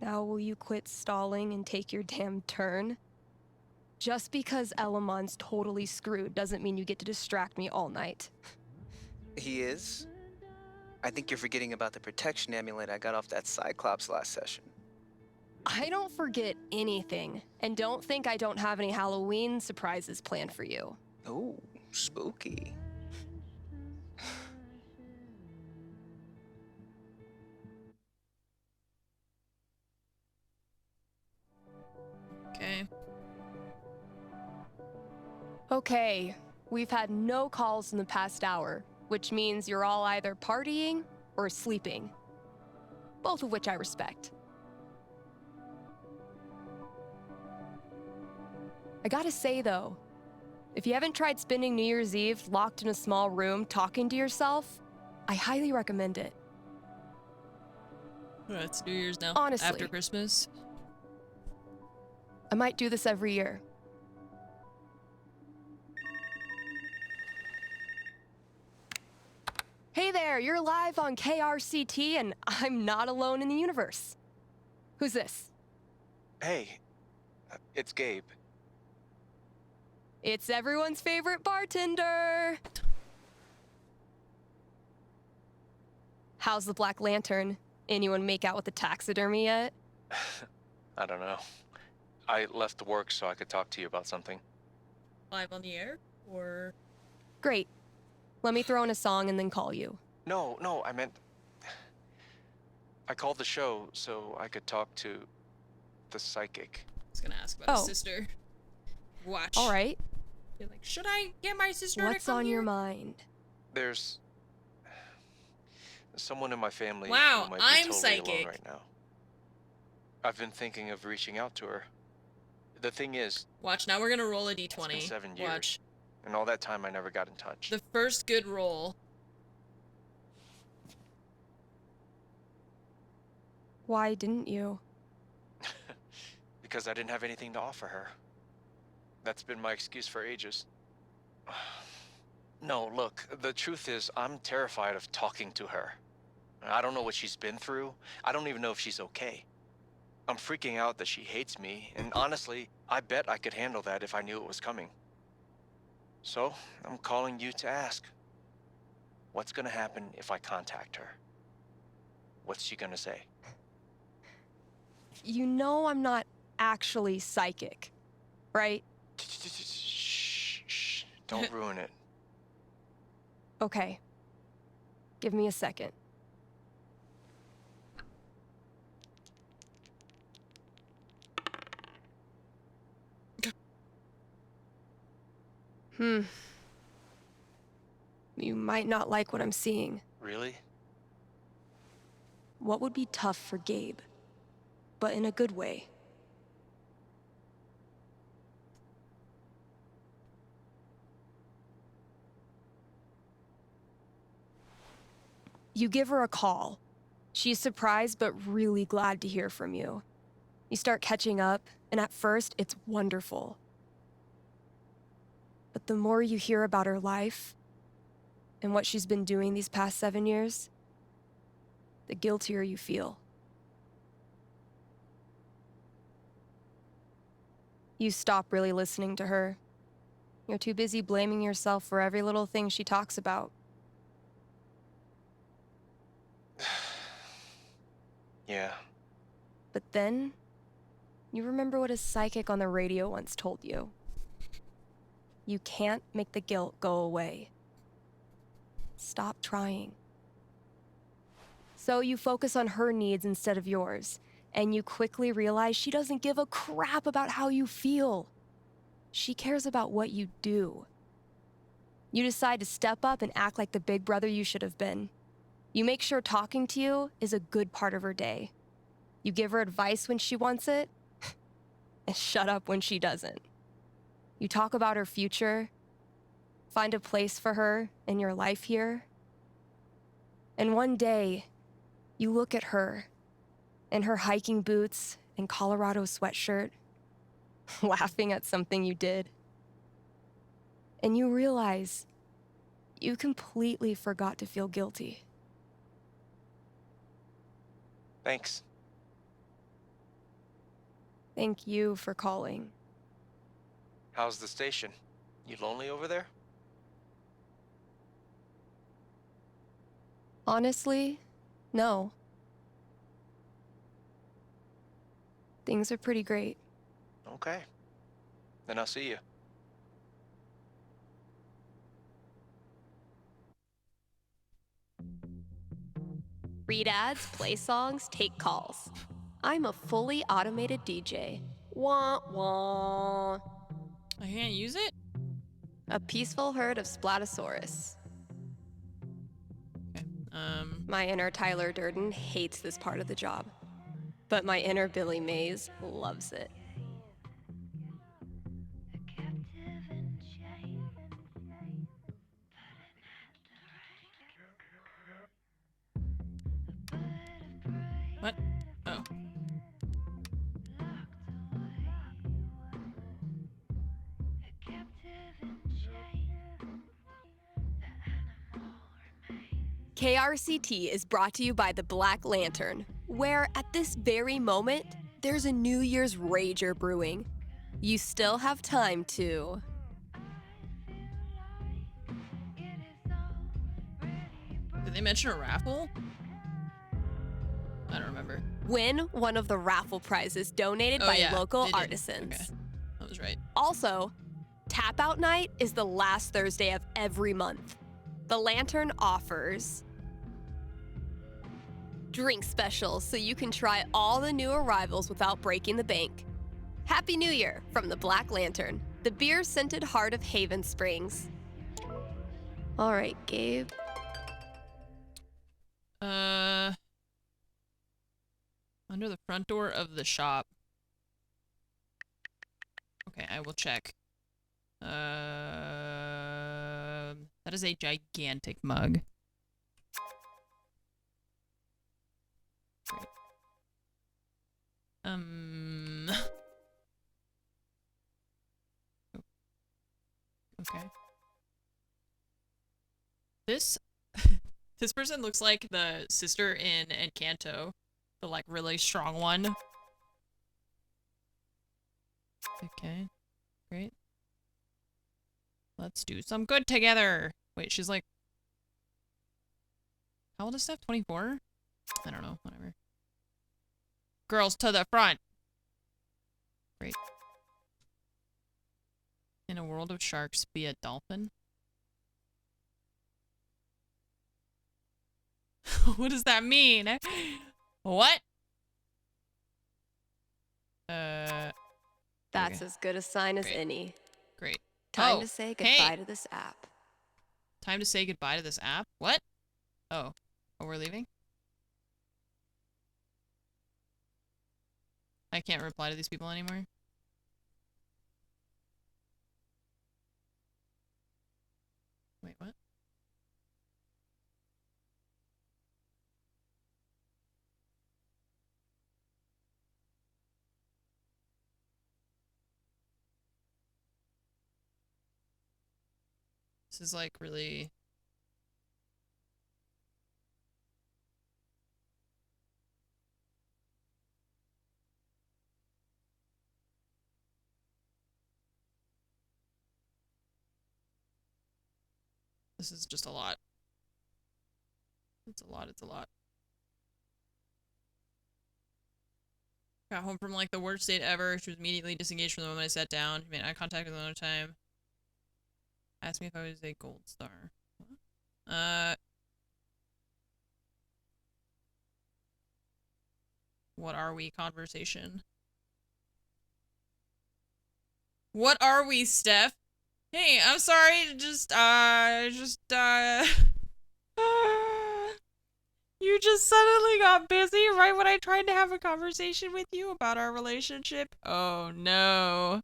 Now will you quit stalling and take your damn turn? Just because Elamon's totally screwed doesn't mean you get to distract me all night. He is? I think you're forgetting about the protection amulet I got off that Cyclops last session. I don't forget anything, and don't think I don't have any Halloween surprises planned for you. Ooh, spooky. Okay. Okay, we've had no calls in the past hour, which means you're all either partying or sleeping. Both of which I respect. I gotta say though, if you haven't tried spending New Year's Eve locked in a small room talking to yourself, I highly recommend it. It's New Year's now. Honestly. After Christmas. I might do this every year. Hey there, you're live on KRCT and I'm not alone in the universe. Who's this? Hey, it's Gabe. It's everyone's favorite bartender. How's the Black Lantern? Anyone make out with the taxidermy yet? I don't know. I left work so I could talk to you about something. Live on the air? Or... Great. Let me throw in a song and then call you. No, I meant... I called the show so I could talk to the psychic. I was gonna ask about his sister. Watch. All right. You're like, should I get my sister What's to come on here? your mind? There's... someone in my family Wow, who might be I'm totally psychic. alone right now. I've been thinking of reaching out to her. The thing is... Watch, now we're gonna roll a d20. It's been 7 years. Watch. And all that time I never got in touch. The first good roll. Why didn't you? Because I didn't have anything to offer her. That's been my excuse for ages. No, look, the truth is I'm terrified of talking to her. I don't know what she's been through. I don't even know if she's okay. I'm freaking out that she hates me, and honestly, I bet I could handle that if I knew it was coming. So, I'm calling you to ask. What's gonna happen if I contact her? What's she gonna say? You know I'm not actually psychic, right? Shh. Don't ruin it. Okay. Give me a second. You might not like what I'm seeing. Really? What would be tough for Gabe, but in a good way? You give her a call. She's surprised but really glad to hear from you. You start catching up, and at first, it's wonderful. But the more you hear about her life, and what she's been doing these past 7 years, the guiltier you feel. You stop really listening to her. You're too busy blaming yourself for every little thing she talks about. Yeah. But then, you remember what a psychic on the radio once told you. You can't make the guilt go away. Stop trying. So you focus on her needs instead of yours, and you quickly realize she doesn't give a crap about how you feel. She cares about what you do. You decide to step up and act like the big brother you should have been. You make sure talking to you is a good part of her day. You give her advice when she wants it, and shut up when she doesn't. You talk about her future, find a place for her in your life here. And one day, you look at her in her hiking boots and Colorado sweatshirt, laughing at something you did. And you realize you completely forgot to feel guilty. Thanks. Thank you for calling. How's the station? You lonely over there? Honestly, no. Things are pretty great. Okay. Then I'll see you. Read ads, play songs, take calls. I'm a fully automated DJ. Wah wah. I can't use it? A peaceful herd of Splatosaurus. Okay. My inner Tyler Durden hates this part of the job, but my inner Billy Mays loves it. What? Oh. KRCT is brought to you by the Black Lantern, where at this very moment, there's a New Year's rager brewing. You still have time to... Did they mention a raffle? I don't remember. win one of the raffle prizes donated by local artisans. Okay. That was right. Also, Tap Out Night is the last Thursday of every month. The Lantern offers drink specials so you can try all the new arrivals without breaking the bank. Happy New Year from the Black Lantern, the beer-scented heart of Haven Springs. All right, Gabe. Under the front door of the shop. Okay, I will check. That is a gigantic mug. Great. Okay. This this person looks like the sister in Encanto, the like really strong one. Okay, great. Let's do some good together. Wait, she's like, how old is Steph? 24? I don't know, whatever. Girls to the front. Great. In a world of sharks, be a dolphin. What does that mean? What? That's okay. as good a sign as any. Great. Time to say goodbye hey. to this app. Time to say goodbye to this app? What? Oh. Oh, we're leaving? I can't reply to these people anymore. Wait, what? This is like really... This is just a lot. It's a lot, it's a lot. Got home from like the worst date ever. She was immediately disengaged from the moment I sat down. Made eye contact with another time. Ask me if I was a gold star. What are we conversation? What are we, Steph? Hey, I'm sorry, you just suddenly got busy right when I tried to have a conversation with you about our relationship. Oh no.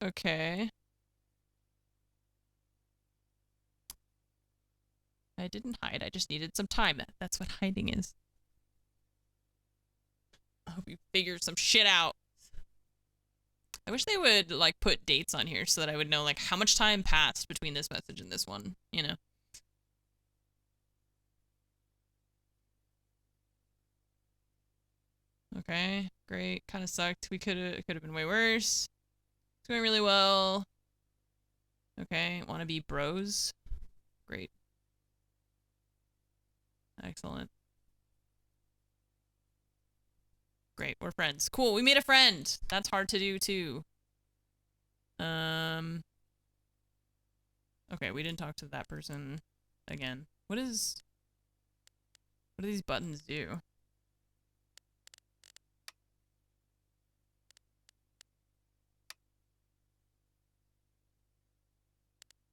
Okay. I didn't hide, I just needed some time. That's what hiding is. I hope you figured some shit out. I wish they would, like, put dates on here so that I would know, like, how much time passed between this message and this one, you know? Okay, great. Kind of sucked. It could have been way worse. It's going really well. Okay, want to be bros? Great. Excellent. Great, we're friends. Cool, we made a friend. That's hard to do too. Okay, we didn't talk to that person again. What do these buttons do?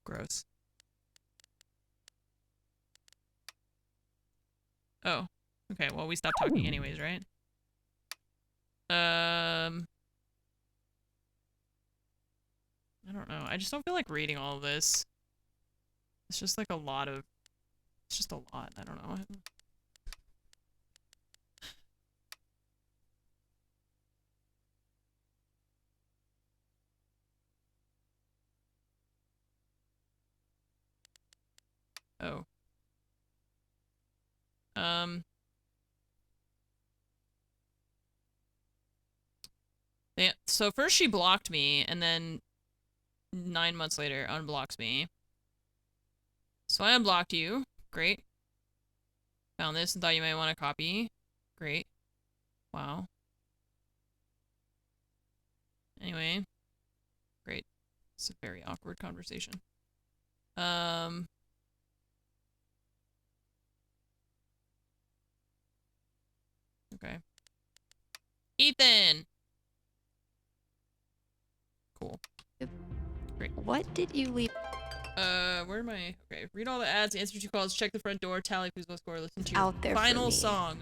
Gross. Oh. Okay, well, we stopped talking anyways, right? I don't know. I just don't feel like reading all of this. It's just like a lot of... It's just a lot. I don't know. Oh. Yeah, so first she blocked me, and then 9 months later unblocks me. So I unblocked you. Great. Found this and thought you might want to copy. Great. Wow. Anyway. Great. It's a very awkward conversation. Okay. Ethan! Cool. Great. What did you leave? Where am I? Okay, read all the ads, answer 2 calls, check the front door, tally who's most score, listen to your Out there for final me. song.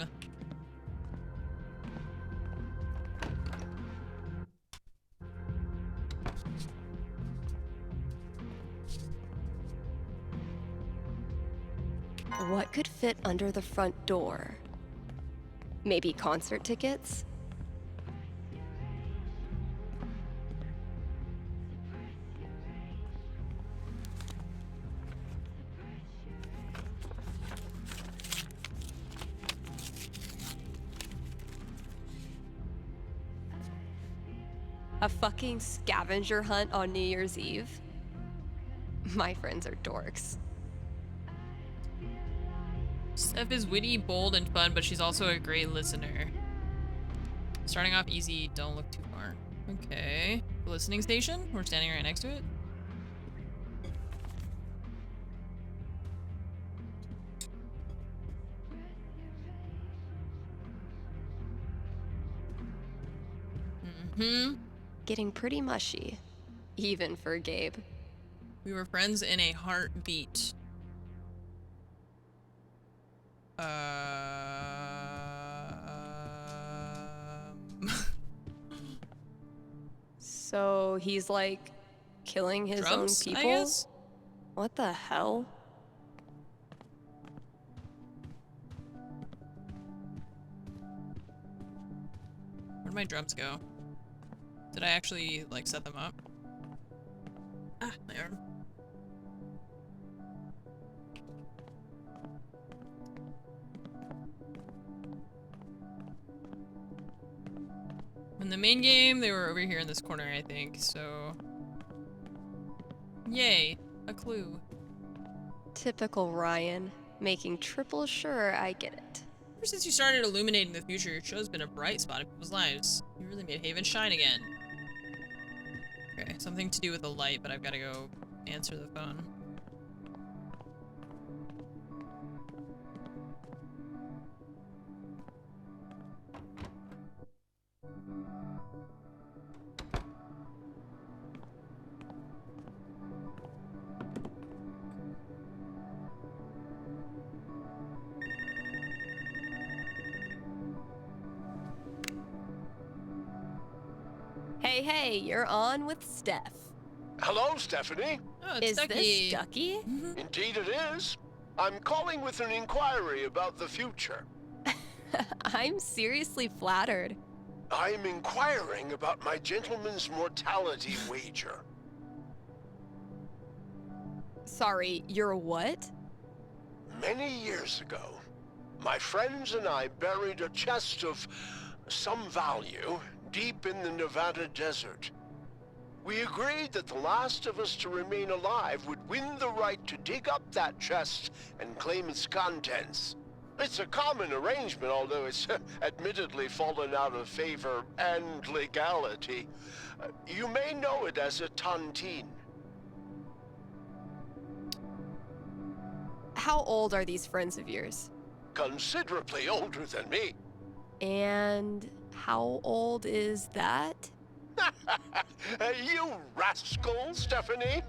What could fit under the front door? Maybe concert tickets? A fucking scavenger hunt on New Year's Eve? My friends are dorks. Steph is witty, bold, and fun, but she's also a great listener. Starting off easy, don't look too far. Okay. The listening station? We're standing right next to it. Getting pretty mushy. Even for Gabe. We were friends in a heartbeat. So he's like killing his Drums, own I people? guess? What the hell? Where'd my drums go? Did I actually, like, set them up? Ah, my arm. In the main game, they were over here in this corner, I think, so... Yay, a clue. Typical Ryan, making triple sure I get it. Ever since you started illuminating the future, your show's been a bright spot in people's lives. You really made Haven shine again. Okay, something to do with the light, but I've got to go answer the phone. Hey, you're on with Steph. Hello, Stephanie. Oh, Is this Ducky? Indeed it is. I'm calling with an inquiry about the future. I'm seriously flattered. I'm inquiring about my gentleman's mortality wager. Sorry, you're what? Many years ago, my friends and I buried a chest of some value deep in the Nevada desert. We agreed that the last of us to remain alive would win the right to dig up that chest and claim its contents. It's a common arrangement, although it's admittedly fallen out of favor and legality. You may know it as a tontine. How old are these friends of yours? Considerably older than me. And how old is that? You rascal, Stephanie!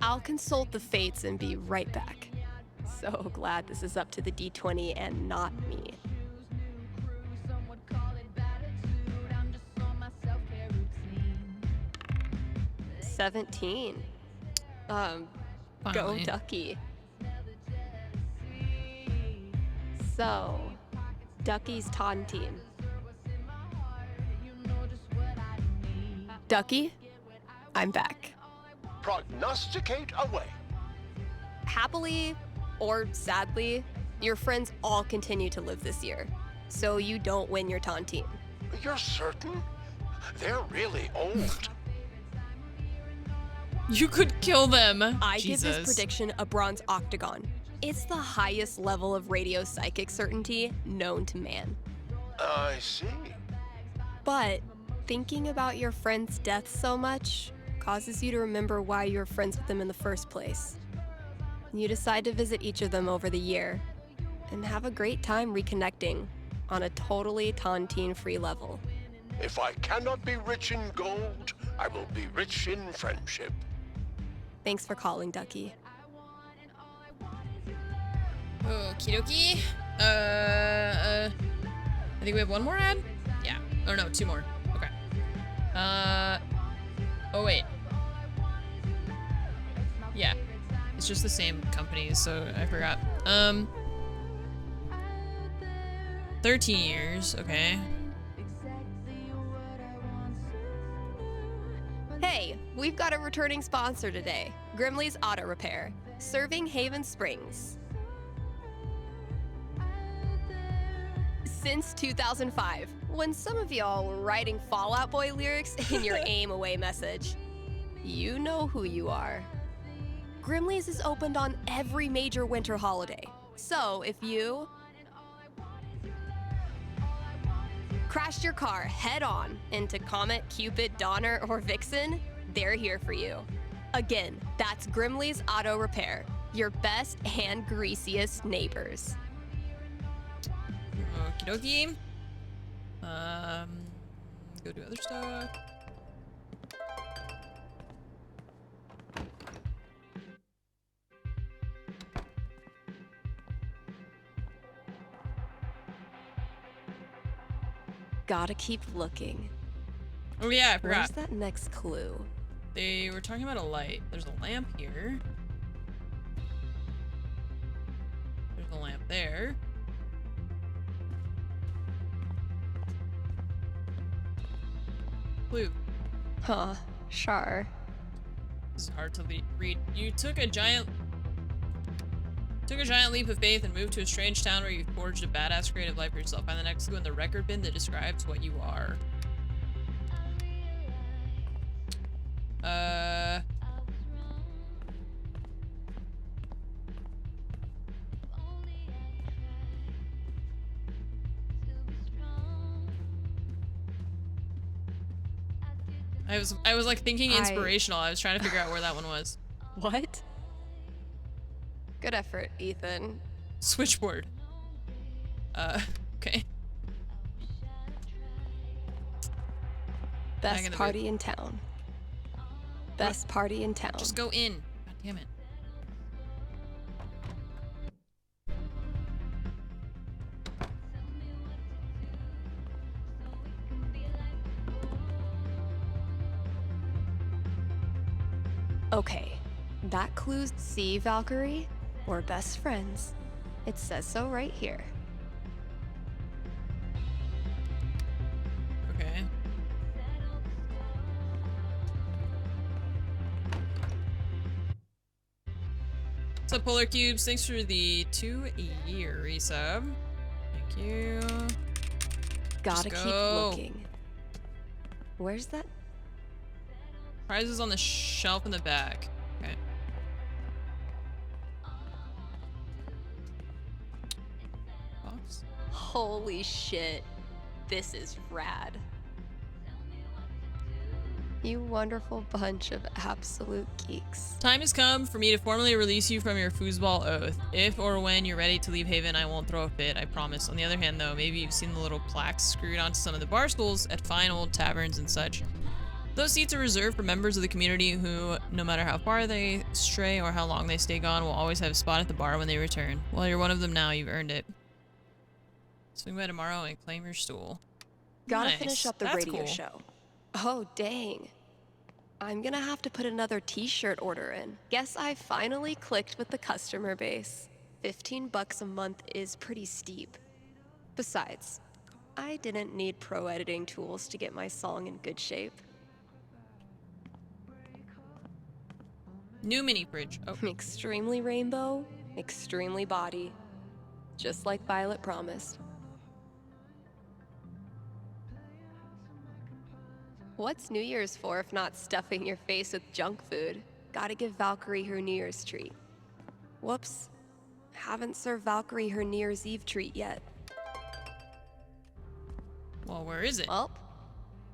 I'll consult the fates and be right back. So glad this is up to the D20 and not me. $17. Go Finally. Ducky. So, Ducky's tontine. Ducky, I'm back. Prognosticate away. Happily or sadly, your friends all continue to live this year, so you don't win your tontine. You're certain? They're really old. You could kill them. I Jesus. give this prediction a bronze octagon. It's the highest level of radio psychic certainty known to man. I see. But thinking about your friend's death so much causes you to remember why you were friends with them in the first place. You decide to visit each of them over the year and have a great time reconnecting on a totally tontine-free level. If I cannot be rich in gold, I will be rich in friendship. Thanks for calling, Ducky. Okie dokie. I think we have one more ad? Yeah. Oh no, two more. Okay. Oh wait. Yeah. It's just the same companies, so I forgot. 13 years, okay. Hey, we've got a returning sponsor today, Grimley's Auto Repair, serving Haven Springs. Since 2005, when some of y'all were writing Fall Out Boy lyrics in your aim away message. You know who you are. Grimley's is opened on every major winter holiday. So if you crashed your car head on into Comet, Cupid, Donner, or Vixen, they're here for you. Again, that's Grimley's Auto Repair, your best and greasiest neighbors. Okie dokie. Go do other stuff. Gotta keep looking. Oh yeah, I forgot. Where's that next clue? They were talking about a light. There's a lamp here. There's a lamp there. Clue. Huh, sure. This is hard to read. You took a giant leap of faith and moved to a strange town where you forged a badass creative life for yourself. Find the next clue in the record bin that describes what you are. I was like thinking inspirational. I was trying to figure out where that one was. What? Good effort, Ethan. Switchboard. Okay. Best party in town. Best party in town. Just go in. God damn it. Okay, that clues see Valkyrie. We're best friends. It says so right here. Okay. What's up, Polar Cubes? Thanks for the 2-year resub. Thank you. Gotta keep looking. Where's that? Prizes on the shelf in the back. Okay. Box? Holy shit. This is rad. You wonderful bunch of absolute geeks. Time has come for me to formally release you from your foosball oath. If or when you're ready to leave Haven, I won't throw a fit, I promise. On the other hand, though, maybe you've seen the little plaques screwed onto some of the bar stools at fine old taverns and such. Those seats are reserved for members of the community who, no matter how far they stray or how long they stay gone, will always have a spot at the bar when they return. Well, you're one of them now, you've earned it. Swing by tomorrow and claim your stool. Gotta Nice. finish up the That's radio cool. show. Oh, dang. I'm gonna have to put another t-shirt order in. Guess I finally clicked with the customer base. $15 a month is pretty steep. Besides, I didn't need pro editing tools to get my song in good shape. New mini fridge. Oh. Extremely rainbow, extremely body. Just like Violet promised. What's New Year's for if not stuffing your face with junk food? Gotta give Valkyrie her New Year's treat. Whoops. Haven't served Valkyrie her New Year's Eve treat yet. Well, where is it? Well,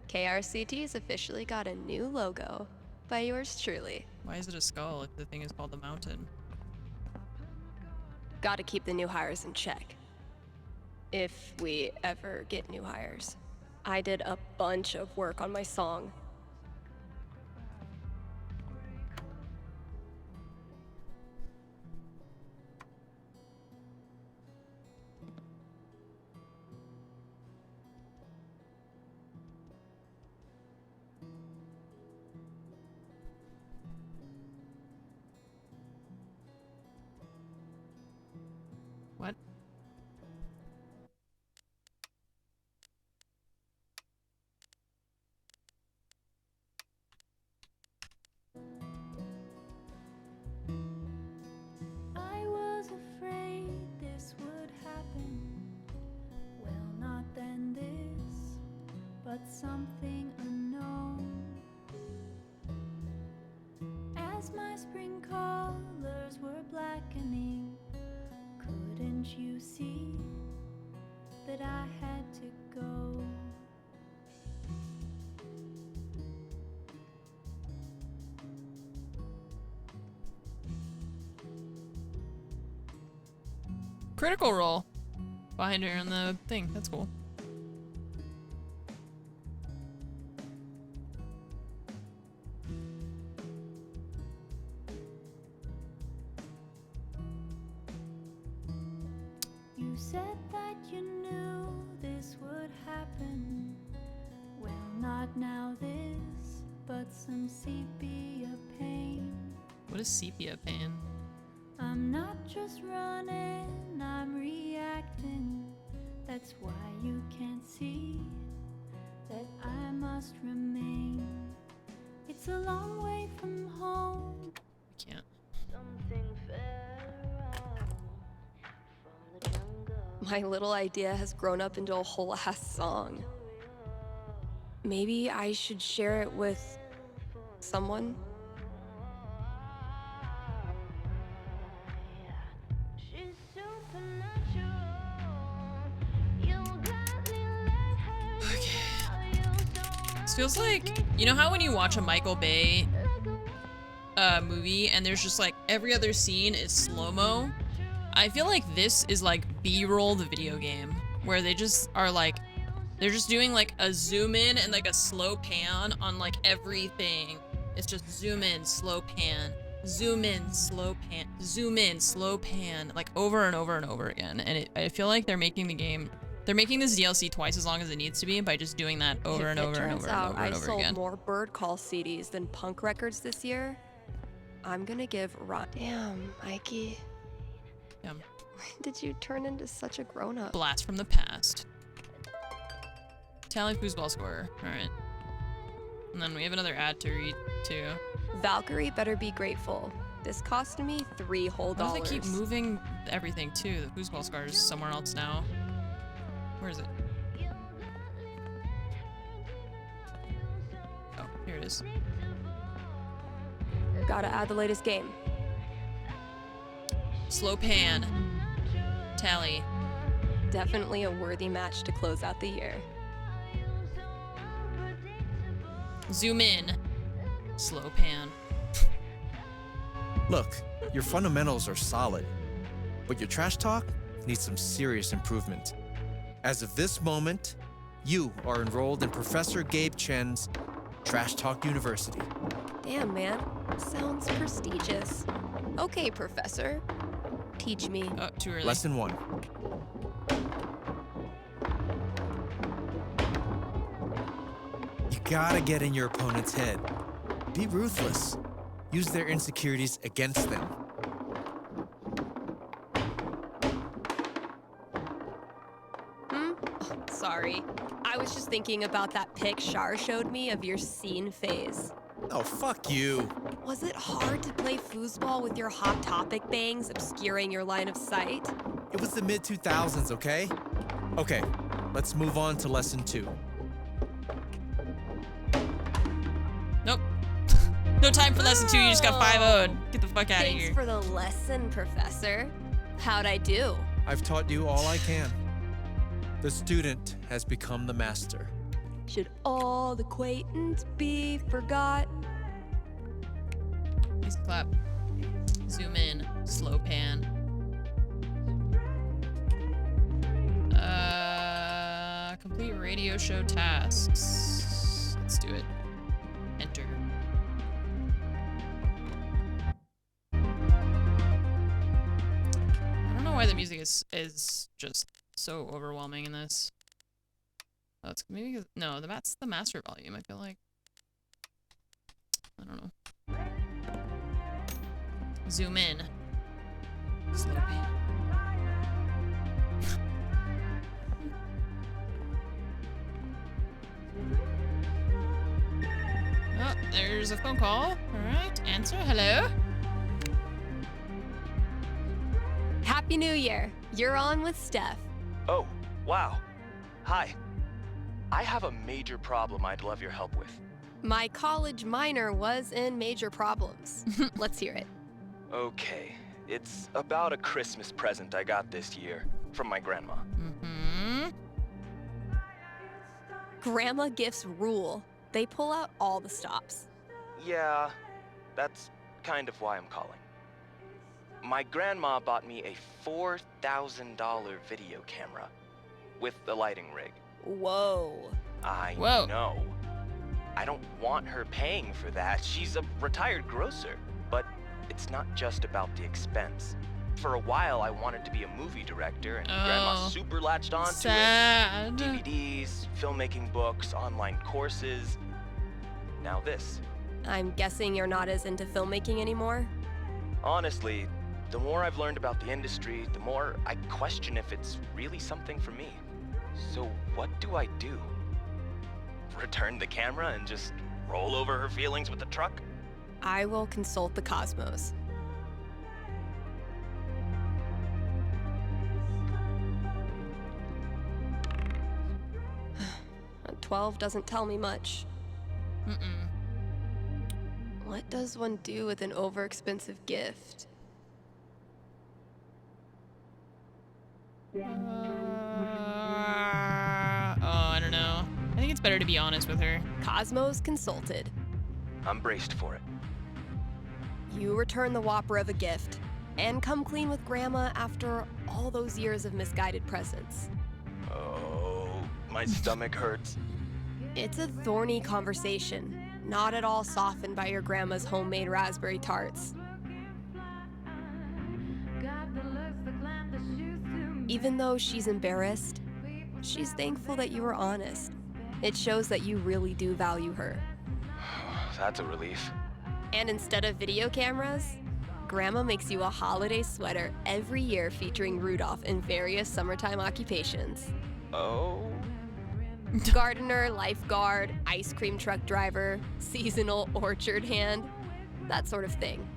KRCT's officially got a new logo by yours truly. Why is it a skull if the thing is called the Mountain? Gotta keep the new hires in check. If we ever get new hires. I did a bunch of work on my song. What? I was afraid this would happen. Well, not then this, but something unknown. As my spring colors were blackening, couldn't you see that I had to go? Critical Role behind her on the thing. That's cool. You said that you knew this would happen. Well, not now this, but some sepia pain. What is sepia pain? I'm not just running, I'm reacting. That's why you can't see that I must remain. It's a long way from home. I can't. Something fell out from the jungle. My little idea has grown up into a whole ass song. Maybe I should share it with someone? She's supernatural. You got me like her. This feels like, you know how when you watch a Michael Bay movie and there's just like every other scene is slow-mo? I feel like this is like B-roll the video game, where they just are like, they're just doing like a zoom in and like a slow pan on like everything. It's just zoom in, slow pan, zoom in, slow pan, zoom in, slow pan, like over and over and over again. And I feel like they're making the game, they're making this DLC twice as long as it needs to be by just doing that over and over and over and over and over again. I sold more Bird Call CDs than punk records this year. I'm gonna give Ron. Damn, Mikey. Damn. When did you turn into such a grown-up? Blast from the past. Tally foosball scorer. All right. And then we have another ad to read too. Valkyrie better be grateful. This cost me $3 whole. Why do they keep moving everything too? The foosball scar is somewhere else now. Where is it? Oh, here it is. Gotta add the latest game. Slow pan. Tally. Definitely a worthy match to close out the year. Zoom in. Slow pan. Look, your fundamentals are solid, but your trash talk needs some serious improvement. As of this moment, you are enrolled in Professor Gabe Chen's Trash Talk University. Damn, man. Sounds prestigious. Okay, Professor. Teach me. Oh, too early. Lesson 1. You gotta get in your opponent's head. Be ruthless. Use their insecurities against them. Sorry. I was just thinking about that pic Shar showed me of your scene phase. Oh, fuck you. Was it hard to play foosball with your Hot Topic bangs obscuring your line of sight? It was the mid-2000s, okay? Okay, let's move on to lesson 2. Nope. No time for lesson 2, you just got 5-0'd. Get the fuck out of here. Thanks for the lesson, Professor. How'd I do? I've taught you all I can. The student has become the master. Should all acquaintance be forgot? Please clap. Zoom in. Slow pan. Complete radio show tasks. Let's do it. Enter. I don't know why the music is just so overwhelming in this. Oh, it's maybe no, that's the master volume. I feel like. I don't know. Zoom in. Slow pan. Oh, there's a phone call. All right, answer. Hello. Happy New Year. You're on with Steph. Oh, wow. Hi. I have a major problem I'd love your help with. My college minor was in major problems. Let's hear it. Okay, it's about a Christmas present I got this year from my grandma. Mm-hmm. Grandma gifts rule. They pull out all the stops. Yeah, that's kind of why I'm calling. My grandma bought me a $4,000 video camera with the lighting rig. Whoa. I Whoa. know. I don't want her paying for that. She's a retired grocer. But it's not just about the expense. For a while, I wanted to be a movie director, and Grandma super latched on to it. DVDs, filmmaking books, online courses. Now this. I'm guessing you're not as into filmmaking anymore? Honestly, the more I've learned about the industry, the more I question if it's really something for me. So what do I do? Return the camera and just roll over her feelings with the truck? I will consult the cosmos. 12 doesn't tell me much. Mm-mm. What does one do with an overexpensive gift? Oh, I don't know. I think it's better to be honest with her. Cosmos consulted. I'm braced for it. You return the whopper of a gift and come clean with Grandma after all those years of misguided presents. Oh, my stomach hurts. It's a thorny conversation, not at all softened by your grandma's homemade raspberry tarts. Even though she's embarrassed, she's thankful that you were honest. It shows that you really do value her. That's a relief. And instead of video cameras, Grandma makes you a holiday sweater every year featuring Rudolph in various summertime occupations. Oh? Gardener, lifeguard, ice cream truck driver, seasonal orchard hand, that sort of thing.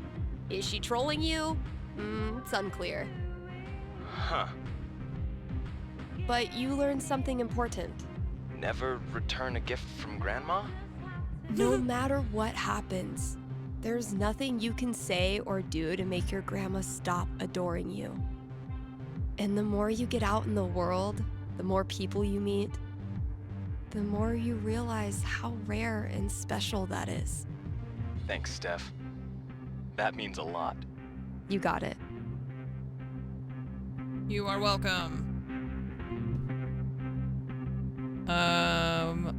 Is she trolling you? It's unclear. Huh. But you learned something important. Never return a gift from Grandma? No matter what happens, there's nothing you can say or do to make your grandma stop adoring you. And the more you get out in the world, the more people you meet, the more you realize how rare and special that is. Thanks, Steph. That means a lot. You got it. You are welcome.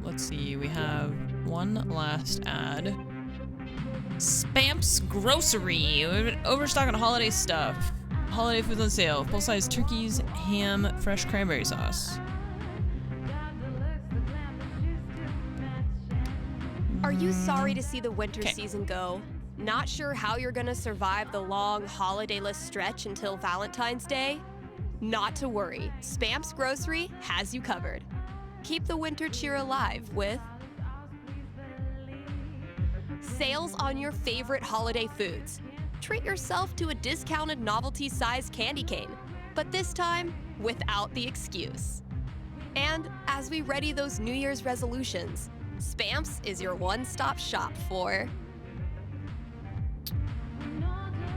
Let's see. We have one last ad. Spamp's Grocery. We've been overstocking holiday stuff. Holiday foods on sale. Full-size turkeys, ham, fresh cranberry sauce. Are you sorry to see the winter season go? Not sure how you're gonna survive the long holidayless stretch until Valentine's Day? Not to worry, Spamp's Grocery has you covered. Keep the winter cheer alive with sales on your favorite holiday foods. Treat yourself to a discounted novelty-sized candy cane, but this time without the excuse. And as we ready those New Year's resolutions, Spamp's is your one-stop shop for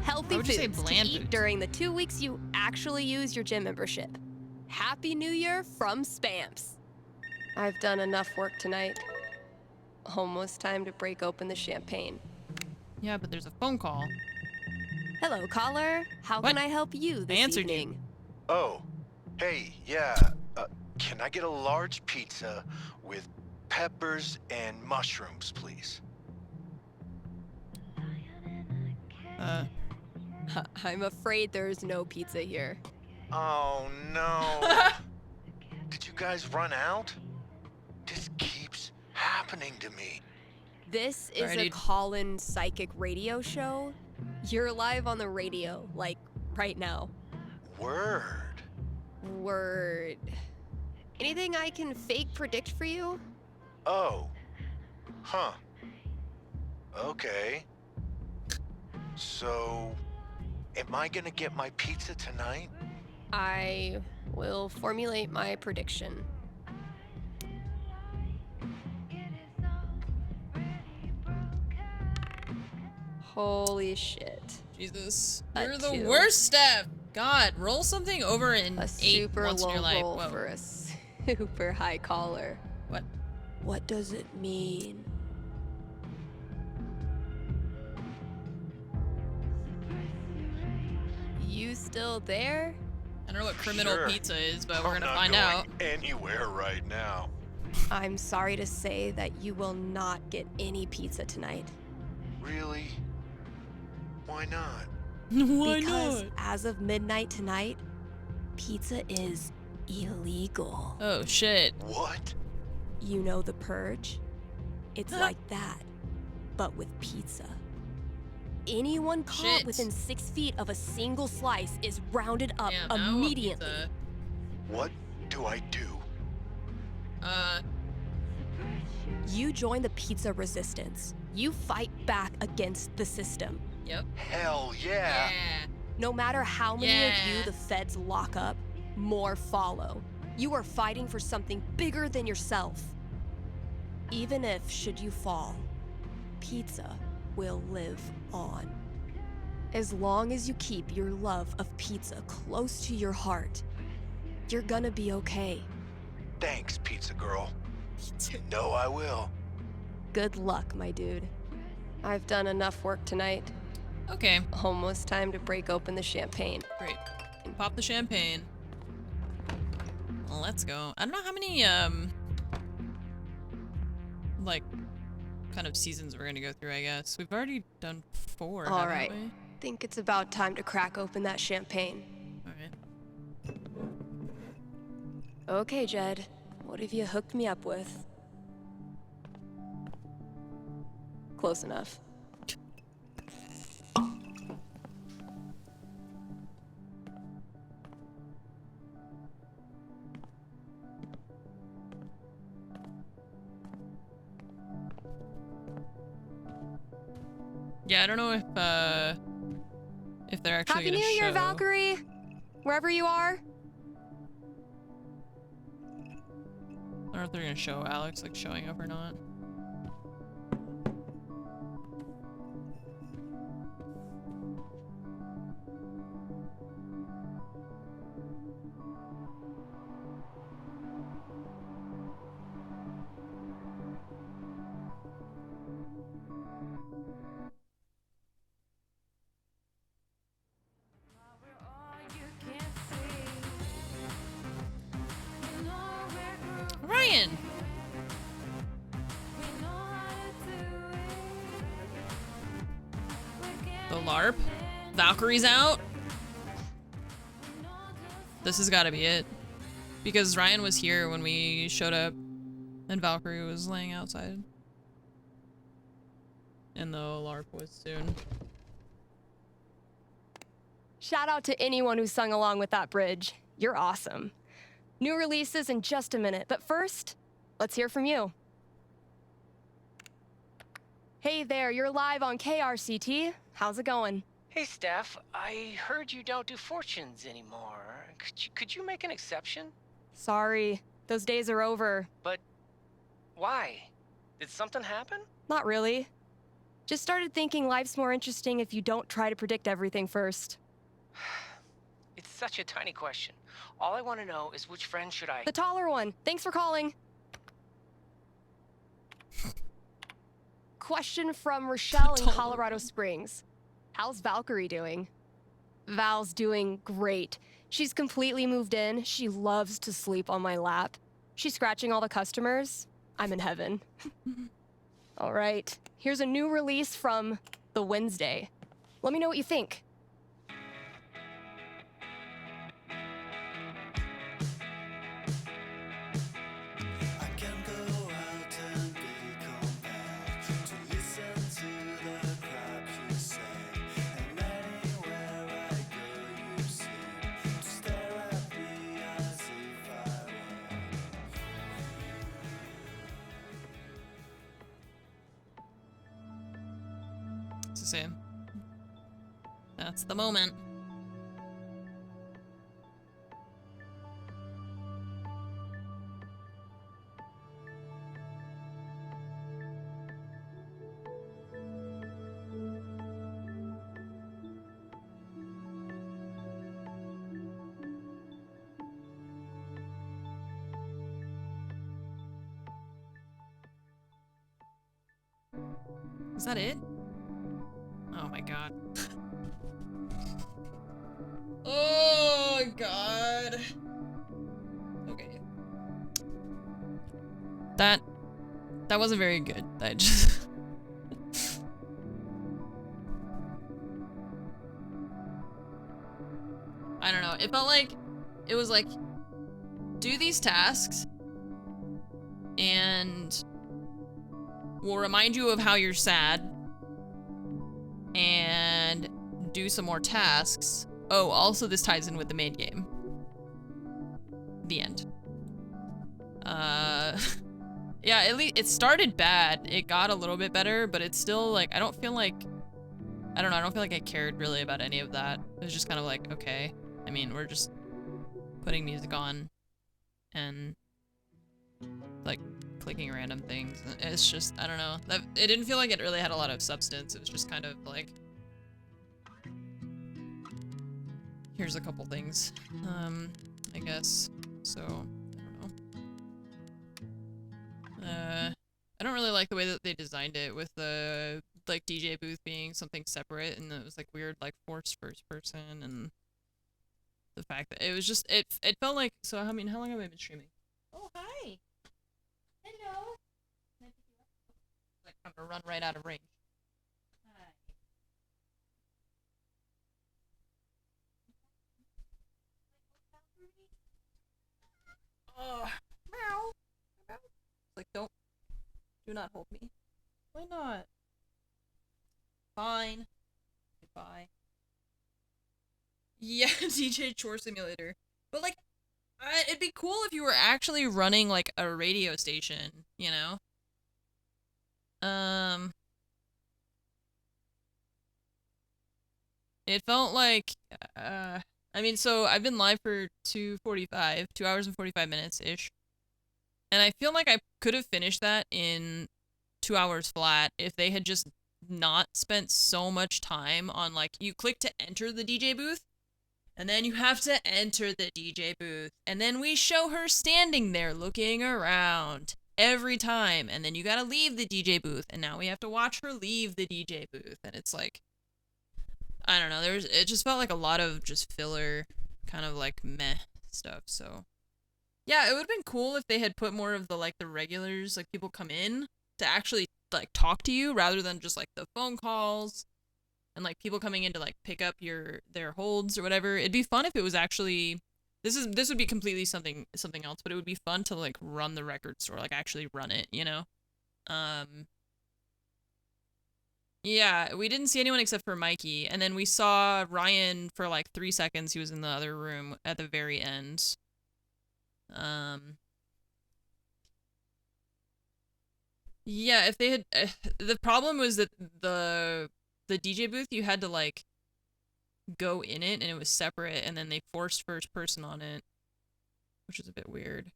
healthy foods to eat during the 2 weeks you actually use your gym membership. Happy New Year from Spamp's. I've done enough work tonight. Almost time to break open the champagne. Yeah, but there's a phone call. Hello, caller. How can I help you this evening? Oh, hey, yeah. Can I get a large pizza with peppers and mushrooms, please? I'm afraid there's no pizza here. Oh, no. Did you guys run out? This keeps happening to me. This is a call-in psychic radio show. You're live on the radio, like, right now. Word. Word. Anything I can fake predict for you? Oh. Huh. Okay. So, am I gonna get my pizza tonight? I will formulate my prediction. Holy shit. Jesus. You're the worst, Steph. God, roll something over in a 8 super once in low your life. roll Whoa. for a super high caller. What? What does it mean? You still there? I don't know what criminal Sure. pizza is, but we're I'm gonna not find going out. anywhere right now. I'm sorry to say that you will not get any pizza tonight. Really? Why not? Why Because not? as of midnight tonight, pizza is illegal. Oh shit. What? You know the purge? It's like that, but with pizza. Anyone caught Shit. within 6 feet of a single slice is rounded up Damn, now I want immediately. pizza. What do I do? You join the pizza resistance. You fight back against the system. Yep. Hell yeah. No matter how many of you the feds lock up, more follow. You are fighting for something bigger than yourself. Even if, should you fall, pizza will live on. As long as you keep your love of pizza close to your heart, you're gonna be okay. Thanks, pizza girl. You know I will. Good luck, my dude. I've done enough work tonight. Okay. Almost time to break open the champagne. Great. Pop the champagne. Let's go. I don't know how many, like, kind of seasons we're gonna go through, I guess. We've already done 4, All haven't right. we? Think it's about time to crack open that champagne. Alright. Okay, Jed. What have you hooked me up with? Close enough. Yeah, I don't know if they're actually Happy gonna New Year, show. Valkyrie! Wherever you are. I don't know if they're gonna show Alex, like, showing up or not. Ryan! The LARP? Valkyrie's out? This has gotta be it. Because Ryan was here when we showed up and Valkyrie was laying outside. And the LARP was soon. Shout out to anyone who sung along with that bridge. You're awesome. New releases in just a minute, but first, let's hear from you. Hey there, you're live on KRCT. How's it going? Hey, Steph. I heard you don't do fortunes anymore. Could you make an exception? Sorry, those days are over. But why? Did something happen? Not really. Just started thinking life's more interesting if you don't try to predict everything first. It's such a tiny question. All I want to know is which friend should I... The taller one. Thanks for calling. Question from Rochelle in Colorado Springs. How's Valkyrie doing? Val's doing great. She's completely moved in. She loves to sleep on my lap. She's scratching all the customers. I'm in heaven. All right. Here's a new release from The Wednesday. Let me know what you think. It's the same. That's the moment. Is that it? Oh my god. Oh god. Okay. That wasn't very good. I just I don't know. It felt like it was like do these tasks and we'll remind you of how you're sad and do some more tasks. Oh, also this ties in with the main game. The end. Yeah, at least it started bad. It got a little bit better, but it's still like, I don't feel like I cared really about any of that. It was just kind of like, okay. I mean, we're just putting music on and like clicking random things. It's just, I don't know. It didn't feel like it really had a lot of substance. It was just kind of like, here's a couple things, I guess. So, I don't know. I don't really like the way that they designed it with the like DJ booth being something separate, and it was like weird like forced first person, and the fact that it was just it felt like, so I mean, how long have I been streaming? Oh, hi. Hello. Like I'm gonna run right out of range. Hi. Oh, meow. Like, do not hold me. Why not? Fine. Goodbye. Yeah, DJ Chore Simulator. But like, it'd be cool if you were actually running like a radio station, you know? It felt like, I mean, so I've been live for 2 hours and 45 minutes-ish. And I feel like I could have finished that in 2 hours flat if they had just not spent so much time on, like, you click to enter the DJ booth, and then you have to enter the DJ booth, and then we show her standing there looking around every time, and then you gotta leave the DJ booth, and now we have to watch her leave the DJ booth, and it's like, I don't know, it just felt like a lot of just filler, kind of like meh stuff, so. Yeah, it would have been cool if they had put more of the, like, the regulars, like, people come in to actually, like, talk to you, rather than just, like, the phone calls, and, like, people coming in to, like, pick up their holds or whatever. It'd be fun if it was actually, this would be completely something else, but it would be fun to, like, run the record store, like, actually run it, you know? Yeah, we didn't see anyone except for Mikey, and then we saw Ryan for, like, 3 seconds. He was in the other room at the very end. Yeah, if they had, the problem was that the DJ booth, you had to, like, go in it, and it was separate, and then they forced first person on it, which is a bit weird.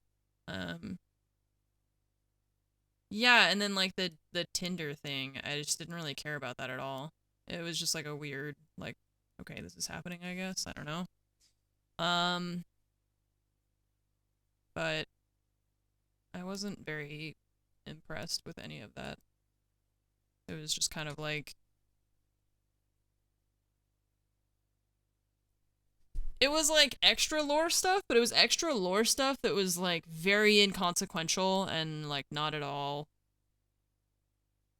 Yeah, and then, like, the Tinder thing, I just didn't really care about that at all. It was just, like, a weird, like, okay, this is happening, I guess, I don't know. But I wasn't very impressed with any of that. It was just kind of like, it was like extra lore stuff, but it was extra lore stuff that was like very inconsequential and like not at all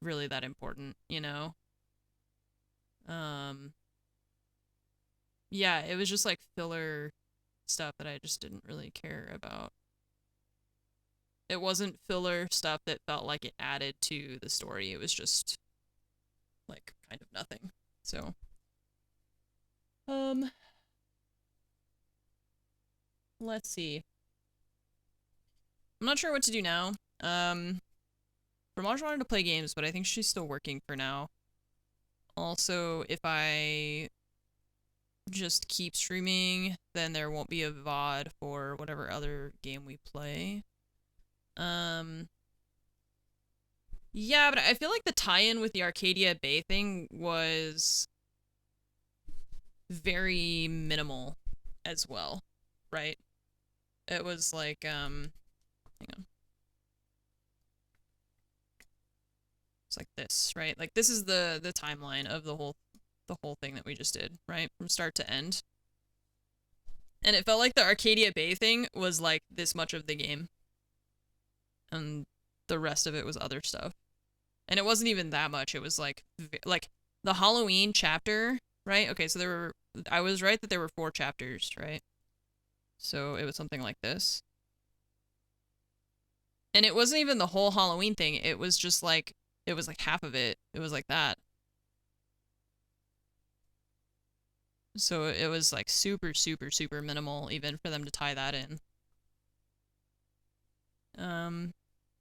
really that important, you know? Yeah, it was just like filler stuff that I just didn't really care about. It wasn't filler stuff that felt like it added to the story. It was just, like, kind of nothing. So, let's see. I'm not sure what to do now. Ramaj wanted to play games, but I think she's still working for now. Also, if I just keep streaming, then there won't be a VOD for whatever other game we play. Yeah, but I feel like the tie-in with the Arcadia Bay thing was very minimal as well, right? It was like, hang on. It's like this, right? Like, this is the timeline of the whole thing that we just did, right? From start to end. And it felt like the Arcadia Bay thing was like this much of the game. And the rest of it was other stuff. And it wasn't even that much. It was like the Halloween chapter, right? Okay, so I was right that there were 4 chapters, right? So it was something like this. And it wasn't even the whole Halloween thing. It was just like, it was like half of it. It was like that. So it was like super, super, super minimal even for them to tie that in.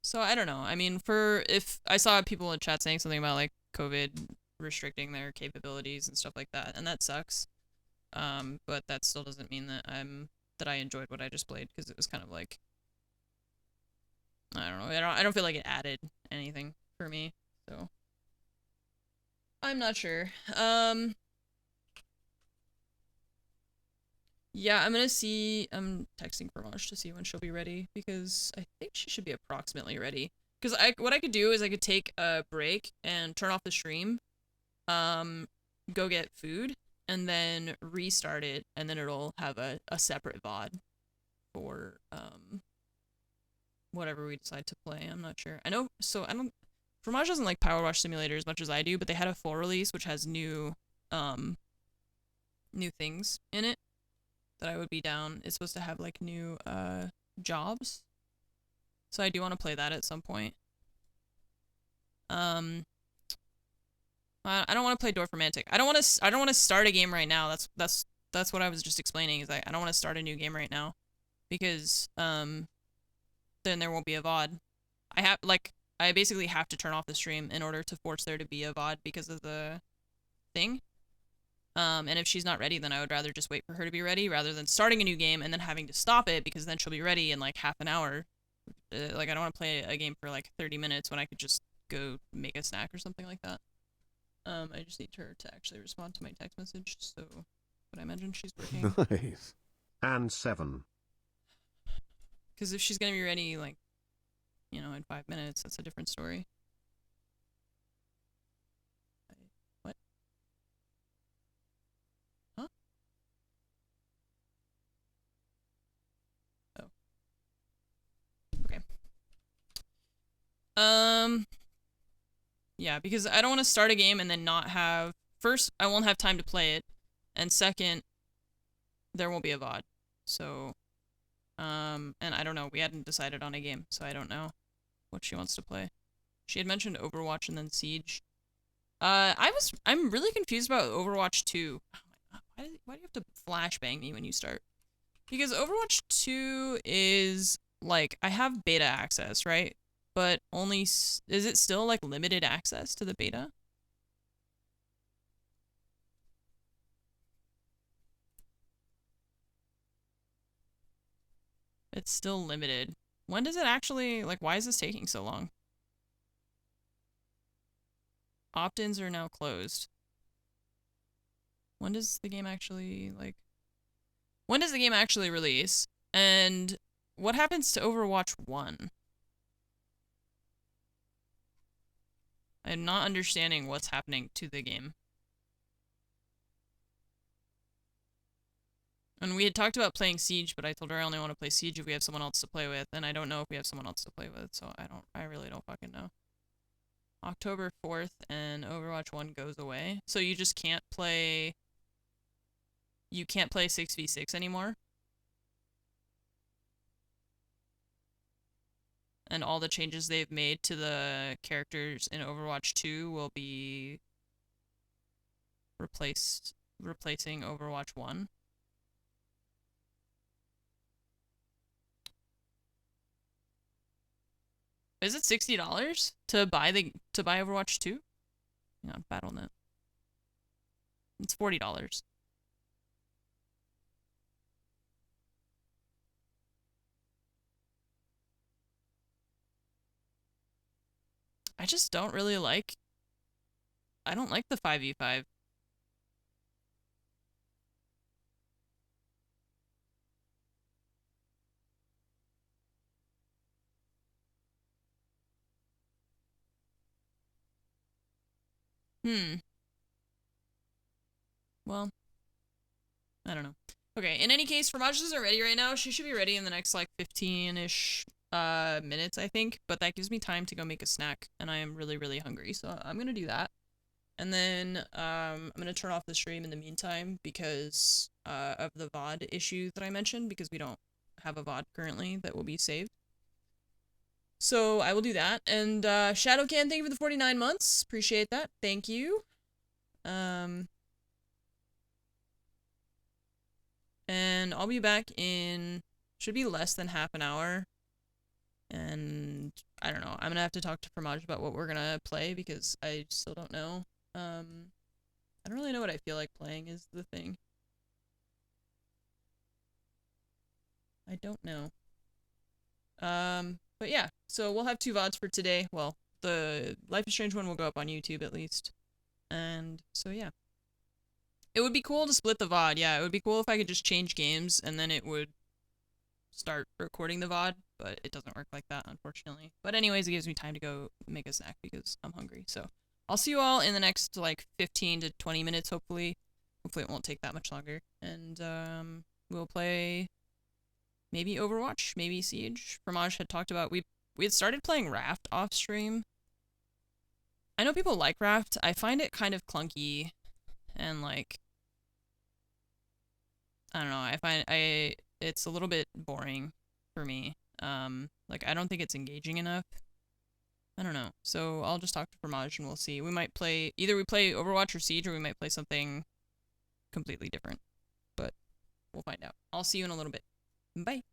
So I don't know. I mean, if I saw people in chat saying something about like COVID restricting their capabilities and stuff like that, and that sucks. But that still doesn't mean that I enjoyed what I just played, because it was kind of like, I don't know. I don't feel like it added anything for me. So I'm not sure. Yeah, I'm texting Ramaj to see when she'll be ready, because I think she should be approximately ready. Because what I could do is I could take a break and turn off the stream, go get food, and then restart it, and then it'll have a separate VOD for whatever we decide to play. I'm not sure. I know, so I don't, Fromage doesn't like Power Wash Simulator as much as I do, but they had a full release which has new things in it that I would be down. It's supposed to have like new jobs. So I do want to play that at some point. I don't want to play Dorfromantic. I don't want to start a game right now. That's what I was just explaining. Is I don't want to start a new game right now, because then there won't be a VOD. I basically have to turn off the stream in order to force there to be a VOD because of the thing. And if she's not ready, then I would rather just wait for her to be ready rather than starting a new game and then having to stop it because then she'll be ready in like half an hour. Like, I don't want to play a game for like 30 minutes when I could just go make a snack or something like that. I just need her to actually respond to my text message, so but I imagine she's working. Nice. And 7. Because if she's gonna be ready, like, you know, in 5 minutes, that's a different story. What? Huh? Oh. Okay. Yeah, because I don't want to start a game and then not have... First, I won't have time to play it. And second, there won't be a VOD. So, and I don't know. We hadn't decided on a game, so I don't know what she wants to play. She had mentioned Overwatch and then Siege. I'm really confused about Overwatch 2. Oh my God, why do you have to flashbang me when you start? Because Overwatch 2 is, like, I have beta access, right? But only, is it still, like, limited access to the beta? It's still limited. When does it actually, like, why is this taking so long? Opt-ins are now closed. When does the game actually, like, when does the game actually release? And what happens to Overwatch 1? I'm not understanding what's happening to the game. And we had talked about playing Siege, but I told her I only want to play Siege if we have someone else to play with, and I don't know if we have someone else to play with, so I really don't fucking know. October 4th and Overwatch 1 goes away. So you just can't play... You can't play 6v6 anymore? And all the changes they've made to the characters in Overwatch 2 will be replacing Overwatch 1. Is it $60 to buy Overwatch 2? Hang on, BattleNet. It's $40. I just don't really like... I don't like the 5v5. Well, I don't know. Okay, in any case, Fromage isn't ready right now. She should be ready in the next, like, 15-ish minutes, I think. But that gives me time to go make a snack, and I am really, really hungry. So I'm gonna do that. And then I'm gonna turn off the stream in the meantime because of the VOD issue that I mentioned, because we don't have a VOD currently that will be saved. So I will do that. And Shadowcan, thank you for the 49 months. Appreciate that. Thank you. And I'll be back in, should be less than half an hour. And I don't know. I'm gonna have to talk to Fromage about what we're gonna play because I still don't know. I don't really know what I feel like playing is the thing. I don't know. But yeah, so we'll have 2 VODs for today. Well, the Life is Strange one will go up on YouTube at least. And so yeah. It would be cool to split the VOD, yeah. It would be cool if I could just change games and then it would start recording the VOD, but it doesn't work like that, unfortunately. But anyways, it gives me time to go make a snack because I'm hungry. So I'll see you all in the next like 15 to 20 minutes, hopefully. Hopefully it won't take that much longer. And we'll play maybe Overwatch, maybe Siege. Fromage had talked about, we had started playing Raft off stream. I know people like Raft. I find it kind of clunky and like, I don't know, I find it's a little bit boring for me. Like I don't think it's engaging enough. I don't know. So I'll just talk to Fromage and we'll see. We might play, either we play Overwatch or Siege, or we might play something completely different. But we'll find out. I'll see you in a little bit. Bye.